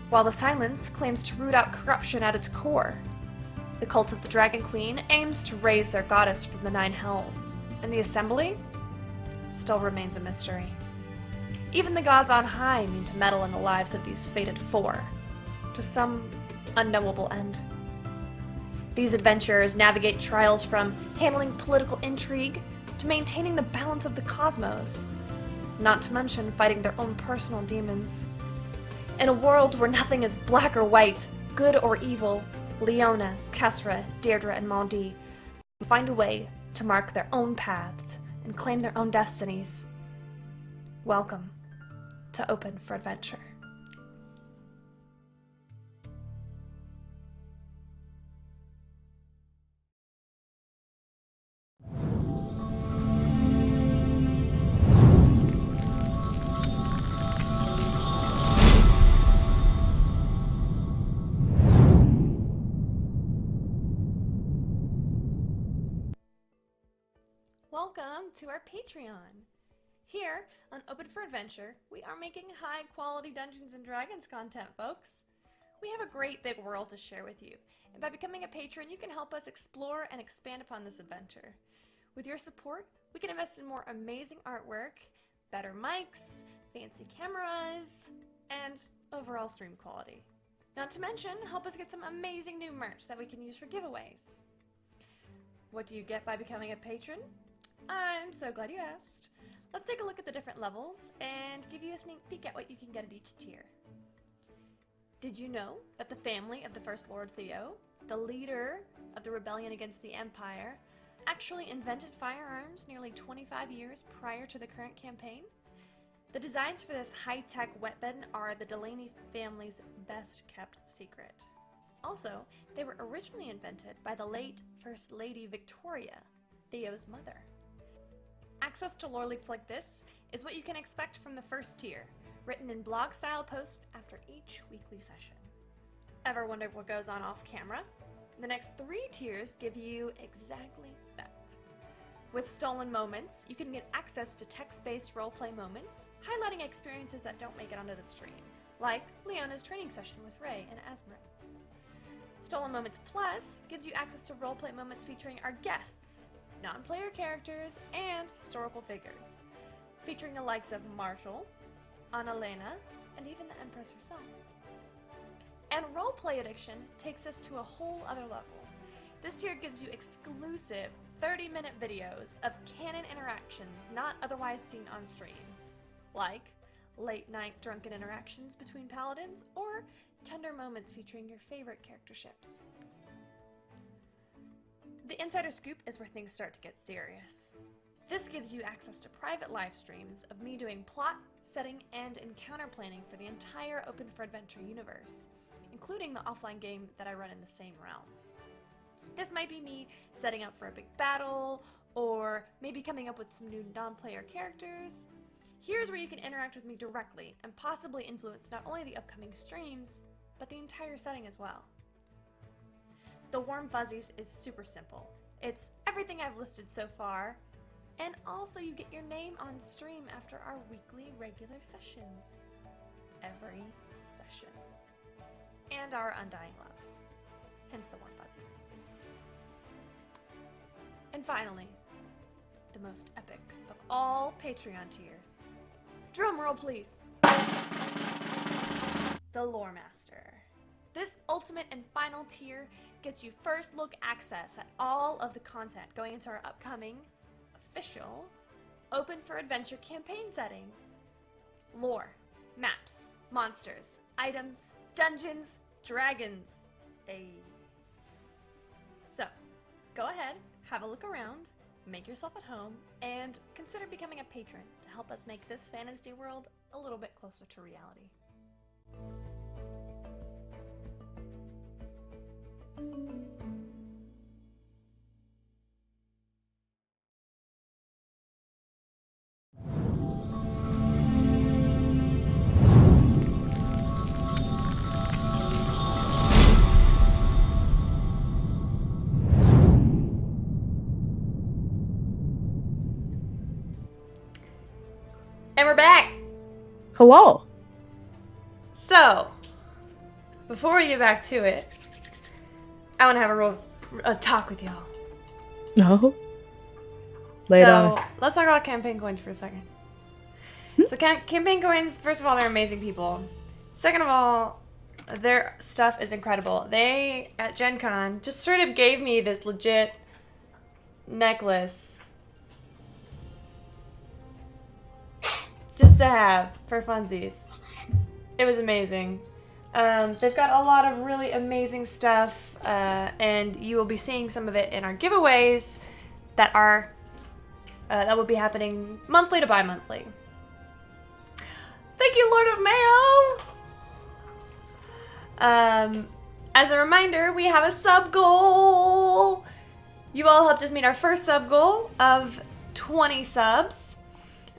while the Silence claims to root out corruption at its core. The cult of the Dragon Queen aims to raise their goddess from the 9 hells, and the Assembly still remains a mystery. Even the gods on high mean to meddle in the lives of these fated 4, to some unknowable end. These adventurers navigate trials from handling political intrigue to maintaining the balance of the cosmos, not to mention fighting their own personal demons. In a world where nothing is black or white, good or evil, Leona, Kesra, Deirdre, and Maudie find a way to mark their own paths and claim their own destinies. Welcome to Open for Adventure. to our Patreon. Here on Open for Adventure, we are making high-quality Dungeons & Dragons content, folks. We have a great big world to share with you, and by becoming a patron, you can help us explore and expand upon this adventure. With your support, we can invest in more amazing artwork, better mics, fancy cameras, and overall stream quality. Not to mention, help us get some amazing new merch that we can use for giveaways. What do you get by becoming a patron? I'm so glad you asked. Let's take a look at the different levels and give you a sneak peek at what you can get at each tier. Did you know that the family of the First Lord Theo, the leader of the rebellion against the Empire, actually invented firearms nearly 25 years prior to the current campaign? The designs for this high-tech weapon are the Delaney family's best-kept secret. Also, they were originally invented by the late First Lady Victoria, Theo's mother. Access to lore leaks like this is what you can expect from the first tier, written in blog-style posts after each weekly session. Ever wondered what goes on off-camera? The next 3 tiers give you exactly that. With Stolen Moments, you can get access to text-based roleplay moments, highlighting experiences that don't make it onto the stream, like Leona's training session with Ray and Asmrin. Stolen Moments Plus gives you access to roleplay moments featuring our guests, non-player characters, and historical figures, featuring the likes of Marshall, Annalena, and even the Empress herself. And Roleplay Addiction takes us to a whole other level. This tier gives you exclusive 30-minute videos of canon interactions not otherwise seen on stream, like late-night drunken interactions between paladins or tender moments featuring your favorite character ships. The Insider Scoop is where things start to get serious. This gives you access to private live streams of me doing plot, setting, and encounter planning for the entire Open for Adventure universe, including the offline game that I run in the same realm. This might be me setting up for a big battle, or maybe coming up with some new non-player characters. Here's where you can interact with me directly and possibly influence not only the upcoming streams, but the entire setting as well. The Wyrm Fuzzies is super simple. It's everything I've listed so far, and also you get your name on stream after our weekly regular sessions. Every session. And our undying love. Hence the Wyrm Fuzzies. And finally, the most epic of all Patreon tiers. Drum roll, please. The Lore Master. This ultimate and final tier gets you first look access at all of the content going into our upcoming, official, Open for Adventure campaign setting. Lore, maps, monsters, items, dungeons, dragons. So, go ahead, have a look around, make yourself at home, and consider becoming a patron to help us make this fantasy world a little bit closer to reality. And we're back! Hello. So, before we get back to it, I want to have a talk with y'all. No. Lay it on. Let's talk about campaign coins for a second. So campaign coins, first of all, they're amazing people. Second of all, their stuff is incredible. They, at Gen Con, just straight up gave me this legit necklace just to have for funsies. It was amazing. They've got a lot of really amazing stuff, and you will be seeing some of it in our giveaways that are that will be happening monthly to bi-monthly. Thank you, Lord of Mayo! As a reminder, we have a sub goal. You all helped us meet our first sub goal of 20 subs,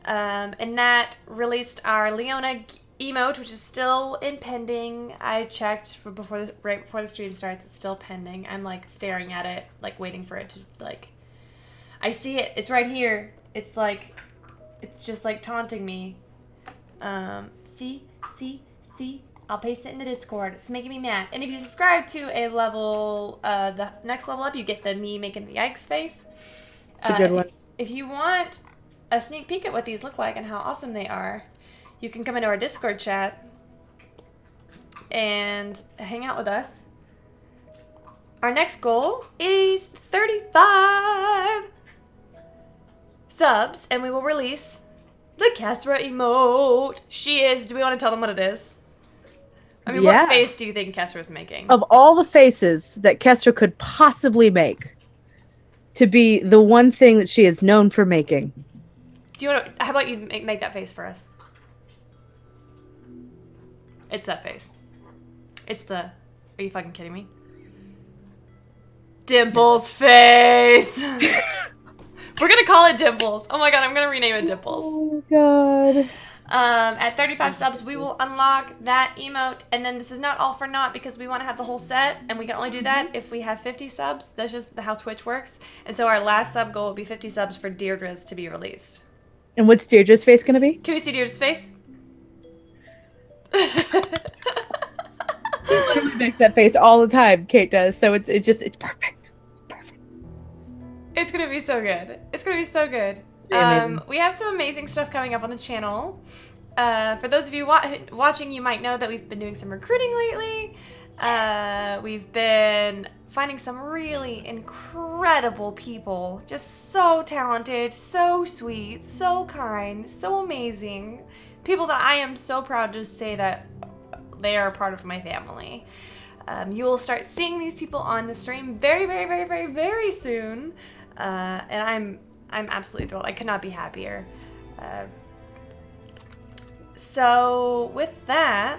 and that released our Leona emote, which is still impending. I checked right before the stream starts. It's still pending. I'm like staring at it, like waiting for it to like. I see it. It's right here. It's like, it's just like taunting me. See? I'll paste it in the Discord. It's making me mad. And if you subscribe to a level, the next level up, you get the me making the yikes face. It's a good one. If you want a sneak peek at what these look like and how awesome they are, you can come into our Discord chat and hang out with us. Our next goal is 35 subs, and we will release the Casra emote. Do we want to tell them what it is? I mean, Yeah. what face do you think Kesra is making? Of all the faces that Kestra could possibly make, to be the one thing that she is known for making. Do you want to? How about you make that face for us? It's that face. It's the. Are you fucking kidding me? Dimples face. We're gonna call it Dimples. Oh my god, I'm gonna rename it Dimples. Oh god. At 35 subs, we will unlock that emote, and then this is not all for naught because we want to have the whole set, and we can only do that if we have 50 subs. That's just how Twitch works. And so our last sub goal will be 50 subs for Deirdre's to be released. And what's Deirdre's face gonna be? Can we see Deirdre's face? She literally makes that face all the time. Kate does, so it's perfect. It's gonna be so good. It's gonna be so good. Amazing. We have some amazing stuff coming up on the channel. For those of you watching, you might know that we've been doing some recruiting lately. We've been finding some really incredible people. Just so talented, so sweet, so kind, so amazing. People that I am so proud to say that they are a part of my family. You will start seeing these people on the stream very, very, very, very, very soon. And I'm absolutely thrilled. I could not be happier. So with that,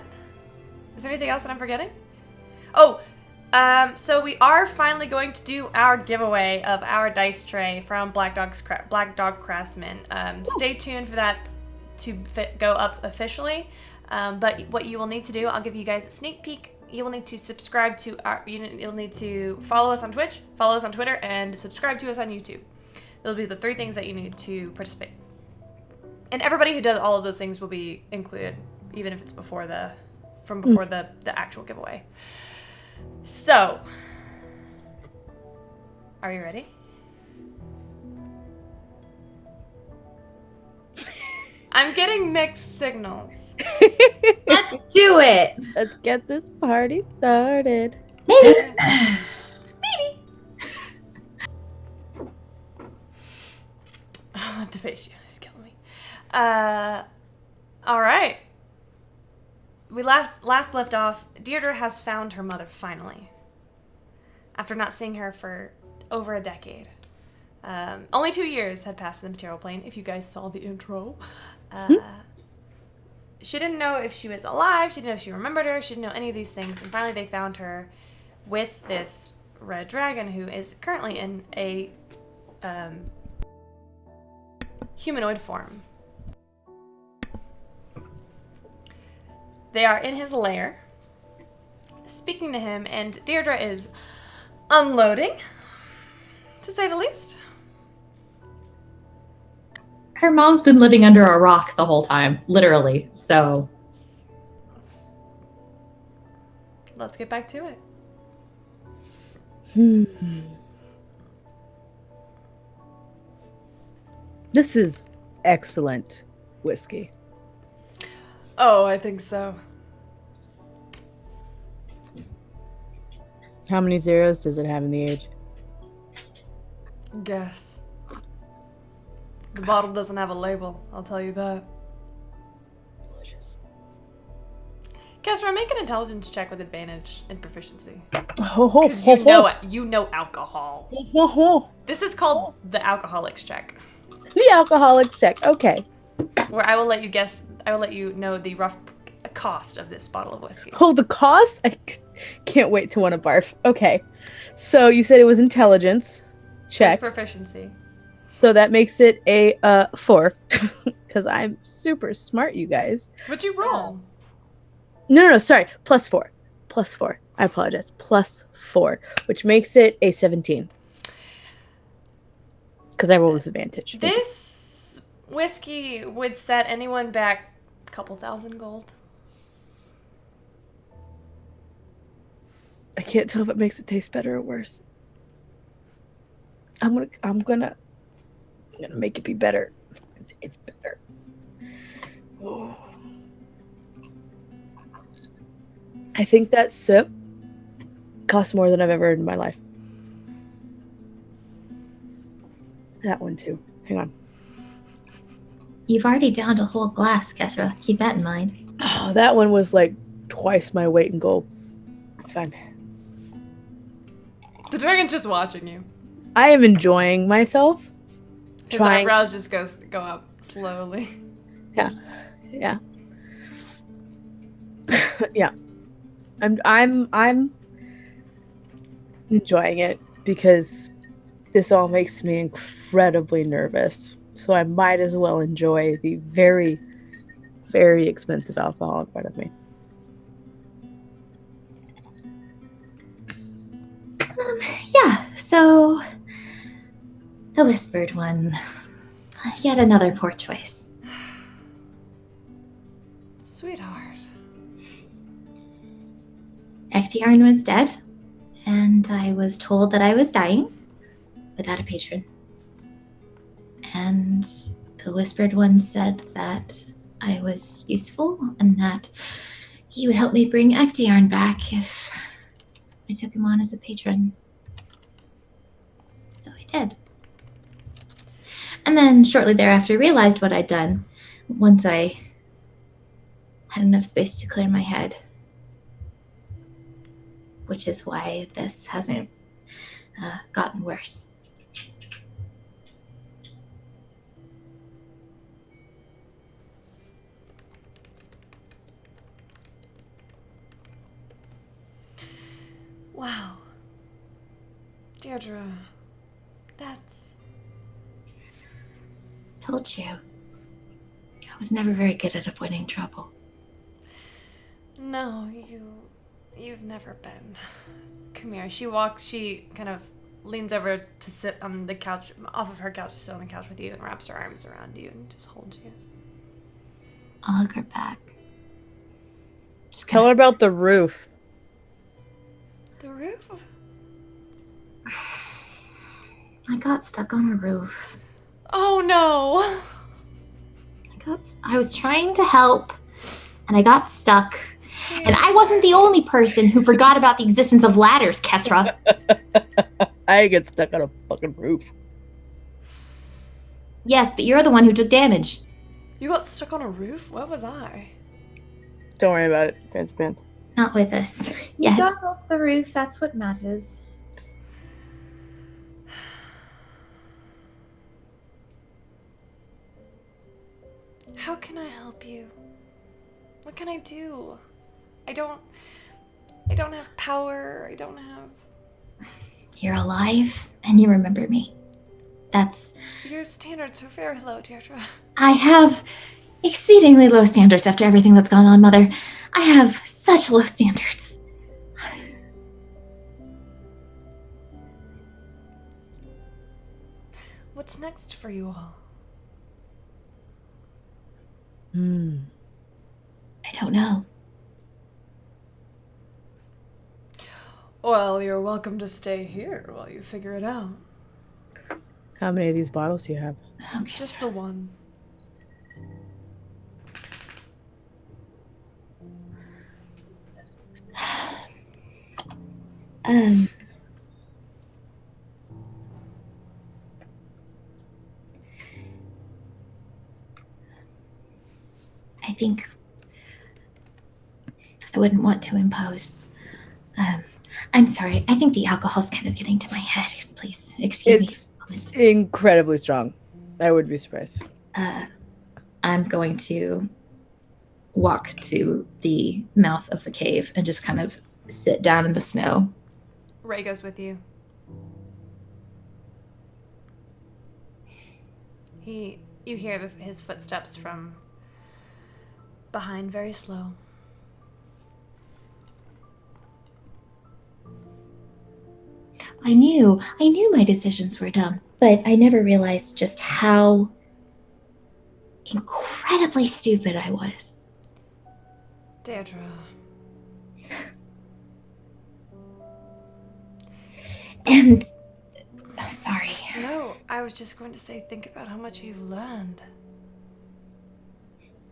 is there anything else that I'm forgetting? Oh, so we are finally going to do our giveaway of our dice tray from Black Dog Craftsman. Stay tuned for that to go up officially. But what you will need to do, I'll give you guys a sneak peek. You will need to subscribe to you'll need to follow us on Twitch, follow us on Twitter, and subscribe to us on YouTube. Those will be the 3 things that you need to participate. And everybody who does all of those things will be included, even if it's before the actual giveaway. So, are you ready? I'm getting mixed signals. Let's do it. Let's get this party started. Maybe. Deface you. It's killing me. All right. We last left off. Deirdre has found her mother finally. After not seeing her for over a decade. Only 2 years had passed in the material plane, if you guys saw the intro. She didn't know if she was alive. She didn't know if she remembered her. She didn't know any of these things. And finally they found her with this red dragon who is currently in a humanoid form. They are in his lair, speaking to him, and Deirdre is unloading, to say the least. Her mom's been living under a rock the whole time, literally, so. Let's get back to it. This is excellent whiskey. Oh, I think so. How many zeros does it have in the age? Guess. The bottle doesn't have a label, I'll tell you that. Delicious. Kesra, make an intelligence check with advantage and proficiency. Oh, Because you know alcohol. This is called the alcoholics check, The alcoholic check. Okay. where I will let you guess. I will let you know the rough cost of this bottle of whiskey. Oh, the cost? I can't wait to want to barf. Okay. So you said it was intelligence. Check. With proficiency. So that makes it a 4. Because I'm super smart, you guys. What'd you roll? No, sorry. +4. +4. I apologize. +4. Which makes it a 17. Because I roll with advantage. This whiskey would set anyone back a couple thousand gold. I can't tell if it makes it taste better or worse. I'm gonna make it be better. It's better. Oh. I think that sip costs more than I've ever earned in my life. That one too. Hang on. You've already downed a whole glass, Kesra. Keep that in mind. Oh, that one was like twice my weight in gold. It's fine. The dragon's just watching you. I am enjoying myself. His eyebrows just go up slowly. Yeah. Yeah. I'm enjoying it because this all makes me incredibly nervous. So I might as well enjoy the very, very expensive alcohol in front of me. Yeah, so the Whispered One. Yet another poor choice. Sweetheart. Ectiarn was dead, and I was told that I was dying without a patron. And the Whispered One said that I was useful and that he would help me bring Ectiarn back if I took him on as a patron. So I did. And then shortly thereafter realized what I'd done once I had enough space to clear my head. Which is why this hasn't gotten worse. Wow. Deirdre, that's... Told you. I was never very good at avoiding trouble. No, you've never been. Come here. She kind of leans over to sit on the couch, off of her couch, to sit on the couch with you, and wraps her arms around you and just holds you. I'll hug her back. Just Tell her about the roof. The roof? I got stuck on a roof. Oh no! I was trying to help, and I got stuck. And I wasn't the only person who forgot about the existence of ladders, Kesra. I get stuck on a fucking roof. Yes, but you're the one who took damage. You got stuck on a roof? What was I? Don't worry about it. Fancy pants. Not with us. You Yet. got off the roof, that's what matters. How can I help you? What can I do? I don't have power. I don't have... You're alive, and you remember me. Your standards are very low, Deirdre. I have exceedingly low standards after everything that's gone on, Mother. I have such low standards. What's next for you all? I don't know. Well, you're welcome to stay here while you figure it out. How many of these bottles do you have? Okay. Just the one. I think I wouldn't want to impose. I'm sorry. I think the alcohol's kind of getting to my head. Please, excuse me. It's incredibly strong. I would be surprised. I'm going to walk to the mouth of the cave and just kind of sit down in the snow. Ray goes with you. You hear his footsteps from behind, very slow. I knew my decisions were dumb, but I never realized just how incredibly stupid I was. Deirdre. And I'm sorry. No, I was just going to say, think about how much you've learned.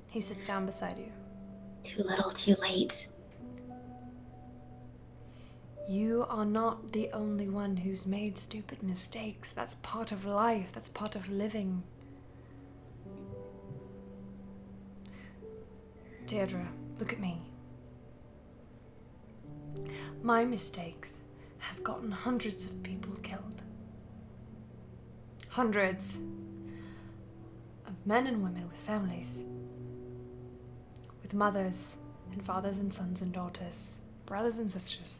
He sits down beside you. Too little, too late. You are not the only one who's made stupid mistakes. That's part of life. That's part of living. Deirdre, look at me. My mistakes have gotten hundreds of people killed. Hundreds of men and women with families. With mothers and fathers and sons and daughters, brothers and sisters.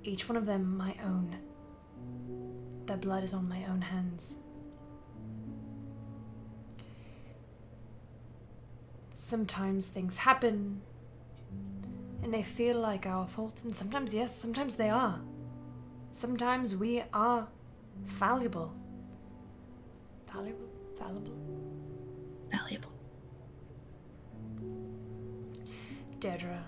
Each one of them my own. Their blood is on my own hands. Sometimes things happen and they feel like our fault, and sometimes yes, sometimes they are. Sometimes we are fallible. Fallible? Valuable. Deirdre.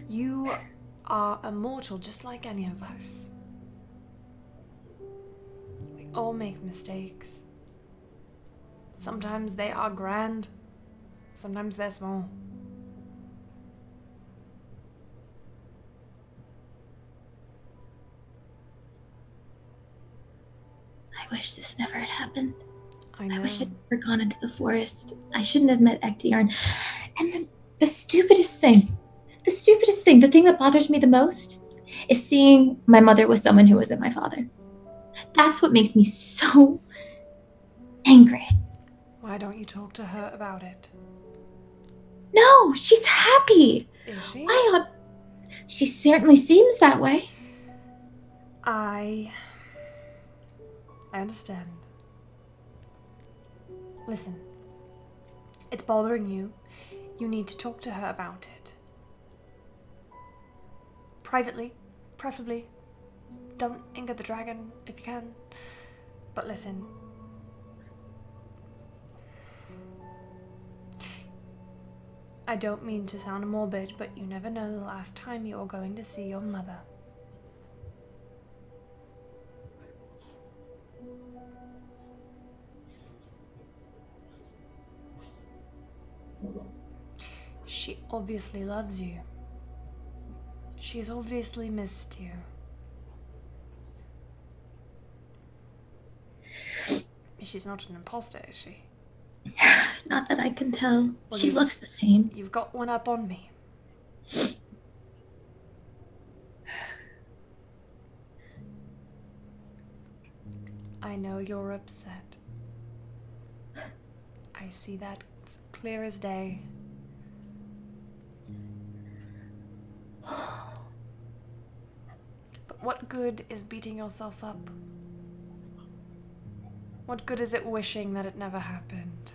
You are immortal just like any of us. We all make mistakes. Sometimes they are grand, sometimes they're small. I wish this never had happened. I know. I wish I'd never gone into the forest. I shouldn't have met Ektiarn. And then the stupidest thing, the thing that bothers me the most is seeing my mother with someone who wasn't my father. That's what makes me so angry. Why don't you talk to her about it? No, she's happy. Is she? She certainly seems that way. I understand. Listen, it's bothering you. You need to talk to her about it. Privately, preferably. Don't anger the dragon if you can. But listen. I don't mean to sound morbid, but you never know the last time you're going to see your mother. She obviously loves you. She's obviously missed you. She's not an imposter, is she? Not that I can tell. Well, She looks the same. You've got one up on me. I know you're upset. I see that it's clear as day. But what good is beating yourself up? What good is it wishing that it never happened?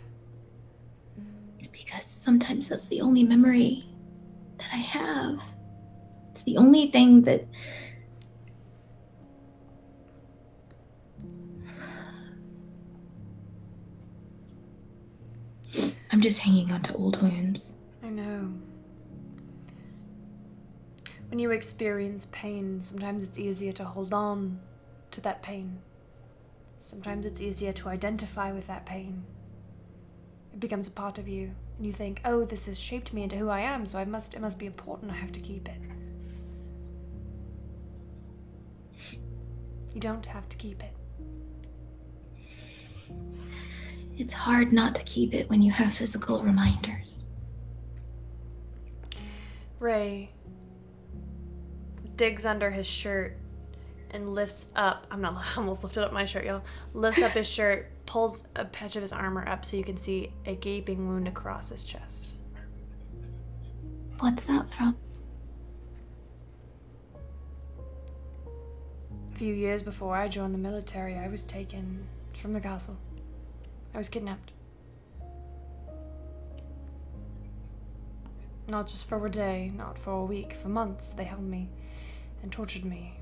Because sometimes that's the only memory that I have. It's the only thing that... I'm just hanging on to old wounds. I know. When you experience pain, sometimes it's easier to hold on to that pain. Sometimes it's easier to identify with that pain. It becomes a part of you, and you think, oh, this has shaped me into who I am, so it must be important, I have to keep it. You don't have to keep it. It's hard not to keep it when you have physical reminders. Ray digs under his shirt and lifts up. I almost lifted up my shirt, y'all. Lifts up his shirt, pulls a patch of his armor up so you can see a gaping wound across his chest. What's that from? A few years before I joined the military, I was taken from the castle. I was kidnapped. Not just for a day, not for a week, for months they held me and tortured me.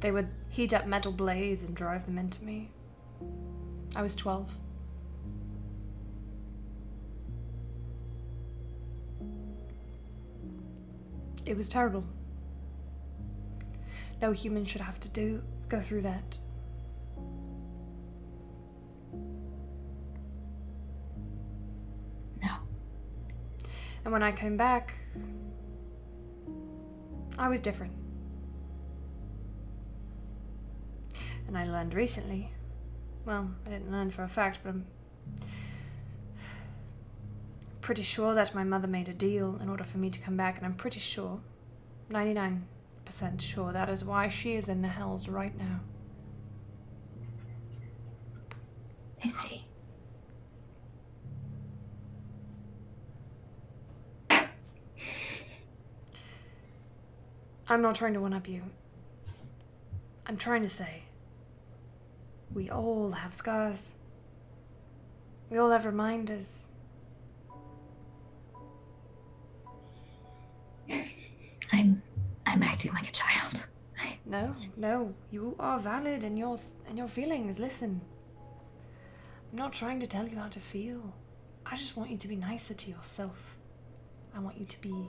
They would heat up metal blades and drive them into me. I was 12. It was terrible. No human should have to go through that. No. And when I came back, I was different. And I learned recently, well, I didn't learn for a fact, but I'm pretty sure that my mother made a deal in order for me to come back, and I'm pretty sure, 99% sure, that is why she is in the hells right now. I see. I'm not trying to one-up you. I'm trying to say, we all have scars. We all have reminders. I'm acting like a child. No, you are valid in your feelings. Listen, I'm not trying to tell you how to feel. I just want you to be nicer to yourself. I want you to be...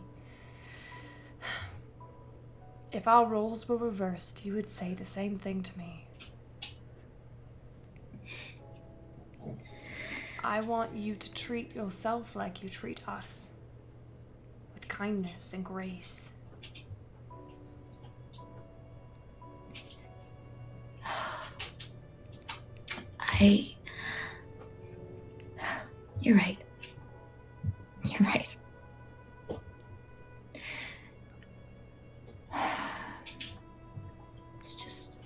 If our roles were reversed, you would say the same thing to me. I want you to treat yourself like you treat us. With kindness and grace. You're right. You're right. It's just...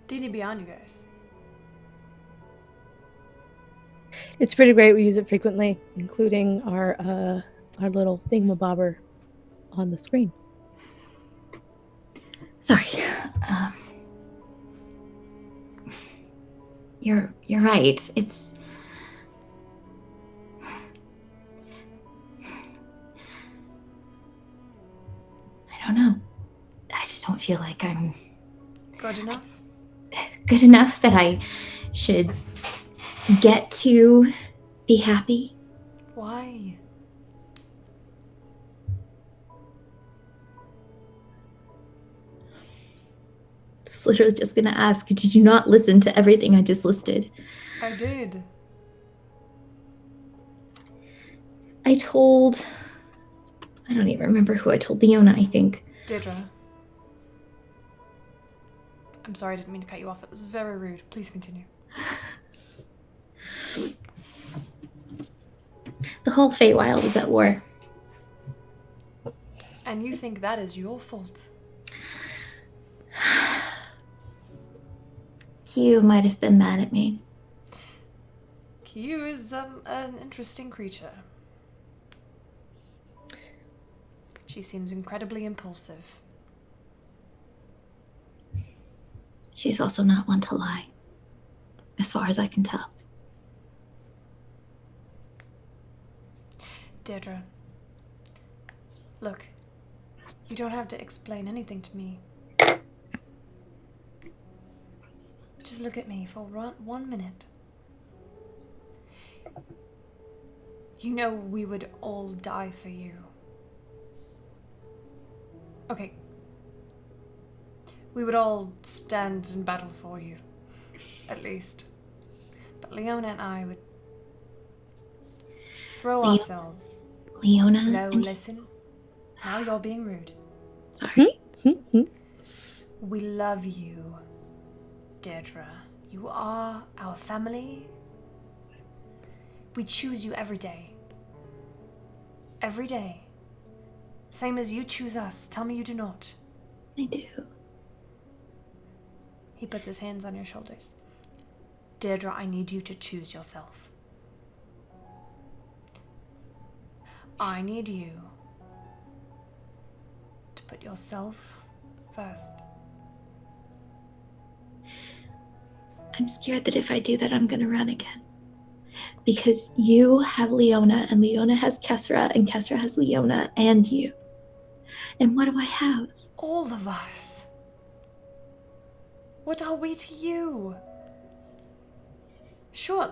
D&D Beyond, you guys. It's pretty great. We use it frequently, including our little thingamabobber on the screen. Sorry. You're right. It's... I don't know. I just don't feel like I'm Good enough? good enough that I should get to be happy. Why? Just literally just gonna ask, did you not listen to everything I just listed? I did. I don't even remember who I told. Leona, I think. Deirdre. I'm sorry, I didn't mean to cut you off. That was very rude. Please continue. The whole Feywild is at war. And you think that is your fault? Hugh might have been mad at me. Q is an interesting creature. She seems incredibly impulsive. She's also not one to lie, as far as I can tell. Deirdre, look, you don't have to explain anything to me. Just look at me for 1 minute. You know we would all die for you. Okay. We would all stand in battle for you. At least. But Leona and I would throw ourselves. Leona? No, listen. Now you're being rude. Sorry. We love you, Deirdre. You are our family. We choose you every day. Every day. Same as you choose us. Tell me you do not. I do. He puts his hands on your shoulders. Deirdre, I need you to choose yourself. I need you to put yourself first. I'm scared that if I do that, I'm gonna run again. Because you have Leona, and Leona has Kesra, and Kesra has Leona, and you. And what do I have? All of us. What are we to you? Sure,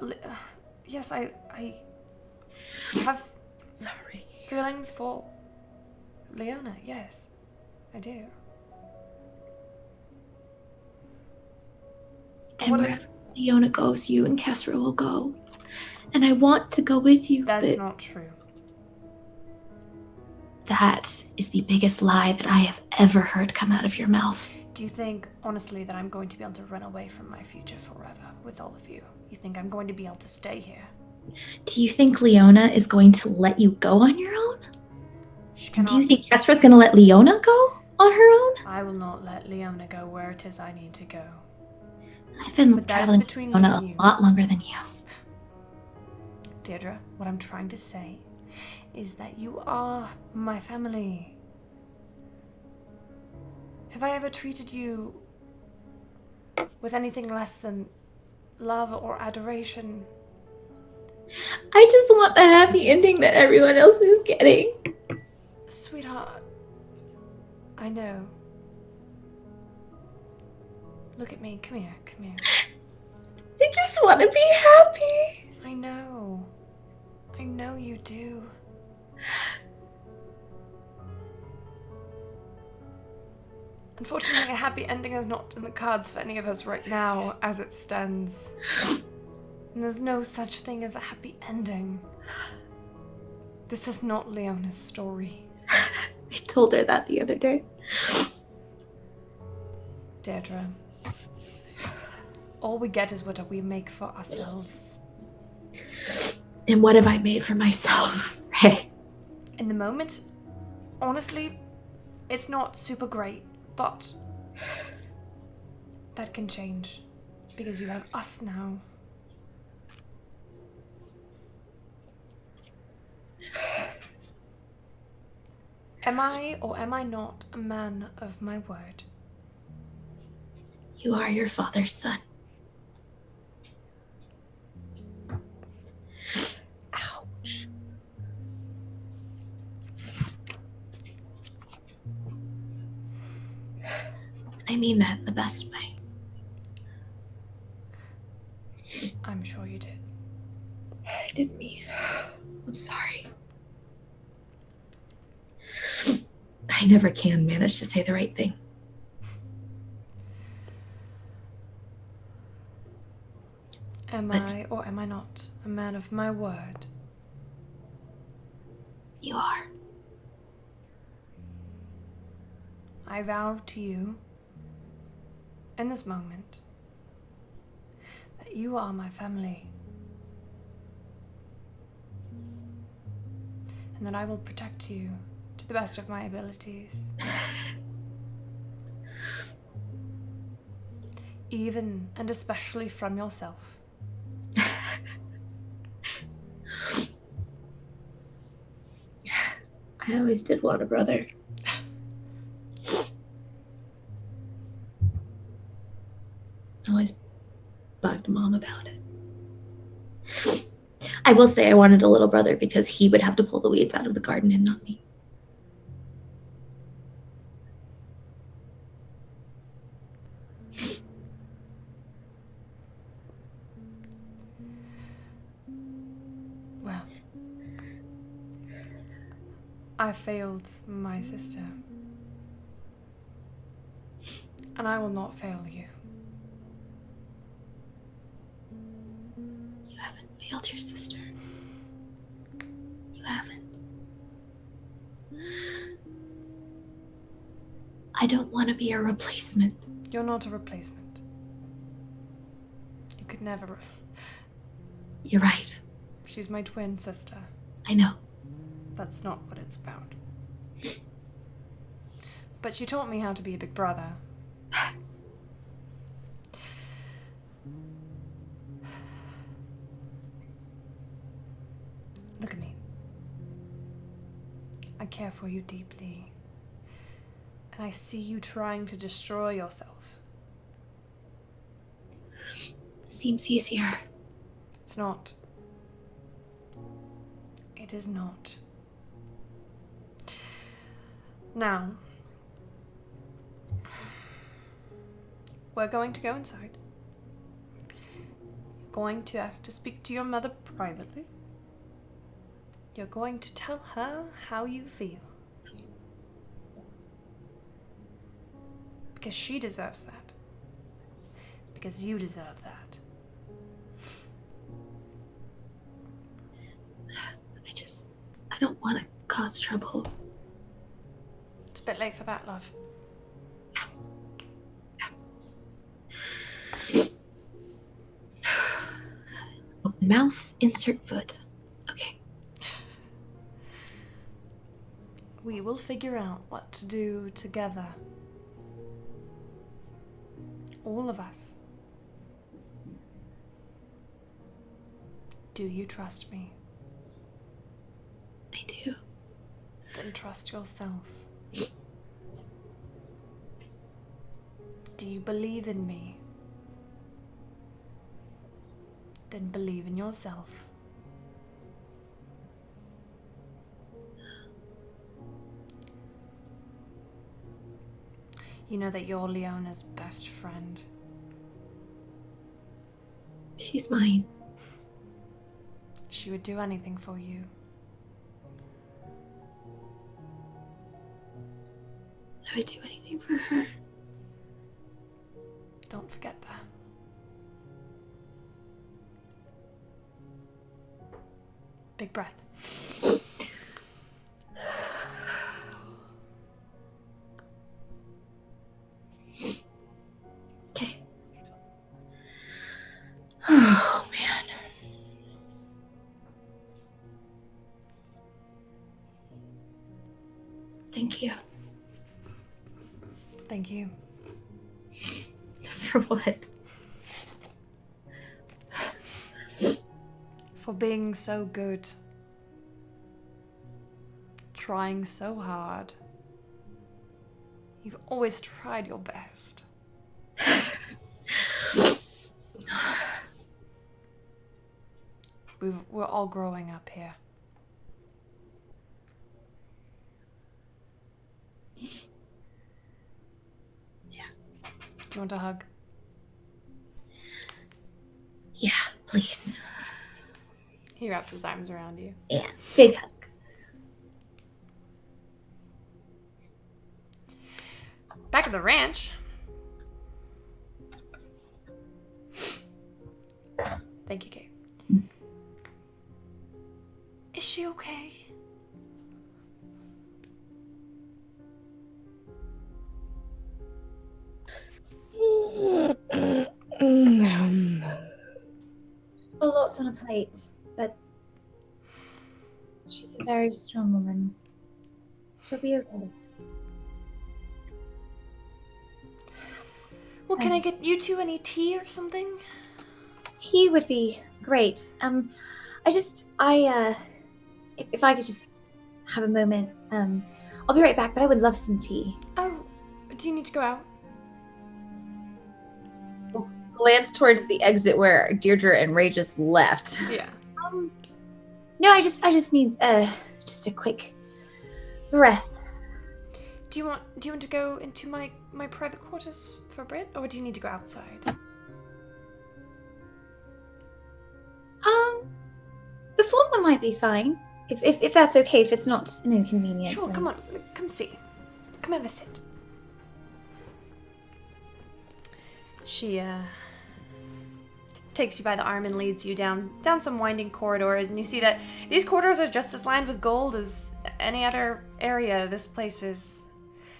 yes, I have feelings for Leona, yes, I do. But And wherever Leona goes, you and Kesra will go. And I want to go with you, that's but not true. that is the biggest lie that I have ever heard come out of your mouth. Do you think, honestly, that I'm going to be able to run away from my future forever with all of you? You think I'm going to be able to stay here? Do you think Leona is going to let you go on your own? She And cannot. do you think Kesra's going to let Leona go on her own? I will not let Leona go where it is I need to go. I've been But that's traveling with between Leona me and a you. lot longer than you. Deirdre, what I'm trying to say is that you are my family. Have I ever treated you with anything less than love or adoration? I just want the happy ending that everyone else is getting. Sweetheart, I know. Look at me. Come here. Come here. I just want to be happy. I know. I know you do. Unfortunately, a happy ending is not in the cards for any of us right now, as it stands. And there's no such thing as a happy ending. This is not Leona's story. I told her that the other day. Deirdre, all we get is what we make for ourselves. And what have I made for myself? Hey. In the moment, honestly, it's not super great, but that can change because you have us now. Am I or am I not a man of my word? You are your father's son. Ouch. I mean that in the best way. I'm sure you did. I didn't mean. I'm sorry. I never can manage to say the right thing. Am I or am I not a man of my word? You are. I vow to you, in this moment, that you are my family. And that I will protect you to the best of my abilities. Even and especially from yourself. I always did want a brother. I always bugged Mom about it. I will say I wanted a little brother because he would have to pull the weeds out of the garden and not me. Well, I failed my sister. And I will not fail you. You haven't failed your sister. You haven't. I don't want to be a replacement. You're not a replacement. You could never. You're right. She's my twin sister. I know. That's not what it's about. But she taught me how to be a big brother. Look at me. I care for you deeply. And I see you trying to destroy yourself. Seems easier. It's not. It is not. Now, we're going to go inside. You're going to ask to speak to your mother privately. You're going to tell her how you feel. Because she deserves that. Because you deserve that. I don't want to cause trouble. It's a bit late for that, love. Open mouth, insert foot. Okay. We will figure out what to do together. All of us. Do you trust me? I do. Then trust yourself. Do you believe in me? Then believe in yourself. You know that you're Leona's best friend. She's mine. She would do anything for you. I would do anything for her. Don't forget that. Big breath. Okay. Oh, man. Thank you. Thank you. For what? For being so good. Trying so hard. You've always tried your best. We're all growing up here. Yeah. Do you want a hug? Yeah, please. He wraps his arms around you. Yeah, big hug. Back at the ranch. Thank you, Kate. Is she okay? A lot on a plate, but she's a very strong woman. She'll be okay. Well, can I get you two any tea or something? Tea would be great. If I could just have a moment, I'll be right back, but I would love some tea. Oh, do you need to go out? Glance towards the exit where Deirdre and Ray just left. Yeah. No, I just need just a quick breath. Do you want to go into my private quarters for a bit, or do you need to go outside? The former might be fine. If that's okay, if it's not an inconvenience. Sure, then- come on, come see. Come have a sit. She takes you by the arm and leads you down some winding corridors, and you see that these corridors are just as lined with gold as any other area. This place is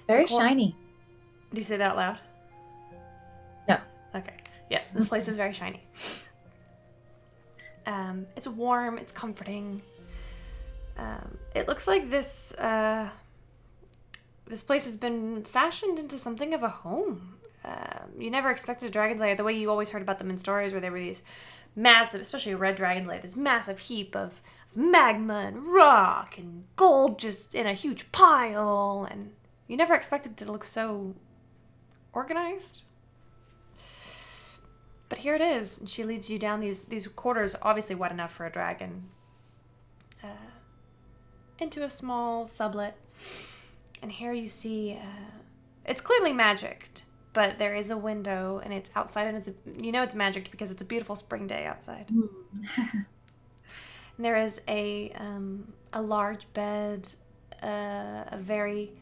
Very shiny. Do you say that out loud? No. Okay. Yes, this place is very shiny. It's warm, it's comforting. It looks like this place has been fashioned into something of a home. You never expected a dragon's lair the way you always heard about them in stories, where there were these massive, especially a red dragon's lair, this massive heap of magma and rock and gold just in a huge pile, and you never expected it to look so organized. But here it is. And she leads you down these corridors, obviously wide enough for a dragon, into a small sublet. And here you see, it's clearly magicked, but there is a window, and it's outside, and it's magicked because it's a beautiful spring day outside. And there is a large bed, a very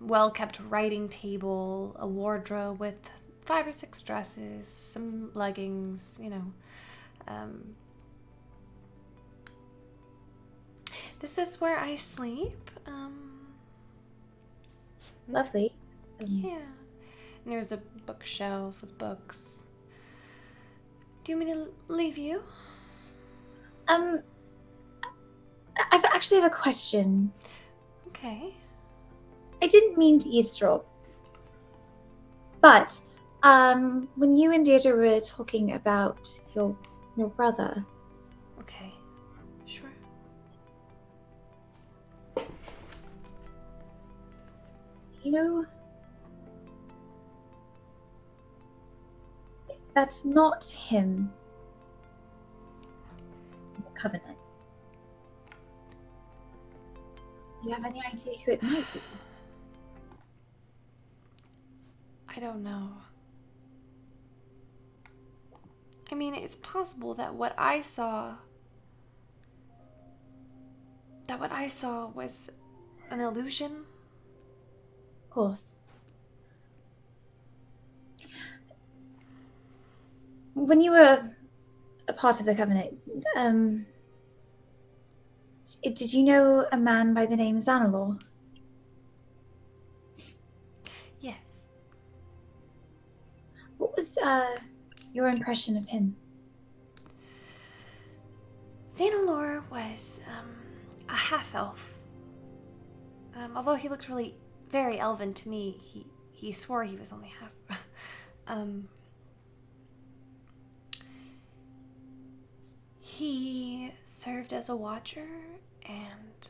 well-kept writing table, a wardrobe with 5 or 6 dresses, some leggings, This is where I sleep. Lovely. Yeah. And there's a bookshelf with books. Do you want me to leave you? I actually have a question. Okay. I didn't mean to eavesdrop, but when you and Deirdre were talking about your brother, Okay. Sure. If that's not him in the Covenant, do you have any idea who it might be? I don't know. I mean, it's possible that what I saw was an illusion. Of course. When you were a part of the Covenant, did you know a man by the name Xanalor? Yes. What was your impression of him? Xanalor was a half-elf. Although he looked really very elven to me, he swore he was only half. He served as a watcher, and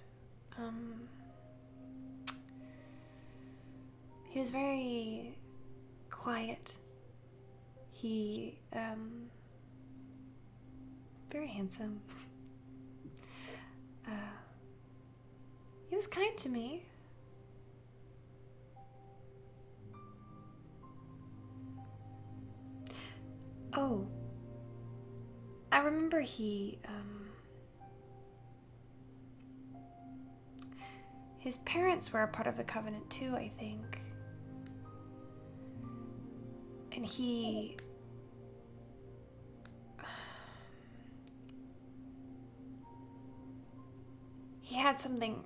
he was very quiet. He very handsome. He was kind to me. Oh, I remember his parents were a part of the Covenant too, I think. And he had something.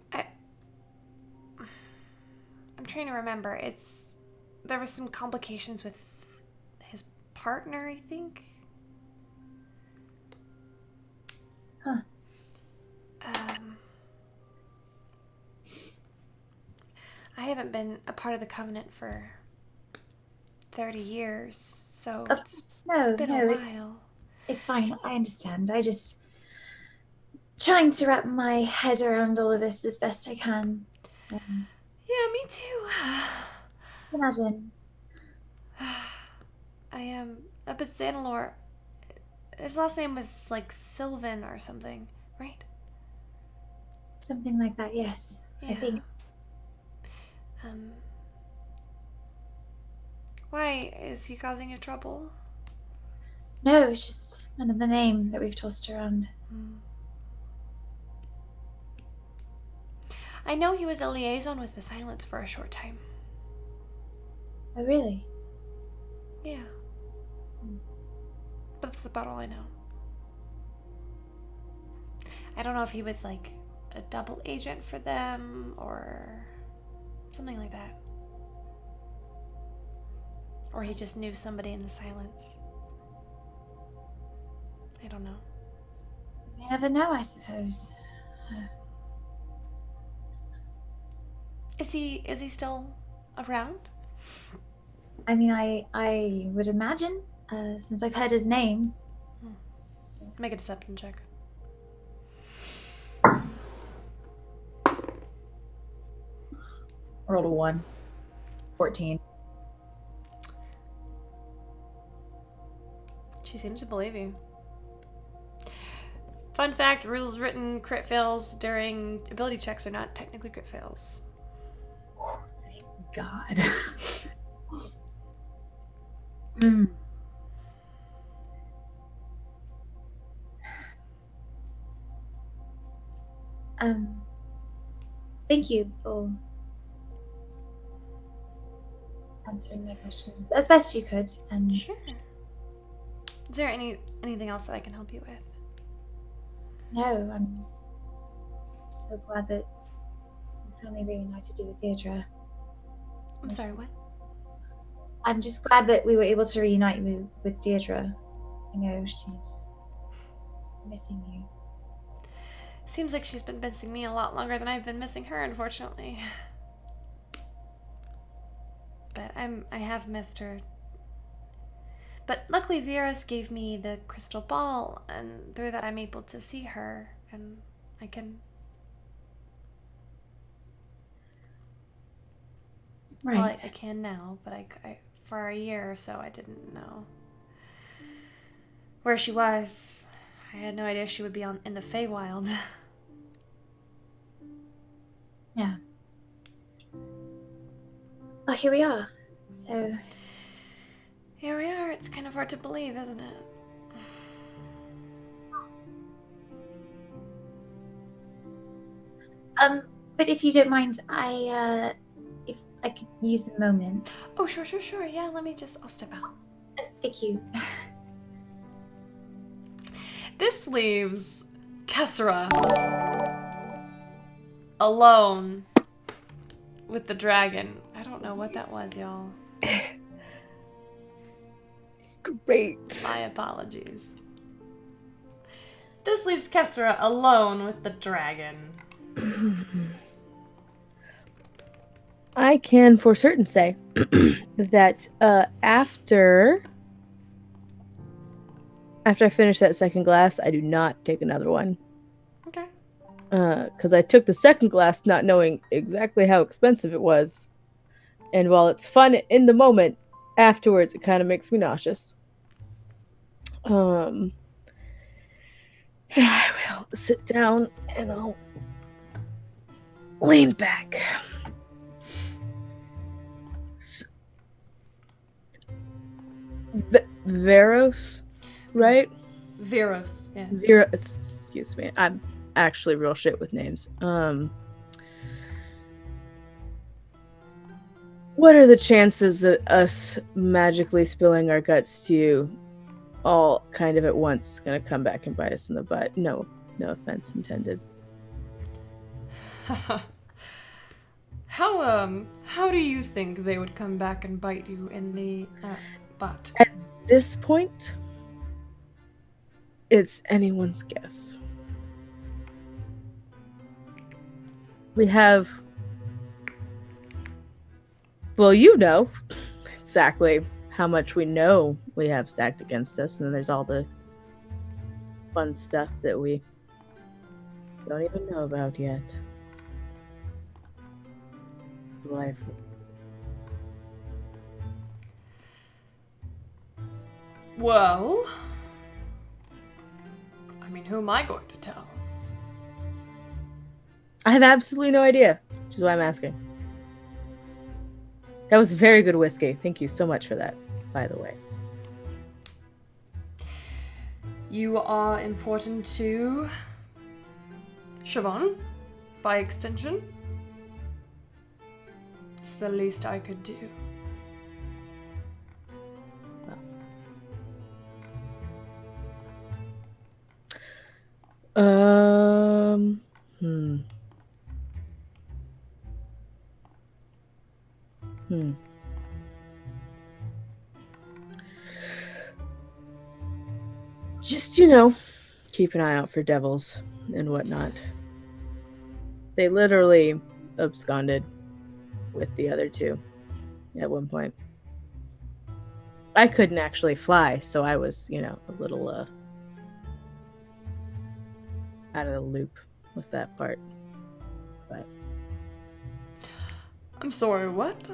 I'm trying to remember. There was some complications with his partner, I think. Huh. I haven't been a part of the Covenant for 30 years, so it's been a while. It's fine. I understand. I just trying to wrap my head around all of this as best I can. Yeah, me too. Imagine. I am. But Xanalor, his last name was like Sylvan or something, right? Something like that, yes. Yeah. I think. Why? Is he causing you trouble? No, it's just another name that we've tossed around. I know he was a liaison with the Silence for a short time. Oh, really? Yeah. But that's about all I know. I don't know if he was like a double agent for them or something like that. Or he just knew somebody in the Silence. I don't know. You never know, I suppose. Is he still around? I mean, I would imagine, since I've heard his name. Make a deception check. Rolled a 1. 14. She seems to believe you. Fun fact, rules written crit fails during ability checks are not technically crit fails. Thank God. Hmm. Thank you for answering my questions as best you could. And Sure. Is there anything else that I can help you with? no, I'm so glad that we finally reunited you with Deirdre. I'm sorry, what? I'm just glad that we were able to reunite you with Deirdre. I know she's missing you. Seems like she's been missing me a lot longer than I've been missing her, unfortunately. But I have missed her. But luckily Vera's gave me the crystal ball, and through that I'm able to see her, and I can... Right. Well, I can now, but I for a year or so I didn't know where she was. I had no idea she would be in the Feywild. Yeah. Well, here we are. So, Here we are. It's kind of hard to believe, isn't it? but if you don't mind, if I could use a moment. Oh, sure. Yeah, I'll step out. Thank you. This leaves Kessera alone with the dragon. I don't know what that was, y'all. Great. My apologies. This leaves Kessera alone with the dragon. I can for certain say that after I finish that second glass, I do not take another one. Okay. Because I took the second glass not knowing exactly how expensive it was. And while it's fun in the moment, afterwards it kind of makes me nauseous. I will sit down and I'll lean back. Veros, right? Veros, yes. Excuse me. I'm actually real shit with names. What are the chances that us magically spilling our guts to you all kind of at once is gonna come back and bite us in the butt? No offense intended. How do you think they would come back and bite you in the butt? At this point, it's anyone's guess. We have... Well, you know exactly how much we know we have stacked against us, and then there's all the fun stuff that we don't even know about yet. Life. Well, I mean, who am I going to tell? I have absolutely no idea, which is why I'm asking. That was very good whiskey. Thank you so much for that, by the way. You are important to Siobhan, by extension. It's the least I could do. Just, keep an eye out for devils and whatnot. They literally absconded with the other two at one point. I couldn't actually fly, so I was, a little out of the loop with that part. But I'm sorry, what?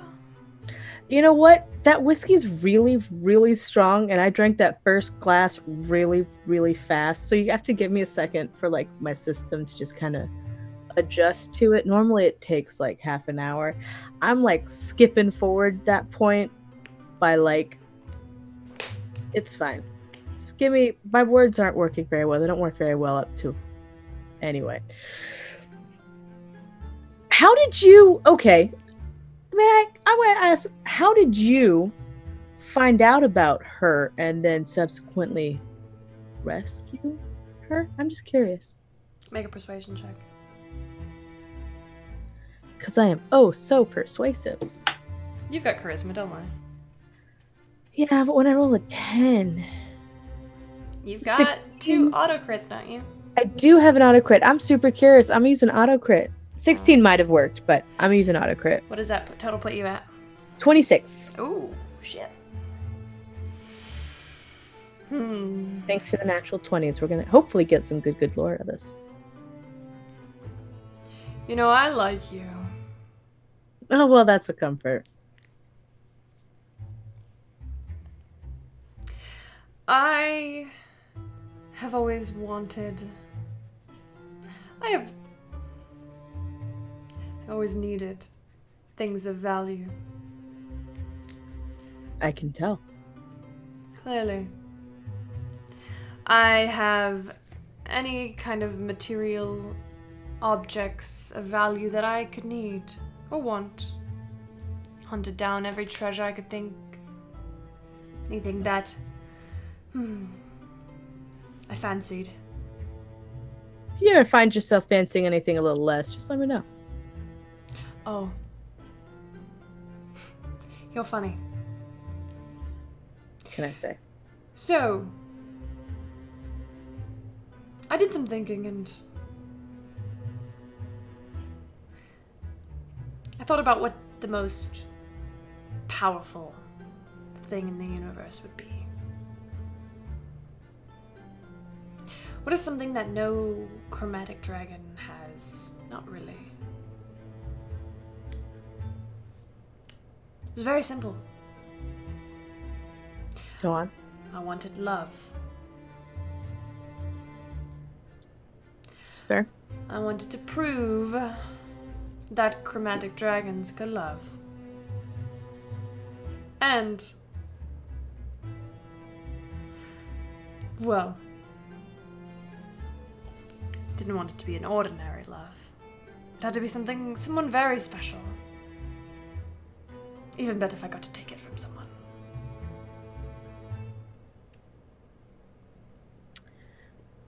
You know what? That whiskey's really, really strong, and I drank that first glass really, really fast. So you have to give me a second for like my system to just kind of adjust to it. Normally it takes like half an hour. I'm like skipping forward that point by like it's fine. Just give me my words aren't working very well. They don't work very well up to anyway. How did you okay? I want to ask, how did you find out about her and then subsequently rescue her? I'm just curious. Make a persuasion check. Because I am oh so persuasive. You've got charisma, don't worry. Yeah, but when I roll a 10. You've got 2 auto crits, don't you? I do have an auto crit. I'm super curious. I'm using auto crit. 16 might have worked, but I'm using auto crit. What does that total put you at? 26. Ooh, shit. Thanks for the natural 20s. We're going to hopefully get some good lore out of this. You know, I like you. Oh, well, that's a comfort. I have always wanted... I always needed things of value. I can tell. Clearly. I have any kind of material objects of value that I could need or want. Hunted down every treasure I could think. Anything that I fancied. If you ever find yourself fancying anything a little less, just let me know. Oh. You're funny. Can I say? So, I did some thinking and I thought about what the most powerful thing in the universe would be. What is something that no chromatic dragon has? Not really. It was very simple. Go on. I wanted love. It's fair. I wanted to prove that chromatic dragons could love. And, well, didn't want it to be an ordinary love. It had to be someone very special. Even better if I got to take it from someone.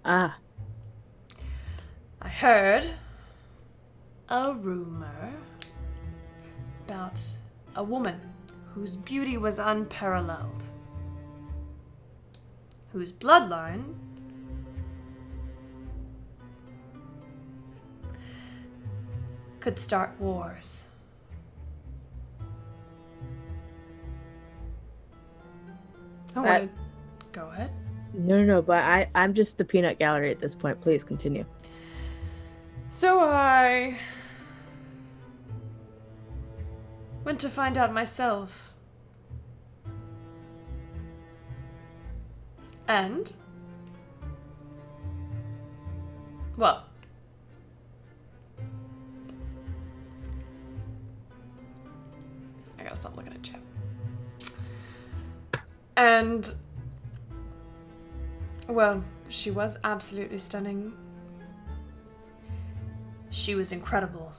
Ah. I heard a rumor about a woman whose beauty was unparalleled, whose bloodline could start wars. Go ahead. No, but I'm just the peanut gallery at this point. Please continue. So I went to find out myself. And, well, I gotta stop looking at chat. And, well, she was absolutely stunning. She was incredible.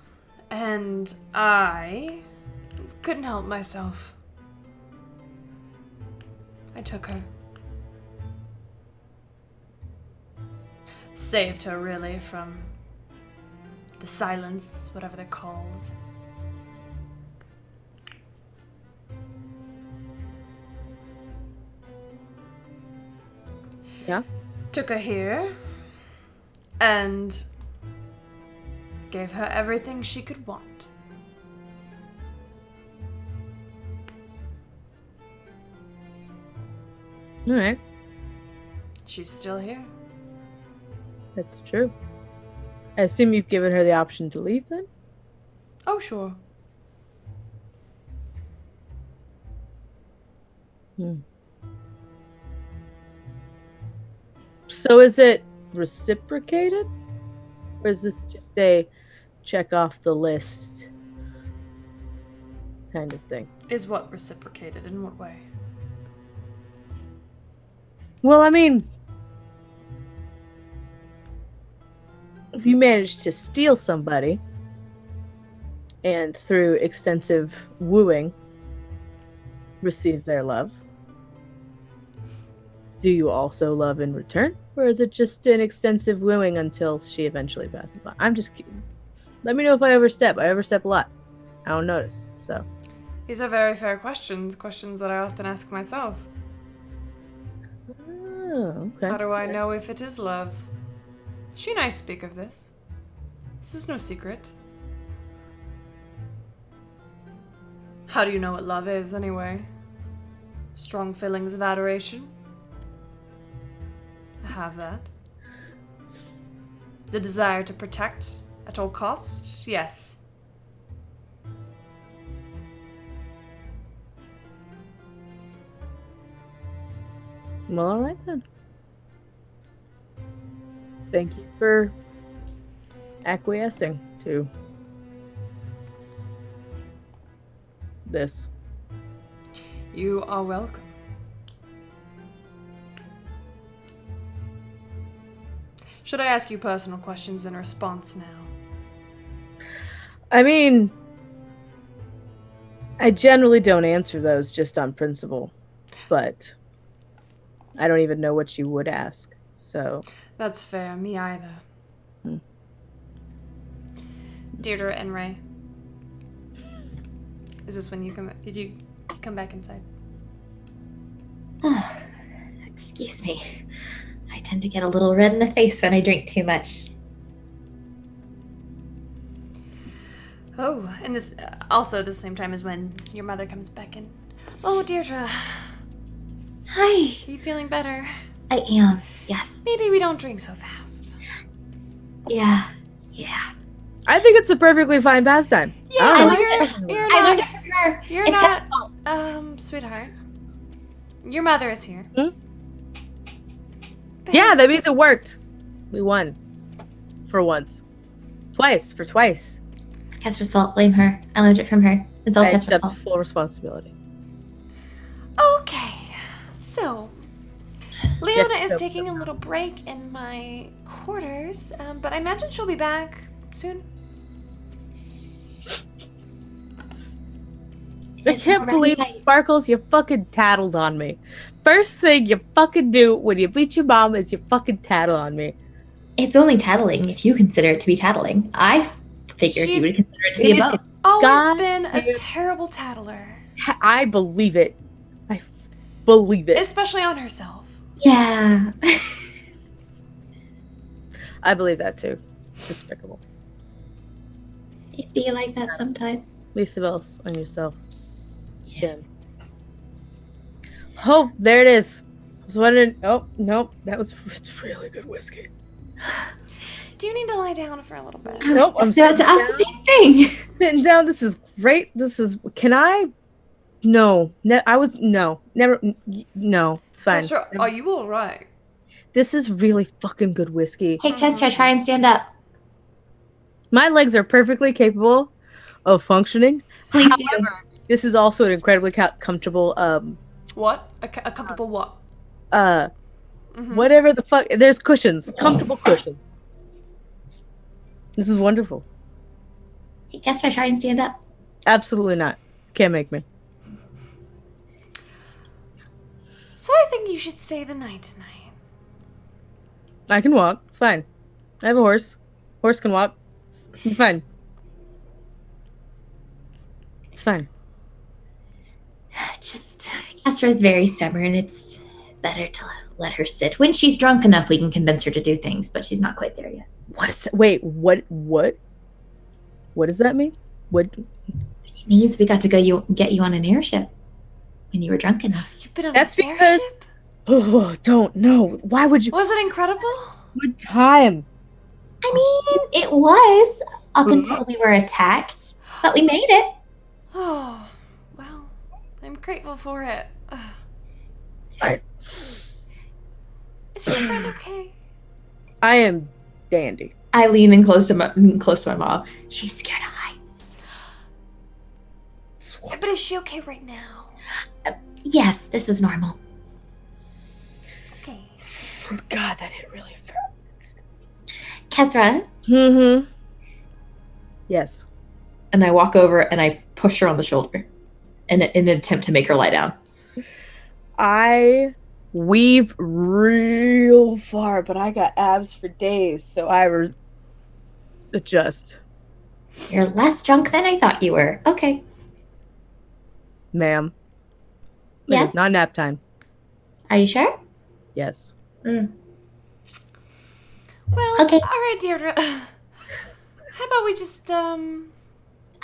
And I couldn't help myself. I took her. Saved her, really, from the silence, whatever they're called. Yeah? Took her here and gave her everything she could want. All right. She's still here. That's true. I assume you've given her the option to leave then? Oh, sure. So is it reciprocated? Or is this just a check off the list kind of thing? Is what reciprocated? In what way? Well, I mean, if you manage to steal somebody and through extensive wooing receive their love, do you also love in return? Or is it just an extensive wooing until she eventually passes on? I'm just kidding. Let me know if I overstep. I overstep a lot. I don't notice, so. These are very fair questions that I often ask myself. Oh, okay. How do I know if it is love? She and I speak of this. This is no secret. How do you know what love is, anyway? Strong feelings of adoration? I have that. The desire to protect at all costs? Yes. Well, alright then. Thank you for acquiescing to this. You are welcome. Should I ask you personal questions in response now? I mean, I generally don't answer those just on principle, but I don't even know what you would ask, so. That's fair. Me either. Deirdre and Ray. Is this when you come? Did you come back inside? Oh, excuse me. I tend to get a little red in the face when I drink too much. Oh, and this also the same time as when your mother comes back in. Oh, Deirdre. Hi. Are you feeling better? I am. Yes. Maybe we don't drink so fast. Yeah. I think it's a perfectly fine pastime. Yeah, I don't know. you're I not. learned it from her. You're It's not. Kestra's fault. Sweetheart. Your mother is here. Hmm? Babe. Yeah, that means it worked. We won. For once. Twice. For twice. It's Kestra's fault. Blame her. I learned it from her. It's all I Kestra's accept fault. full responsibility. Okay, so Leona is taking a little break in my quarters, but I imagine she'll be back soon. I can't believe, Sparkles, you fucking tattled on me. First thing you fucking do when you beat your mom is you fucking tattle on me. It's only tattling if you consider it to be tattling. I figured you would consider it to be a boast. Always God been a damn. terrible tattler, I believe it. I believe it. especially on herself. Yeah. I believe that too. Despicable. It'd be like that sometimes. Lisa Bells on yourself. Again. Oh, there it is. I was wondering. Oh, nope. It's really good whiskey. Do you need to lie down for a little bit? I was Nope, just I'm about to sitting ask the same thing. Sitting down. This is great. Can I? No. Never. No. It's fine. Kestra, are you all right? This is really fucking good whiskey. Hey, Kestra, try and stand up. My legs are perfectly capable of functioning. Please However, this is also an incredibly comfortable, What? A comfortable what? whatever the fuck. There's cushions. Comfortable cushions. This is wonderful. Hey, Kestra, try and stand up. Absolutely not. Can't make me. So I think you should stay the night tonight. I can walk. It's fine. I have a horse. Horse can walk. It's fine. It's fine. Just, Kestra is very stubborn. It's better to let her sit. When she's drunk enough, we can convince her to do things, but she's not quite there yet. What is that? Wait, what? What does that mean? What? It means we got to get you on an airship when you were drunk enough. You've been on That's an because- airship? Oh, don't know. Why would you? Was it incredible? Good time. I mean, it was up until we were attacked, but we made it. Oh, well, I'm grateful for it. Is your friend okay? I am dandy. I lean in close to my mom. She's scared of heights. Yeah, but is she okay right now? Yes, this is normal. Okay. God, that hit really fast. Kesra. Mm-hmm. Yes. And I walk over and I push her on the shoulder in an attempt to make her lie down. I weave real far, but I got abs for days, so I adjust. You're less drunk than I thought you were. Okay. Ma'am. It Yes? is not nap time. Are you sure? Yes. Well, Okay. all right, Deirdre. How about we just, I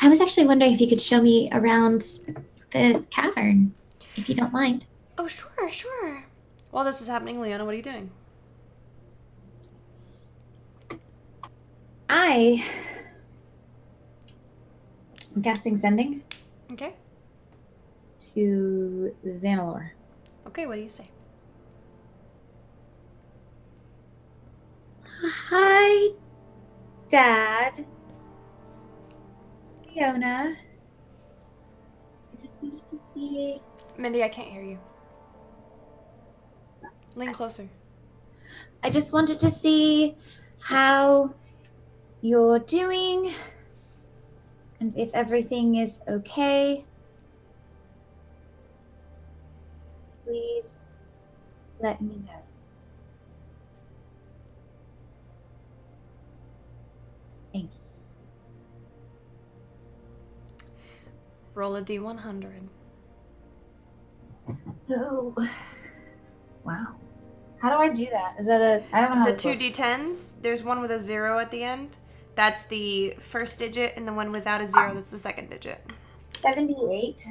was actually wondering if you could show me around the cavern, if you don't mind. Oh, sure. While this is happening, Leona, what are you doing? I'm casting Sending Okay. to Xanalor. Okay, what do you say? Hi, Dad. Fiona. I just needed to see. Mindy, I can't hear you. Lean closer. I just wanted to see how you're doing and if everything is okay. Please let me know. Thank you. Roll a D100. Oh, wow. How do I do that? Is that I don't know how The this two works. D10s, there's one with a 0 at the end. That's the first digit, and the one without a 0, that's the second digit. 78.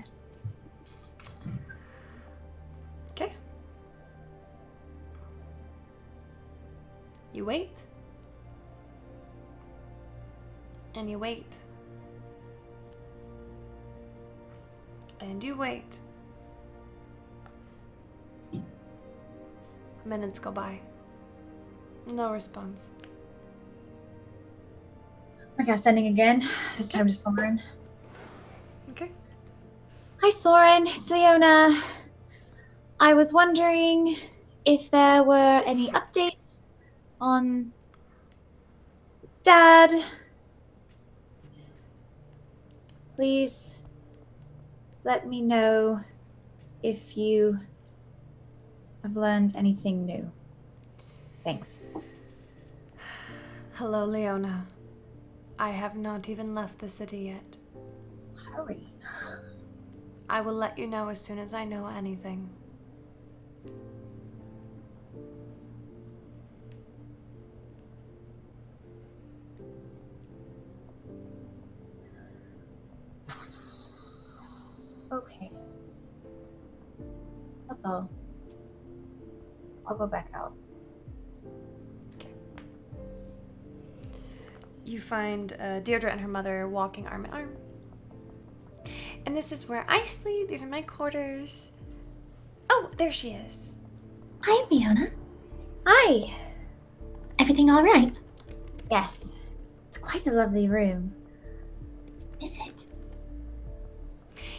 Okay. You wait. And you wait. And you wait. Minutes go by. No response. Okay, Sending again. This time to Soren. Okay. Hi, Soren. It's Leona. I was wondering if there were any updates on Dad. Please let me know if you have learned anything new. Thanks. Hello, Leona. I have not even left the city yet. Hurry. I will let you know as soon as I know anything. Okay. That's all. I'll go back out. You find Deirdre and her mother walking arm in arm. And this is where I sleep. These are my quarters. Oh, there she is. Hi, Leona. Hi. Everything all right? Yes. It's quite a lovely room. Is it?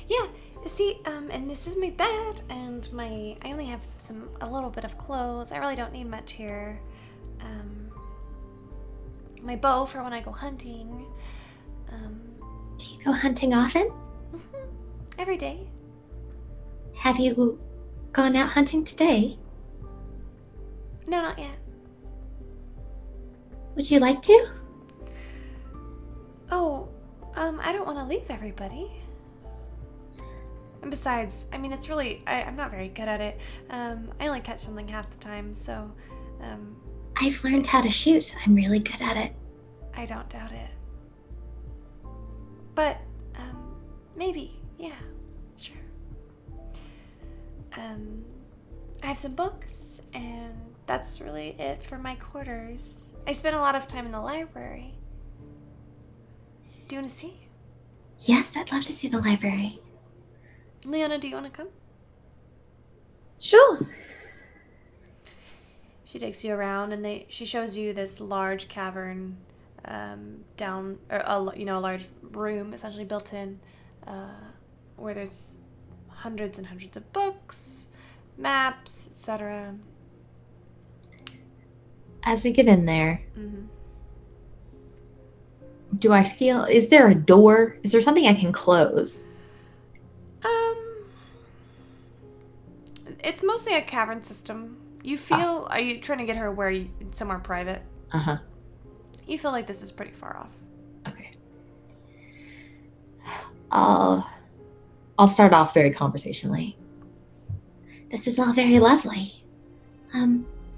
Yeah, see, and this is my bed, and I only have a little bit of clothes. I really don't need much here. My bow for when I go hunting. Do you go hunting often? Every day. Have you gone out hunting today? No, not yet. Would you like to? Oh, I don't want to leave everybody. And besides, I mean, it's really, I'm not very good at it. I only catch something half the time, so, I've learned how to shoot. I'm really good at it. I don't doubt it. But, maybe, yeah, sure. I have some books, and that's really it for my quarters. I spend a lot of time in the library. Do you want to see? Yes, I'd love to see the library. Leona, do you want to come? Sure. She takes you around, and she shows you this large cavern down, or a large room essentially built in, where there's hundreds and hundreds of books, maps, etc. As we get in there, Mm-hmm. do I feel, is there a door? Is there something I can close? It's mostly a cavern system. You feel, are you trying to get her somewhere private? Uh-huh. You feel like this is pretty far off. Okay. I'll start off very conversationally. This is all very lovely.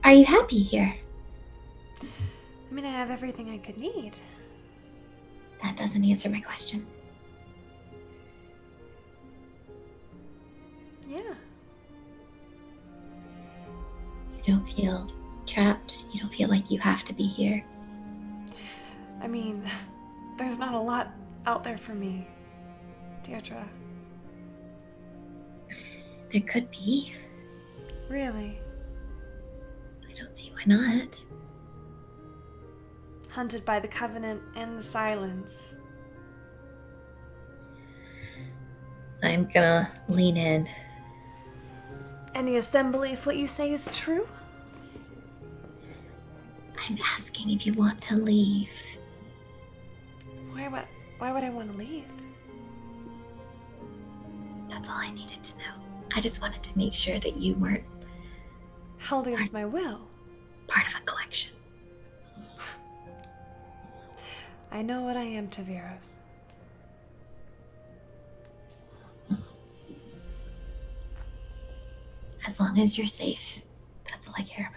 Are you happy here? I mean, I have everything I could need. That doesn't answer my question. Yeah. You don't feel trapped? You don't feel like you have to be here? I mean, there's not a lot out there for me, Deirdre. There could be. Really? I don't see why not. Hunted by the Covenant and the Silence. I'm gonna lean in. Any assembly if what you say is true? I'm asking if you want to leave. Why would I want to leave? That's all I needed to know. I just wanted to make sure that you weren't Held against my will. part of a collection. I know what I am, Taveros. As long as you're safe, that's all I care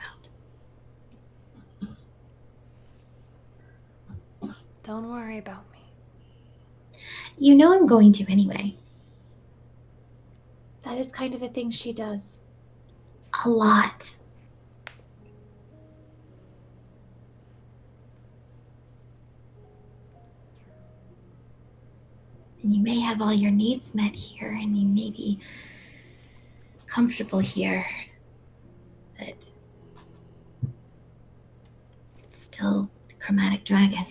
about. Don't worry about me. You know I'm going to anyway. That is kind of a thing she does. A lot. And you may have all your needs met here, and you may be comfortable here, but it's still the chromatic dragon.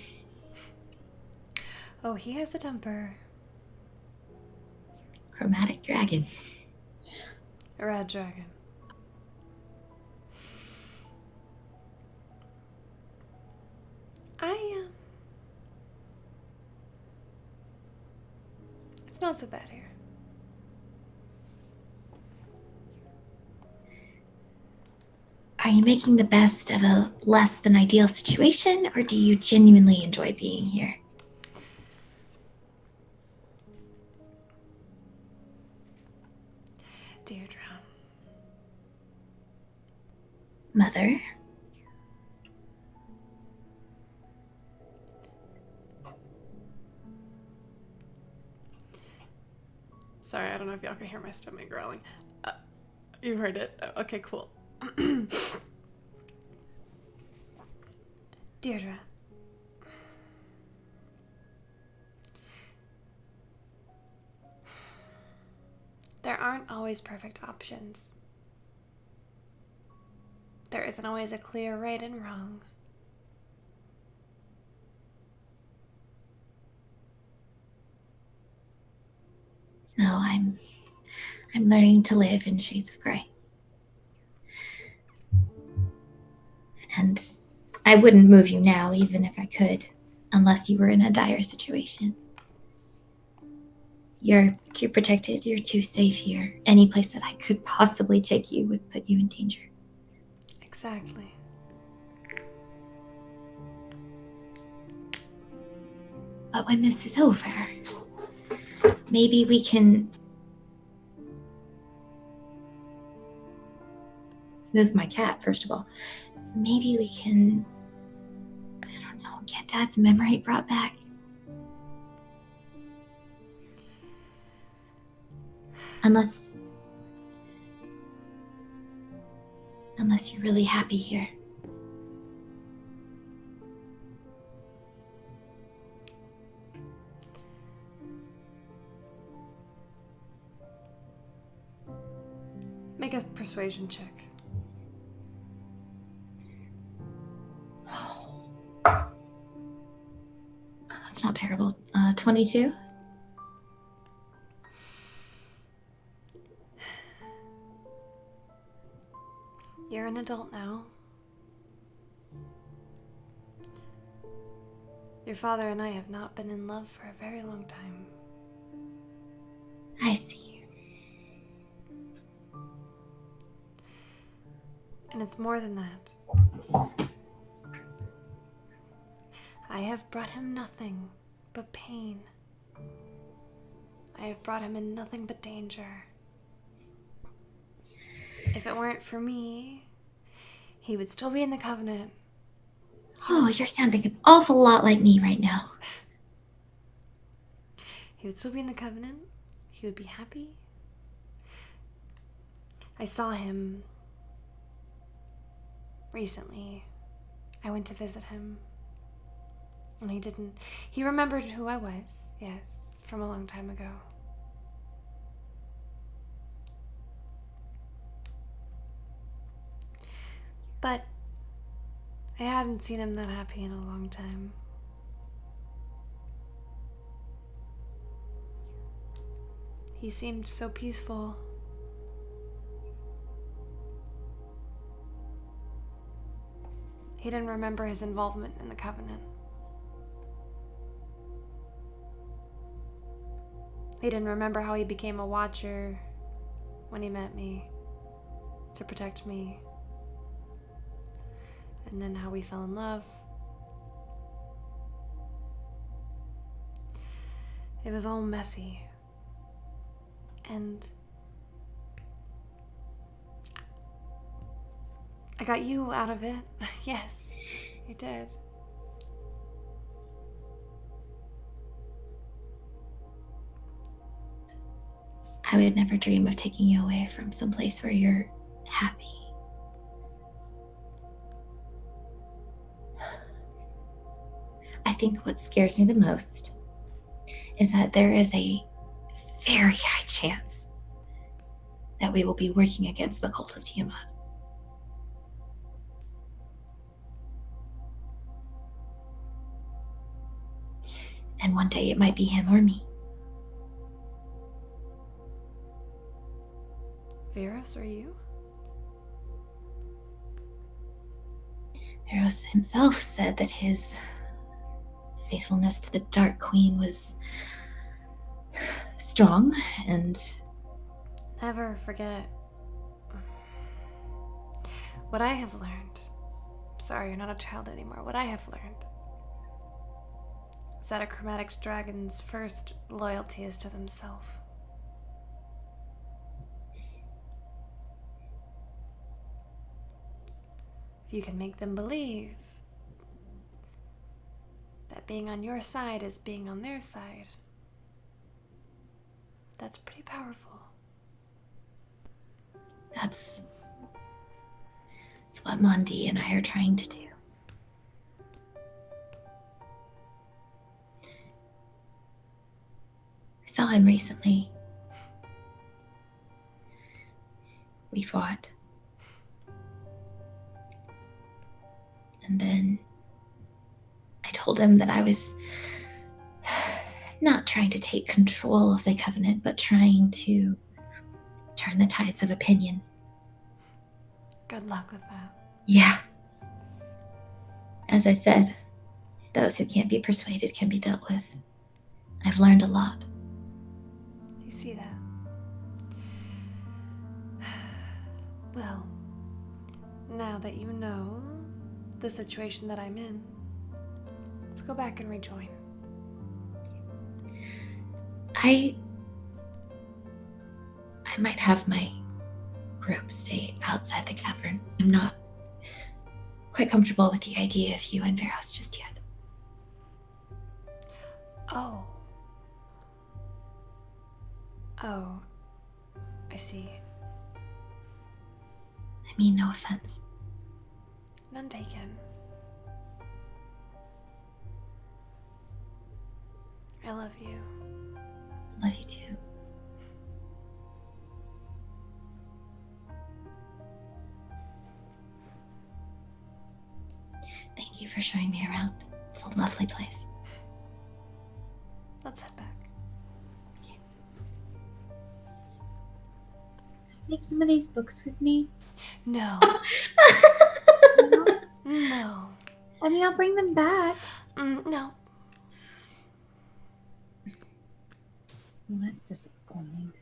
Oh, he has a temper. Chromatic dragon. A red dragon. It's not so bad here. Are you making the best of a less than ideal situation, or do you genuinely enjoy being here? Deirdre. Mother? Sorry, I don't know if y'all can hear my stomach growling. You heard it. Okay, cool. Deirdre. There aren't always perfect options. There isn't always a clear right and wrong. No, I'm learning to live in shades of gray. And I wouldn't move you now, even if I could, unless you were in a dire situation. You're too protected, you're too safe here. Any place that I could possibly take you would put you in danger. Exactly. But when this is over, maybe we can move my cat, first of all. Maybe we can, I don't know, get Dad's memory brought back. Unless you're really happy here. Make a persuasion check. That's not terrible. 22? You're an adult now. Your father and I have not been in love for a very long time. I see. And it's more than that. I have brought him nothing but pain. I have brought him in nothing but danger. If it weren't for me, he would still be in the Covenant. Oh, you're sounding an awful lot like me right now. He would still be in the Covenant. He would be happy. I saw him recently. I went to visit him. And he remembered who I was, yes, from a long time ago. But I hadn't seen him that happy in a long time. He seemed so peaceful. He didn't remember his involvement in the Covenant. He didn't remember how he became a Watcher when he met me to protect me. And then how we fell in love. It was all messy. And I got you out of it. Yes, I did. I would never dream of taking you away from some place where you're happy. I think what scares me the most is that there is a very high chance that we will be working against the cult of Tiamat. And one day it might be him or me. Veros, or you? Veros himself said that his faithfulness to the Dark Queen was strong and... Never forget what I have learned. Sorry, you're not a child anymore. What I have learned is that a chromatic dragon's first loyalty is to themselves. If you can make them believe that being on your side is being on their side, that's pretty powerful. That's what Mondi and I are trying to do. I saw him recently. We fought. And then I told him that I was not trying to take control of the Covenant, but trying to turn the tides of opinion. Good luck with that. Yeah. As I said, those who can't be persuaded can be dealt with. I've learned a lot. You see that? Well, now that you know the situation that I'm in, let's go back and rejoin. I might have my group stay outside the cavern. I'm not quite comfortable with the idea of you and Veros just yet. Oh, I see. I mean, no offense. None taken. I love you. Love you too. for showing me around. It's a lovely place. Let's head back. Take some of these books with me. No. No? No. I mean, I'll bring them back. No. Well, that's disappointing.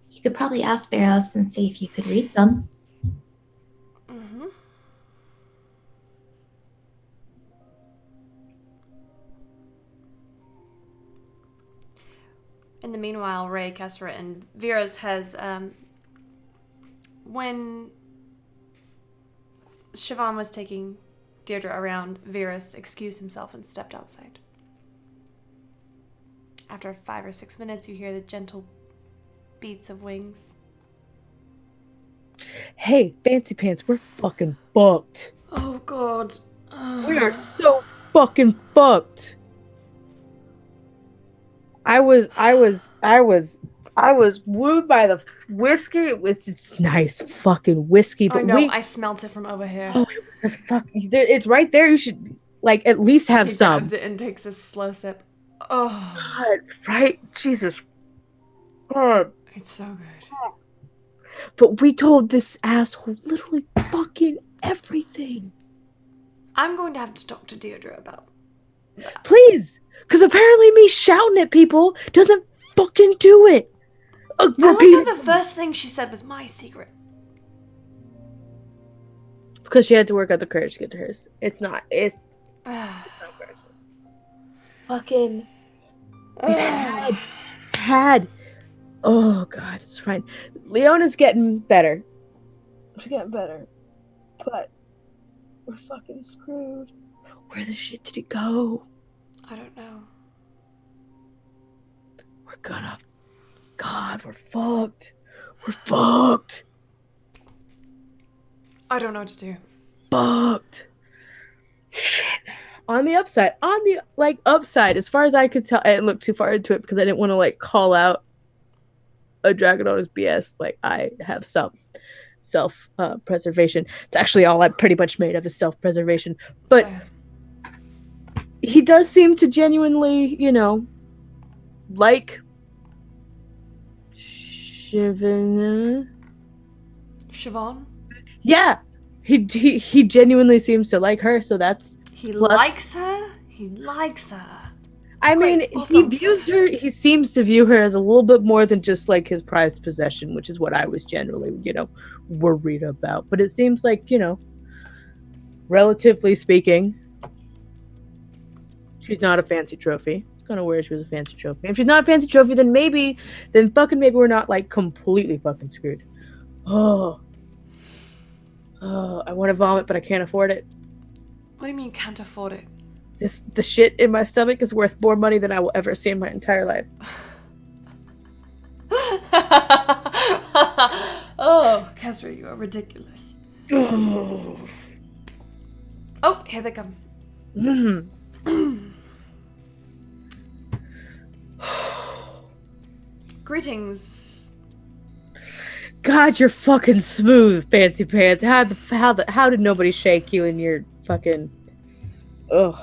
You could probably ask Veros and see if you could read some. Mm-hmm. In the meanwhile, Ray, Kessra, and Veros has, when Siobhan was taking Deirdre around, Veros excused himself and stepped outside. After 5 or 6 minutes, you hear the gentle beats of wings. Hey, Fancy Pants, we're fucking fucked. Oh, God. We are so fucking fucked. I was wooed by the whiskey. It's nice fucking whiskey, but I know, I smelt it from over here. Oh, it was a fuck. It's right there. You should at least have He some. grabs it and takes a slow sip. Oh, God, right? Jesus. God. it's so good. But we told this asshole literally fucking everything. I'm going to have to talk to Deirdre about that. Please, because apparently me shouting at people doesn't fucking do it. I like how the first thing she said was my secret. It's because she had to work out the courage to get to hers. It's not. It's not courage. Fucking. Had. Oh God, it's fine. Leona's getting better. She's getting better, but we're fucking screwed. Where the shit did it go? I don't know. We're gonna. God, we're fucked. We're fucked. I don't know what to do. Fucked. Shit. On the upside, upside, as far as I could tell, I didn't look too far into it because I didn't want to call out a dragon owner's BS. I have some self-preservation. It's actually all I'm pretty much made of is self-preservation. But he does seem to genuinely, like Siobhan? Yeah. He genuinely seems to like her, so that's He likes her? He likes her. I mean, awesome. he views her, he seems to view her as a little bit more than just his prized possession, which is what I was generally, worried about. But it seems like, relatively speaking, she's not a fancy trophy. It's kind of weird she was a fancy trophy. If she's not a fancy trophy, then maybe we're not completely fucking screwed. Oh, I want to vomit, but I can't afford it. What do you mean you can't afford it? The shit in my stomach is worth more money than I will ever see in my entire life. Oh, Kesra, you are ridiculous. Oh, Here they come. Greetings. God, you're fucking smooth, Fancy Pants. How did nobody shake you in your fucking... Ugh.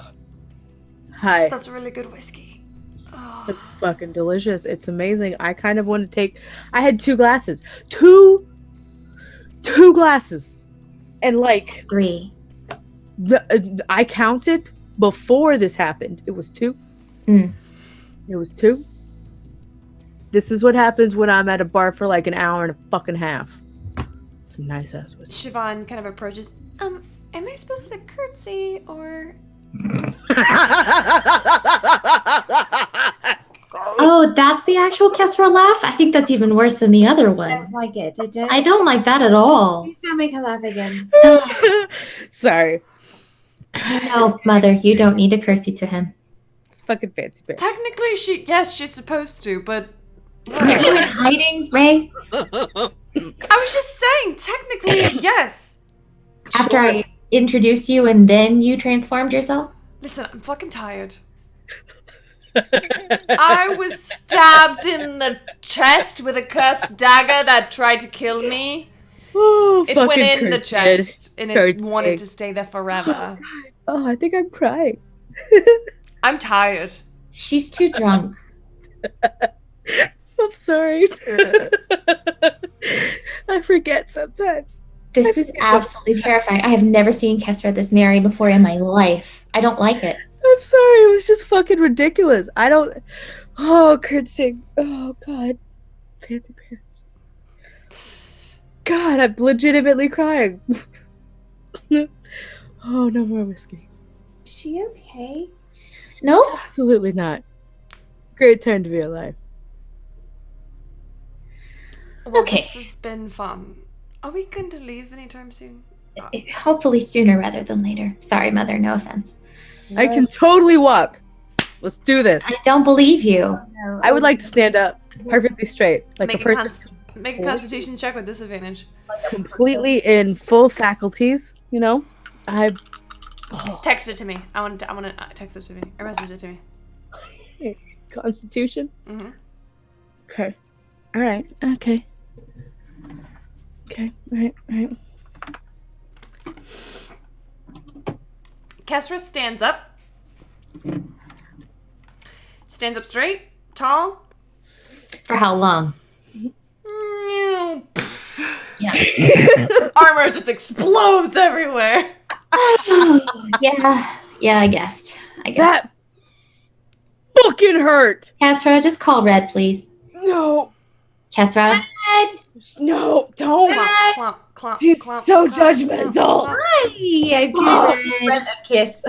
Hi. That's really good whiskey. Oh. It's fucking delicious. It's amazing. I kind of want to take... I had 2 glasses. Two glasses. And 3. I counted before this happened. It was 2. It was 2. This is what happens when I'm at a bar for an hour and a fucking half. Some nice ass whiskey. Siobhan kind of approaches. Am I supposed to curtsy or... Oh, that's the actual Kesra laugh? I think that's even worse than the other I one. don't like it. I don't like that at all. Please don't make her laugh again. Sorry. No, Mother, you don't need to curtsy to him. It's fucking Fancy Pants. Technically, she's supposed to, but... Are you in hiding, Ray? I was just saying, technically, yes. After I introduced you and then you transformed yourself? Listen, I'm fucking tired. I was stabbed in the chest with a cursed dagger that tried to kill me. Oh, It went fucking in the Kurt chest, and it Kurt wanted did. to stay there forever. Oh, I think I'm crying. I'm tired. She's too drunk. I'm sorry. I forget sometimes. This is absolutely terrifying. I have never seen Kesra this merry before in my life. I don't like it. I'm sorry. It was just fucking ridiculous. I don't. Oh, Kurt Singh. Oh, God. Fancy pants. God, I'm legitimately crying. Oh, no more whiskey. Is she okay? Nope. Absolutely not. Great time to be alive. Well, Okay. this has been fun. Are we going to leave anytime soon? Hopefully sooner rather than later. Sorry, Mother. No offense. I can totally walk. Let's do this. I don't believe you. No. I would like to stand up perfectly straight, like Make a person make a constitution check with disadvantage. completely in full faculties. You know, I. Text it to me. I want to text it to me or message it to me. Constitution. Mm-hmm. Okay. All right. Okay. Okay. All right. All right. Kesra stands up. Stands up straight, tall. For how long? Yeah. Armor just explodes everywhere. Yeah, I guessed. That fucking hurt. Kesra, just call Red, please. No. Kesra? No. Don't. Clomp, clomp, clomp, She's clomp, so clomp, judgmental. clomp, clomp. Hi, I give Red a kiss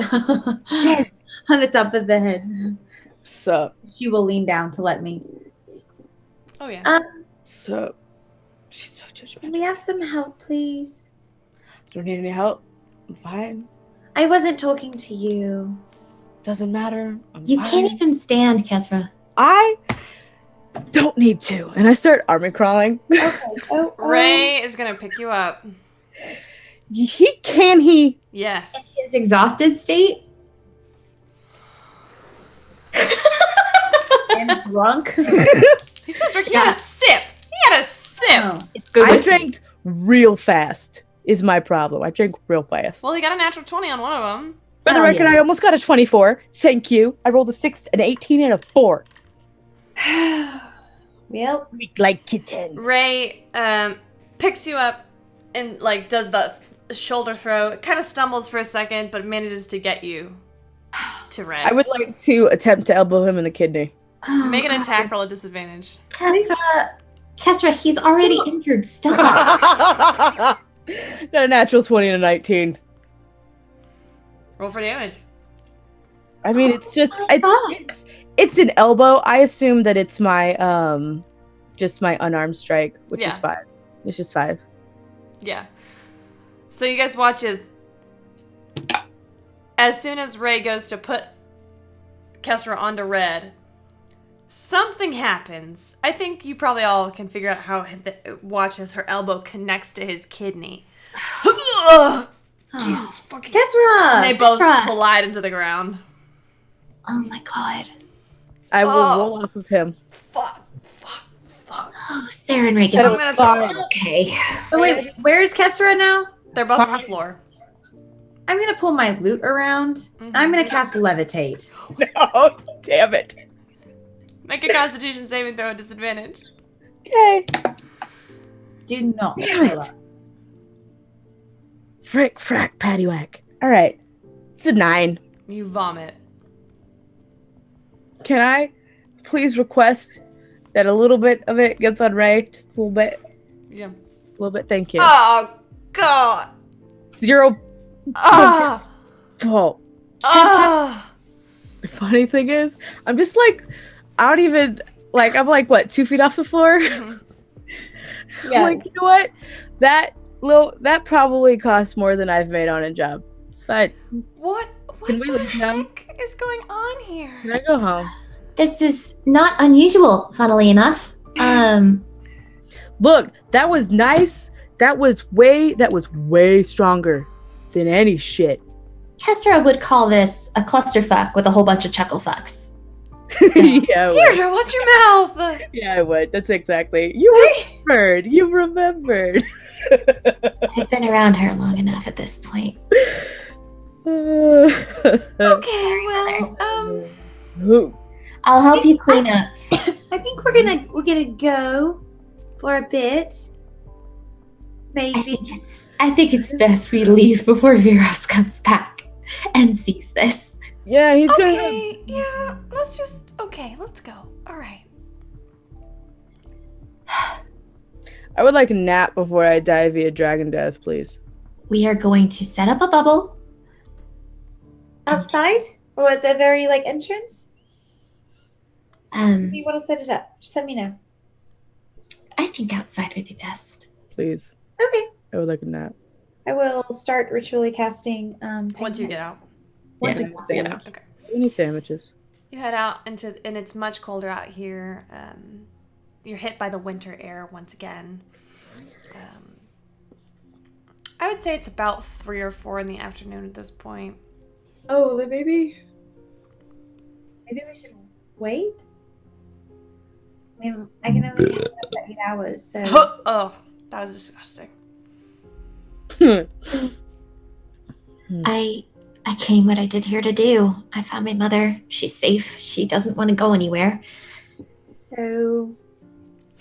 on the top of the head. Sup. She will lean down to let me. Oh yeah. Sup. She's so judgmental. Can we have some help, please? Don't need any help. I'm fine. I wasn't talking to you. Doesn't matter. I'm You fine. can't even stand, Kesra. I don't need to. And I start army crawling. Okay. Oh, Ray is gonna pick you up. He? Yes. His exhausted state? and drunk. He's not drunk. He had a sip. He had a sip. Oh. It's good. I drank real fast is my problem. I drank real fast. Well, he got a natural 20 on one of them. For the Hell record, yeah. I almost got a 24. Thank you. I rolled a 6, an 18, and a 4. Well, Like kitten. Ray picks you up and like does the shoulder throw. Kind of stumbles for a second, but manages to get you to Red. I would like to attempt to elbow him in the kidney. Oh, Make an God. attack roll at disadvantage. Kesra, he's already injured. Stop. Got a natural 20 and a 19. Roll for damage. I mean, it's just my God. it's an elbow. I assume that it's my just my unarmed strike, which is Yeah. 5. It's just 5. Yeah. So you guys watch as soon as Ray goes to put Kesra onto Red, something happens. I think you probably all can figure out how watch as her elbow connects to his kidney. Jesus fucking. Kesra! And they both Kesra. collide into the ground. Oh my God. I will Oh. roll off of him. Fuck. Oh, Sarah and Reagan. That I'm was gonna fine. throw- Okay. Oh, wait, where's Kesra now? They're both on the floor. I'm gonna pull my loot around. And I'm gonna cast Levitate. No, damn it. Make a Constitution saving throw at disadvantage. Okay. Do not. Damn it. Frick, frack, paddywhack. All right. It's a 9. You vomit. Can I please request that a little bit of it gets on Ray? Just a little bit. Yeah. A little bit. Thank you. Oh God. 0 Ah. fault. Ah. The funny thing is, I'm just like, I don't even, like, I'm like, what, 2 feet off the floor? Yeah. I'm like, you know what? That probably costs more than I've made on a job. It's fine. What Can we the leave now? heck is going on here? Can I go home? This is not unusual, funnily enough. Look, that was nice. That was way stronger than any shit. Kesra would call this a clusterfuck with a whole bunch of chuckle fucks. Yeah, I would. Deirdre, watch your mouth. Yeah, I would. That's exactly. You remembered. I've been around her long enough at this point. Okay, well, I'll help you clean up. I think we're gonna go for a bit. Maybe. I think it's best we leave before Viros comes back and sees this. Yeah, he's gonna. okay, yeah, let's go. All right. I would like a nap before I die via dragon death, please. We are going to set up a bubble. Outside? Or at the very entrance? Um, You want to set it up? Just let me know. I think outside would be best. Please. Okay. I would like a nap. I will start ritually casting. Once you get out. Once Yeah. we get out. Okay. Any sandwiches? You head out and it's much colder out here. You're hit by the winter air once again. I would say it's about 3 or 4 in the afternoon at this point. Oh, then maybe we should wait. I mean, I can only have up to 8 hours, so Oh, that was disgusting. I came what I did here to do. I found my mother. She's safe. She doesn't want to go anywhere. So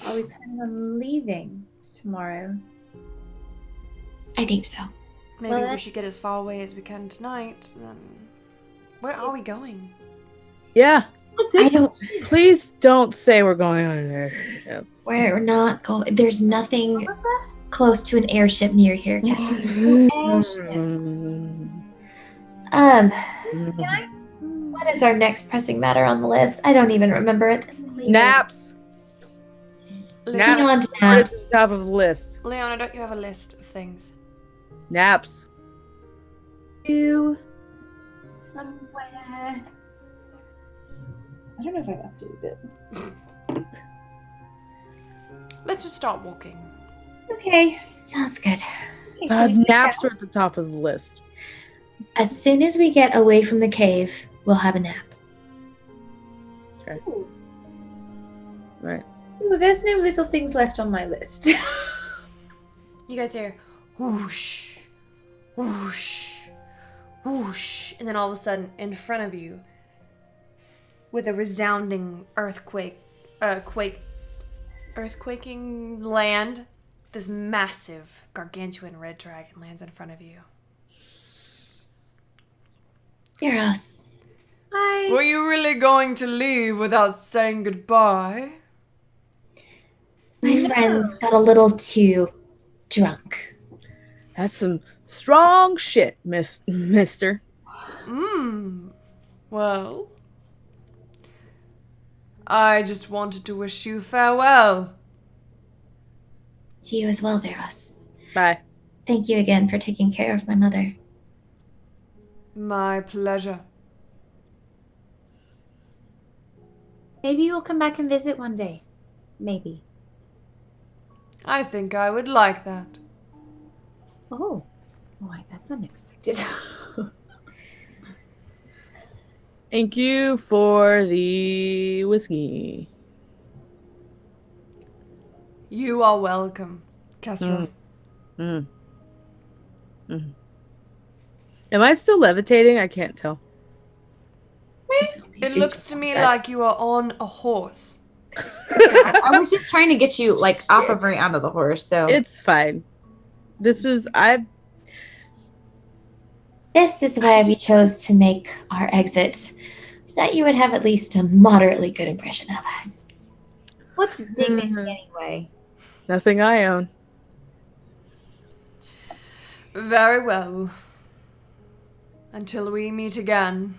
are we planning on leaving tomorrow? I think so. Maybe Well, we should get as far away as we can tonight. Then, where are we going? Yeah. I don't. Please don't say we're going on an airship. We're not going. There's nothing What's that? close to an airship near here, Cassie. What is our next pressing matter on the list? I don't even remember at this point. Naps. Leona, Beyond What is naps. the top of the list? Leona, don't you have a list of things? Naps. To somewhere. I don't know if I've updated it. Let's just start walking. Okay. Sounds good. Okay, so we can Naps are at the top of the list. As soon as we get away from the cave, we'll have a nap. Right. Ooh, there's no little things left on my list. You guys hear whoosh, whoosh, whoosh, and then all of a sudden, in front of you, with a resounding earthquaking land, this massive, gargantuan red dragon lands in front of you. Eros. Hi. Were you really going to leave without saying goodbye? My friends got a little too drunk. That's some strong shit, mister. Well, I just wanted to wish you farewell. To you as well, Veros. Bye. Thank you again for taking care of my mother. My pleasure. Maybe you'll come back and visit one day. Maybe. I think I would like that. Oh. Why, that's unexpected. Thank you for the whiskey. You are welcome, Kesra. Am I still levitating? I can't tell. It looks to me like you are on a horse. I was just trying to get you off of right onto the horse, so It's fine. This is This is why we chose to make our exit, so that you would have at least a moderately good impression of us. What's dignity anyway? nothing I own. Very well. Until we meet again.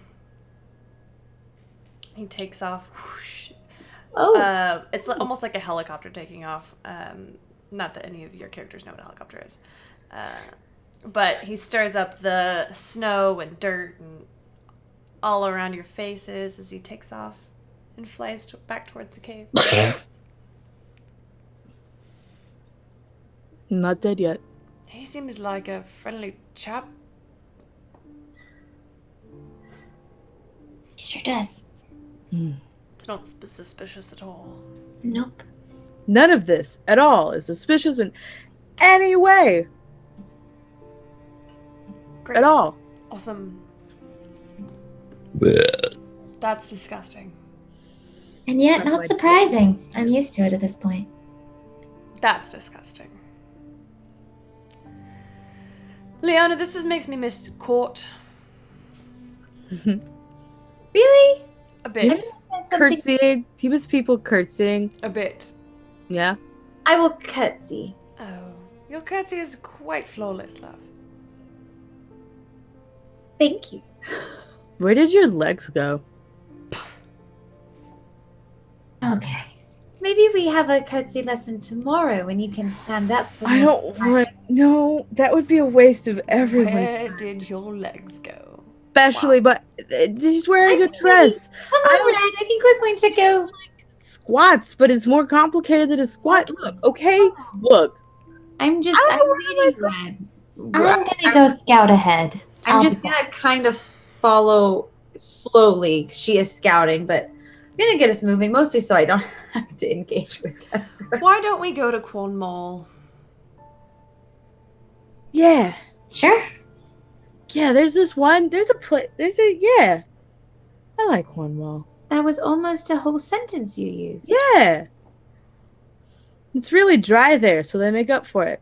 He takes off. Whoosh. Oh. It's almost like a helicopter taking off. Not that any of your characters know what a helicopter is. But he stirs up the snow and dirt and all around your faces as he takes off and flies back towards the cave. Not dead yet. He seems like a friendly chap. He sure does. It's not suspicious at all. Nope. None of this at all is suspicious, and any way Great. at all. Awesome. That's disgusting. And yet, not surprising. I'm used to it at this point. That's disgusting. Leona, makes me miss court. Really? A bit. Curtsying. He was people curtsying. A bit. Yeah. I will curtsy. Oh. Your curtsy is quite flawless, love. Thank you. Where did your legs go? Okay. Maybe we have a curtsy lesson tomorrow when you can stand up. For I me. don't want. No, that would be a waste of everyone's Where time. did your legs go? Especially, but he's wearing a dress. Come on, Red. I think we're going to go. Squats, but it's more complicated than a squat. Look, okay? Look. I'm leading Red. I'm gonna go scout ahead. I'm just gonna kind of follow slowly. She is scouting, but I'm gonna get us moving, mostly so I don't have to engage with Kesra. Why don't we go to Quan Mall? Yeah. Sure. Yeah, there's this one. There's a, yeah. I like Cornwall. That was almost a whole sentence you used. Yeah. It's really dry there, so they make up for it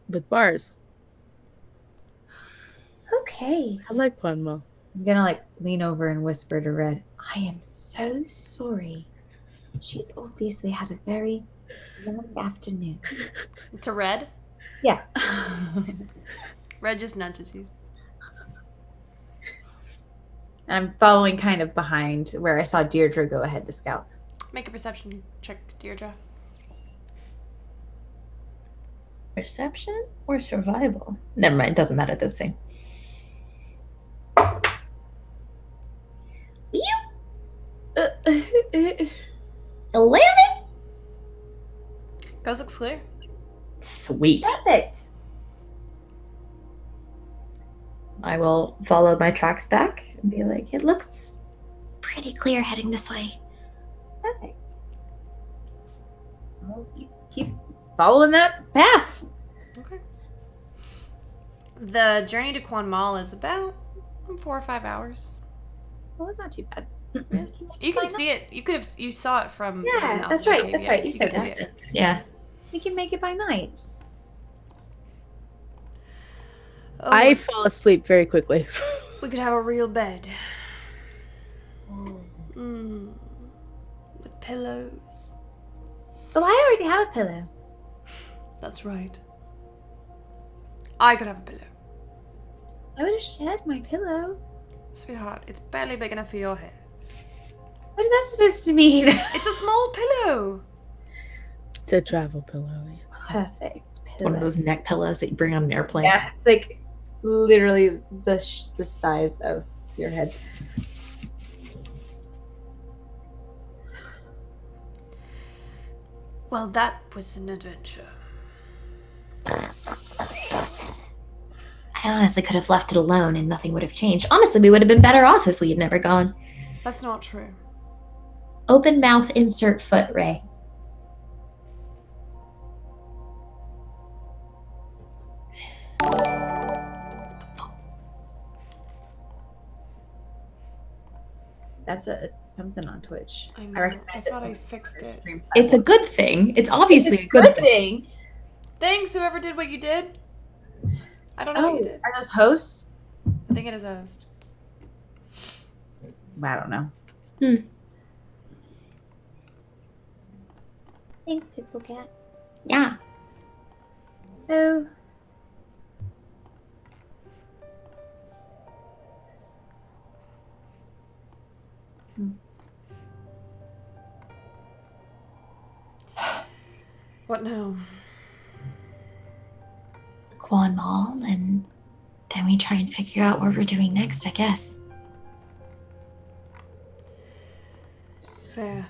with bars. Okay. I like Cornwall. I'm gonna like lean over and whisper to Red. I am so sorry. She's obviously had a very long afternoon. To Red? Yeah. Red just nudges you. I'm following kind of behind where I saw Deirdre go ahead to scout. Make a perception check, Deirdre. Perception or survival? Never mind, doesn't matter, they're the same. 11? Ghost looks clear. Sweet. Perfect. I will follow my tracks back and be like, It looks pretty clear heading this way. Perfect. Well, keep following that path. Okay. The journey to Quan Mall is about 4 or 5 hours. Well, it's not too bad. Yeah. You can see it. You saw it from. Yeah, the mouth that's of the right, cave, that's yeah. right, you said could that. see it. yeah. We can make it by night. Oh, I fall asleep very quickly. we could have a real bed. With pillows. Oh, I already have a pillow. That's right. I could have a pillow. I would have shared my pillow. Sweetheart, it's barely big enough for your head. What is that supposed to mean? It's a small pillow. It's a travel pillow. Perfect It's one of pillow. those neck pillows that you bring on an airplane. Yeah, it's like literally the size of your head. Well, that was an adventure. I honestly could have left it alone and nothing would have changed. Honestly, we would have been better off if we had never gone. That's not true. Open mouth, insert foot, Ray. That's something on Twitch. I I know. recognize it thought from I fixed it. stream It's a good thing. It's obviously a good thing. thing. Thanks, whoever did what you did. I don't know what you did. Are those hosts? I think it is a host. I don't know. Thanks, Pixel Cat. Yeah. So, What now? Quan Mall, and then we try and figure out what we're doing next, I guess. Fair.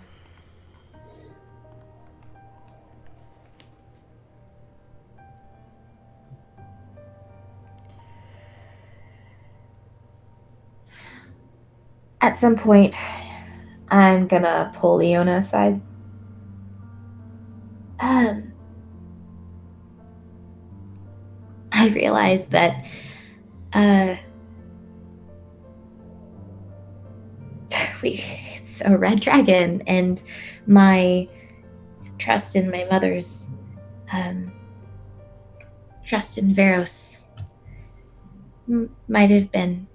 At some point, I'm gonna pull Leona aside. I realized that it's a red dragon, and my trust in my mother's trust in Veros might have been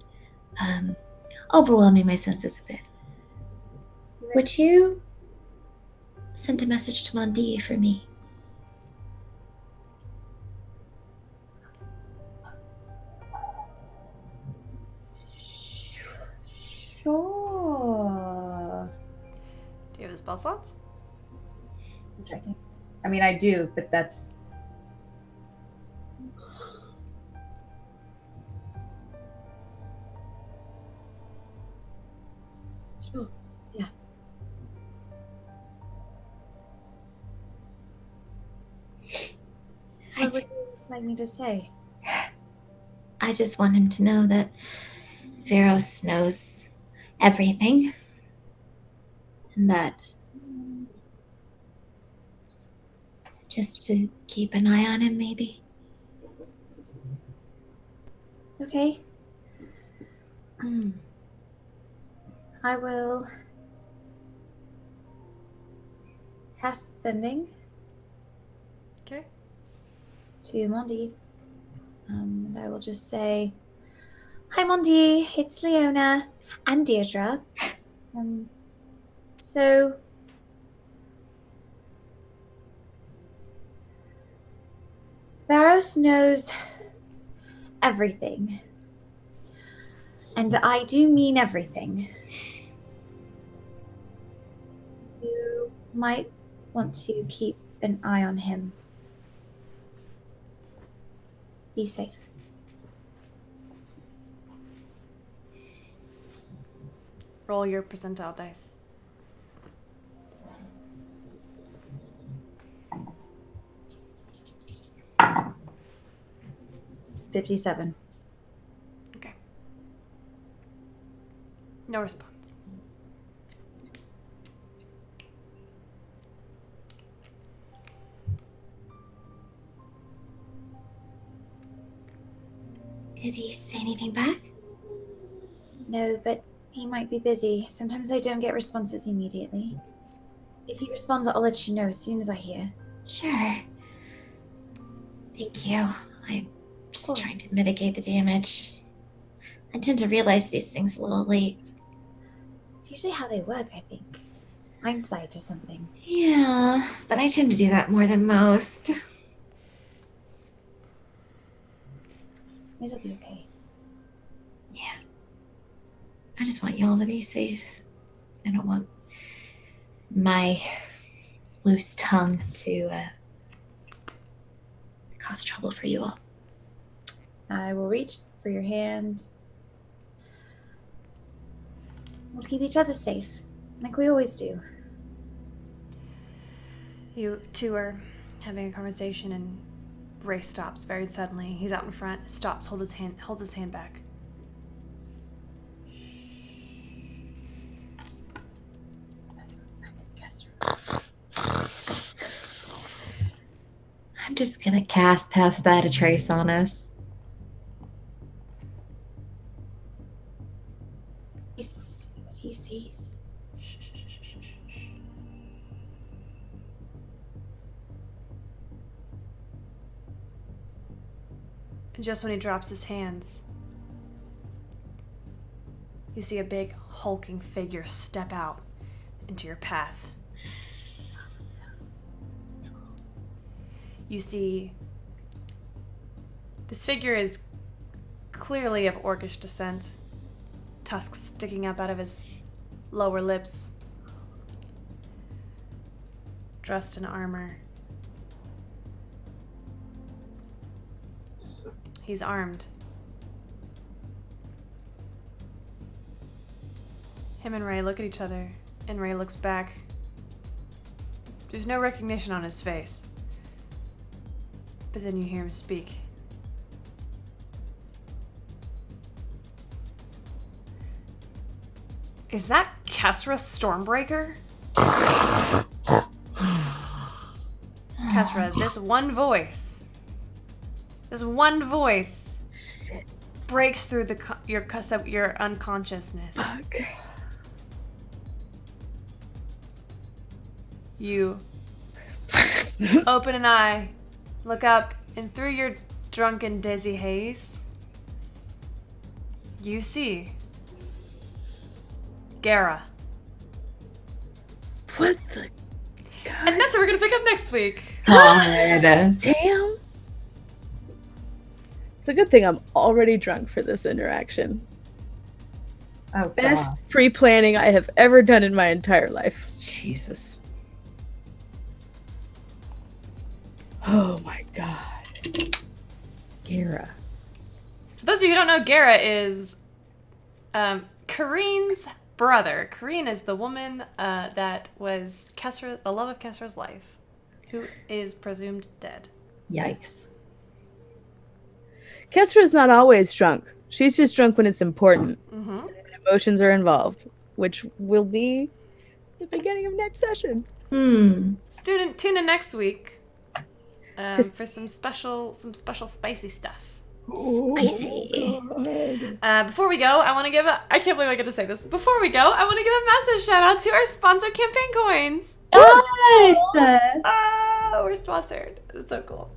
overwhelming my senses a bit. Would you send a message to Mondi for me? Sure. Do you have the spell slots? I'm checking. I mean, I do, but that's. Sure. Yeah. What would you like me to say? I just want him to know that Veros knows everything, and that just to keep an eye on him, maybe. Okay. I will cast sending Okay. to Mondi. And I will just say, "Hi, Mondi. It's Leona and Deirdre. So Barros knows everything. And I do mean everything. You might want to keep an eye on him. Be safe." Roll your percentile dice. $57. Okay. No response. Did he say anything back? No, but he might be busy. Sometimes I don't get responses immediately. If he responds, I'll let you know as soon as I hear. Sure. Thank you. I'm just course. trying to mitigate the damage. I tend to realize these things a little late. It's usually how they work, I think. Hindsight or something. Yeah, but I tend to do that more than most. It'll be okay. Yeah. I just want y'all to be safe. I don't want my loose tongue to cause trouble for you all. I will reach for your hand. We'll keep each other safe, like we always do. You two are having a conversation, and Ray stops very suddenly. He's out in front, stops, holds his hand back. I'm just gonna cast Pass That a Trace on us. See what he sees. And just when he drops his hands, you see a big hulking figure step out into your path. You see this figure is clearly of orcish descent, tusks sticking up out of his lower lips, dressed in armor. He's armed. Him and Ray look at each other, and Ray looks back. There's no recognition on his face. But then you hear him speak. Is that Kesra Stormbreaker? Kesra, this one voice, This one voice breaks through your unconsciousness. Fuck. You open an eye, look up, and through your drunken, dizzy haze, you see Gara. What the And that's what we're gonna pick up next week. God. damn? It's a good thing I'm already drunk for this interaction. Oh, Best God. pre-planning I have ever done in my entire life. Jesus. Oh my god. Gara. For those of you who don't know, Gara is Kareen's brother. Kareen is the woman that was the love of Kesra's life, who is presumed dead. Yikes. Kesra's not always drunk. She's just drunk when it's important. Mm-hmm. Emotions are involved, which will be the beginning of next session. Student, tune in next week for some special spicy stuff. Spicy. Before we go, I can't believe I get to say this. Before we go, I want to give a massive shout out to our sponsor, Campaign Coins. Nice. Ah, we're sponsored. It's so cool.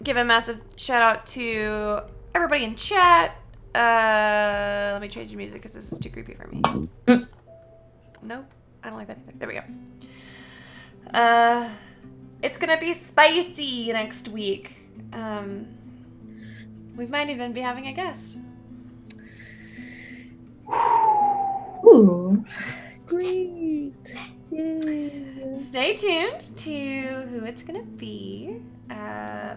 Give a massive shout out to everybody in chat. Let me change the music because this is too creepy for me. Nope, I don't like that either. There we go. It's gonna be spicy next week. We might even be having a guest. Ooh. Great. Yeah. Stay tuned to who it's gonna be.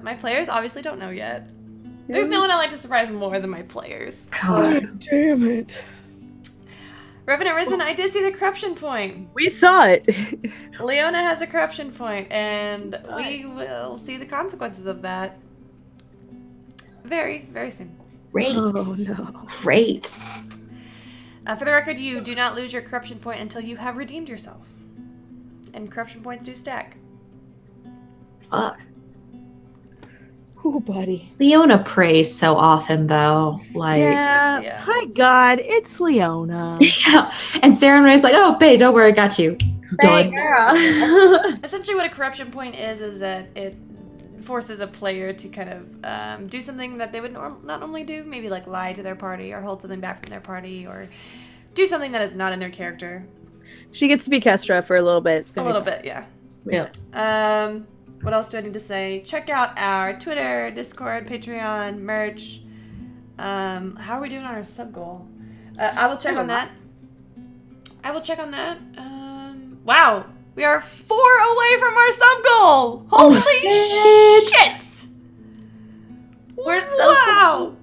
My players obviously don't know yet. There's no one I like to surprise more than my players. God damn it. Revenant Risen, I did see the corruption point. We saw it. Leona has a corruption point, and we will see the consequences of that very, very soon. Great. Oh no. Great. For the record, you do not lose your corruption point until you have redeemed yourself. And corruption points do stack. Fuck. Oh, buddy. Leona prays so often, though. Like, Yeah. Hi, God. It's Leona. yeah. And Sarah and Ray's like, "Oh, babe, don't worry, I got you." Done. Essentially what a corruption point is that it forces a player to kind of do something that they would not normally do. Maybe like lie to their party or hold something back from their party or do something that is not in their character. She gets to be Kestra for a little bit. It's A gonna little be bit, yeah. Yeah. What else do I need to say? Check out our Twitter, Discord, Patreon, merch. How are we doing on our sub goal? I will check on that. Wow, we are 4 away from our sub goal. Holy shit! We're so wow.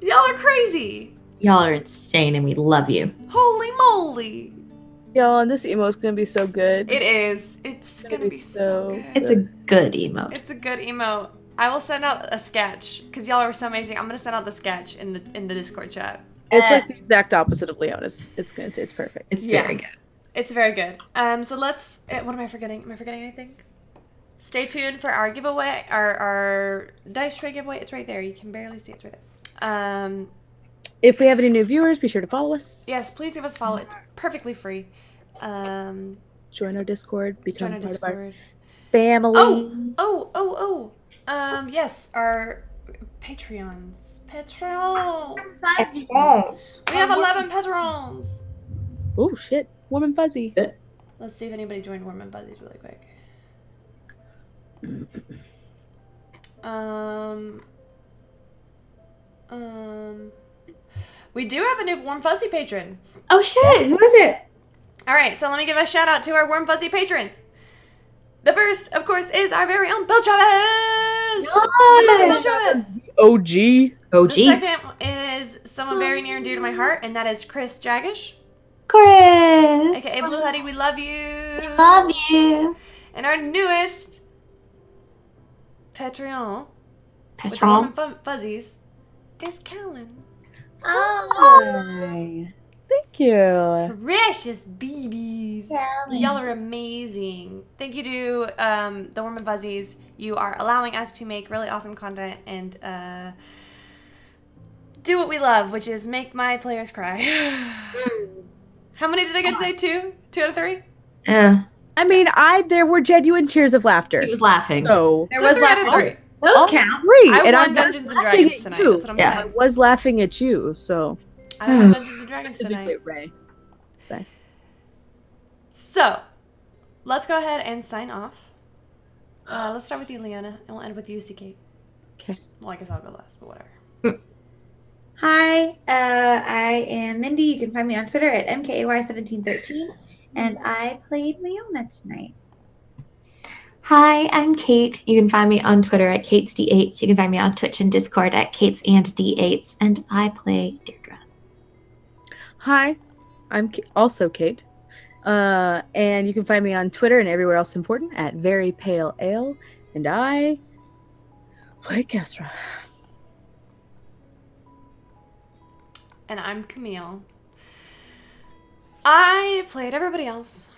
Y'all are crazy. Y'all are insane, and we love you. Holy moly. Y'all, and this emo's gonna be so good. It is. It's gonna be so good. It's a good emote. It's a good emo. I will send out a sketch because y'all are so amazing. I'm gonna send out the sketch in the Discord chat. It's like the exact opposite of Leona's. It's perfect. It's Yeah. very good. It's very good. So let's. What am I forgetting? Am I forgetting anything? Stay tuned for our giveaway. Our dice tray giveaway. It's right there. You can barely see it. It's right there. If we have any new viewers, be sure to follow us. Yes, please give us a follow. It's perfectly free. Join our Discord. Become Join our part of our Discord. family. Oh. Yes, our Patreons. We have 11 patrons. Oh shit. Warm and fuzzy. Let's see if anybody joined Wyrm and Fuzzies really quick. We do have a new Warm Fuzzy patron. Oh shit! Who is it? All right, so let me give a shout out to our Warm Fuzzy patrons. The first, of course, is our very own Bill Chavez. We love you, Bill Chavez. OG. OG. The second is someone very near and dear to my heart, and that is Chris Jagish, Chris. aka Blue Hoodie. We love you. Love you. And our newest Patreon with the Warm and Fuzzies is Callan. Hi. Thank you. Precious babies. Y'all are amazing. Thank you to the Wyrm and Fuzzies. You are allowing us to make really awesome content and do what we love, which is make my players cry. How many did I get today? 2? 2 out of 3? Yeah. I mean, there were genuine tears of laughter. He was laughing. So There So was 3 out of 3. Those count. Three, I and won I'm Dungeons and laughing Dragons at tonight. you. That's what I'm Yeah. I saying. was laughing at you, so I won Dungeons and Dragons tonight. Ray. So, let's go ahead and sign off. Let's start with you, Leona, and we'll end with you, CK. Okay. Well, I guess I'll go last, but whatever. Hi, I am Mindy. You can find me on Twitter at MKAY1713, and I played Leona tonight. Hi, I'm Kate. You can find me on Twitter at KatesD8s. You can find me on Twitch and Discord at KatesandD8s, and I play Deirdre. Hi, I'm also Kate. And you can find me on Twitter and everywhere else important at Very Pale Ale, and I play Kestra. And I'm Camille. I played everybody else.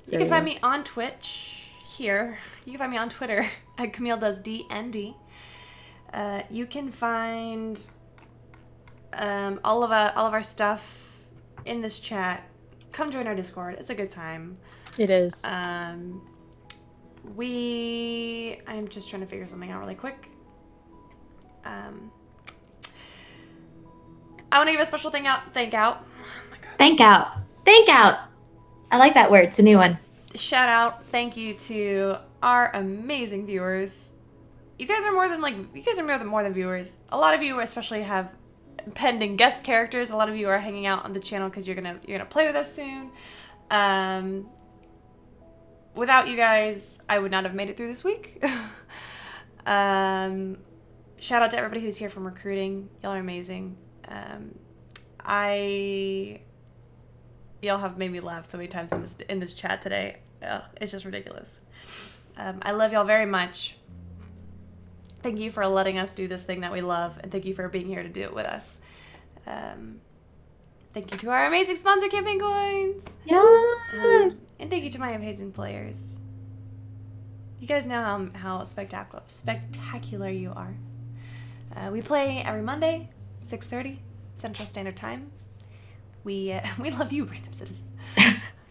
You can find me on Twitch here. You can find me on Twitter at CamilleDoesDND. You can find all of our stuff in this chat. Come join our Discord. It's a good time. It is. I'm just trying to figure something out really quick. I want to give a special thank out. Oh my God. Thank out. Thank out. I like that word. It's a new one. Shout out, thank you to our amazing viewers. You guys are more than viewers. A lot of you especially have pending guest characters. A lot of you are hanging out on the channel because you're gonna play with us soon. Without you guys, I would not have made it through this week. Shout out to everybody who's here from recruiting. Y'all are amazing. Y'all have made me laugh so many times in this chat today. Ugh, it's just ridiculous. I love y'all very much. Thank you for letting us do this thing that we love, and thank you for being here to do it with us. Thank you to our amazing sponsor, Campaign Coins. Yes. And thank you to my amazing players. You guys know how spectacular you are. We play every Monday, 6:30 Central Standard Time. We love you, random citizen.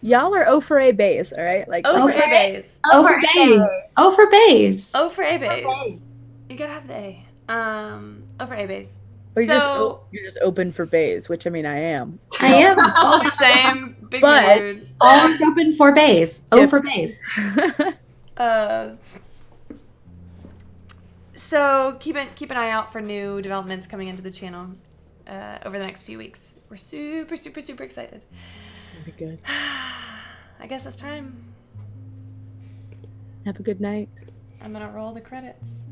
Y'all are O for A bays, all right? Like O for A bays. Oh, for bays. Oh, for bays. O for A bays. You gotta have the A. O for A bays. or So you're just open for bays, which I mean I am. I am. all same big But- mood. Always open for bays. Oh, Yep. for bays. So keep an eye out for new developments coming into the channel over the next few weeks. We're super excited. Very good. I guess it's time. Have a good night. I'm gonna roll the credits.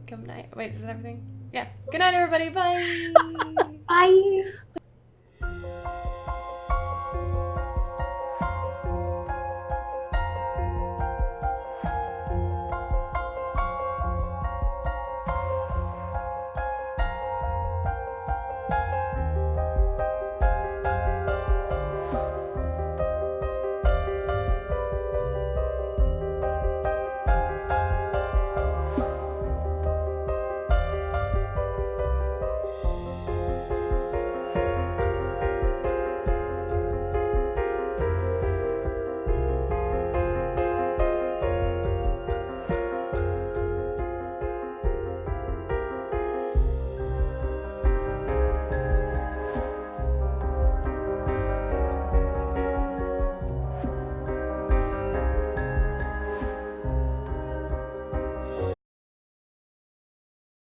Good night. Wait, is it everything? Yeah. Good night, everybody. Bye. Bye.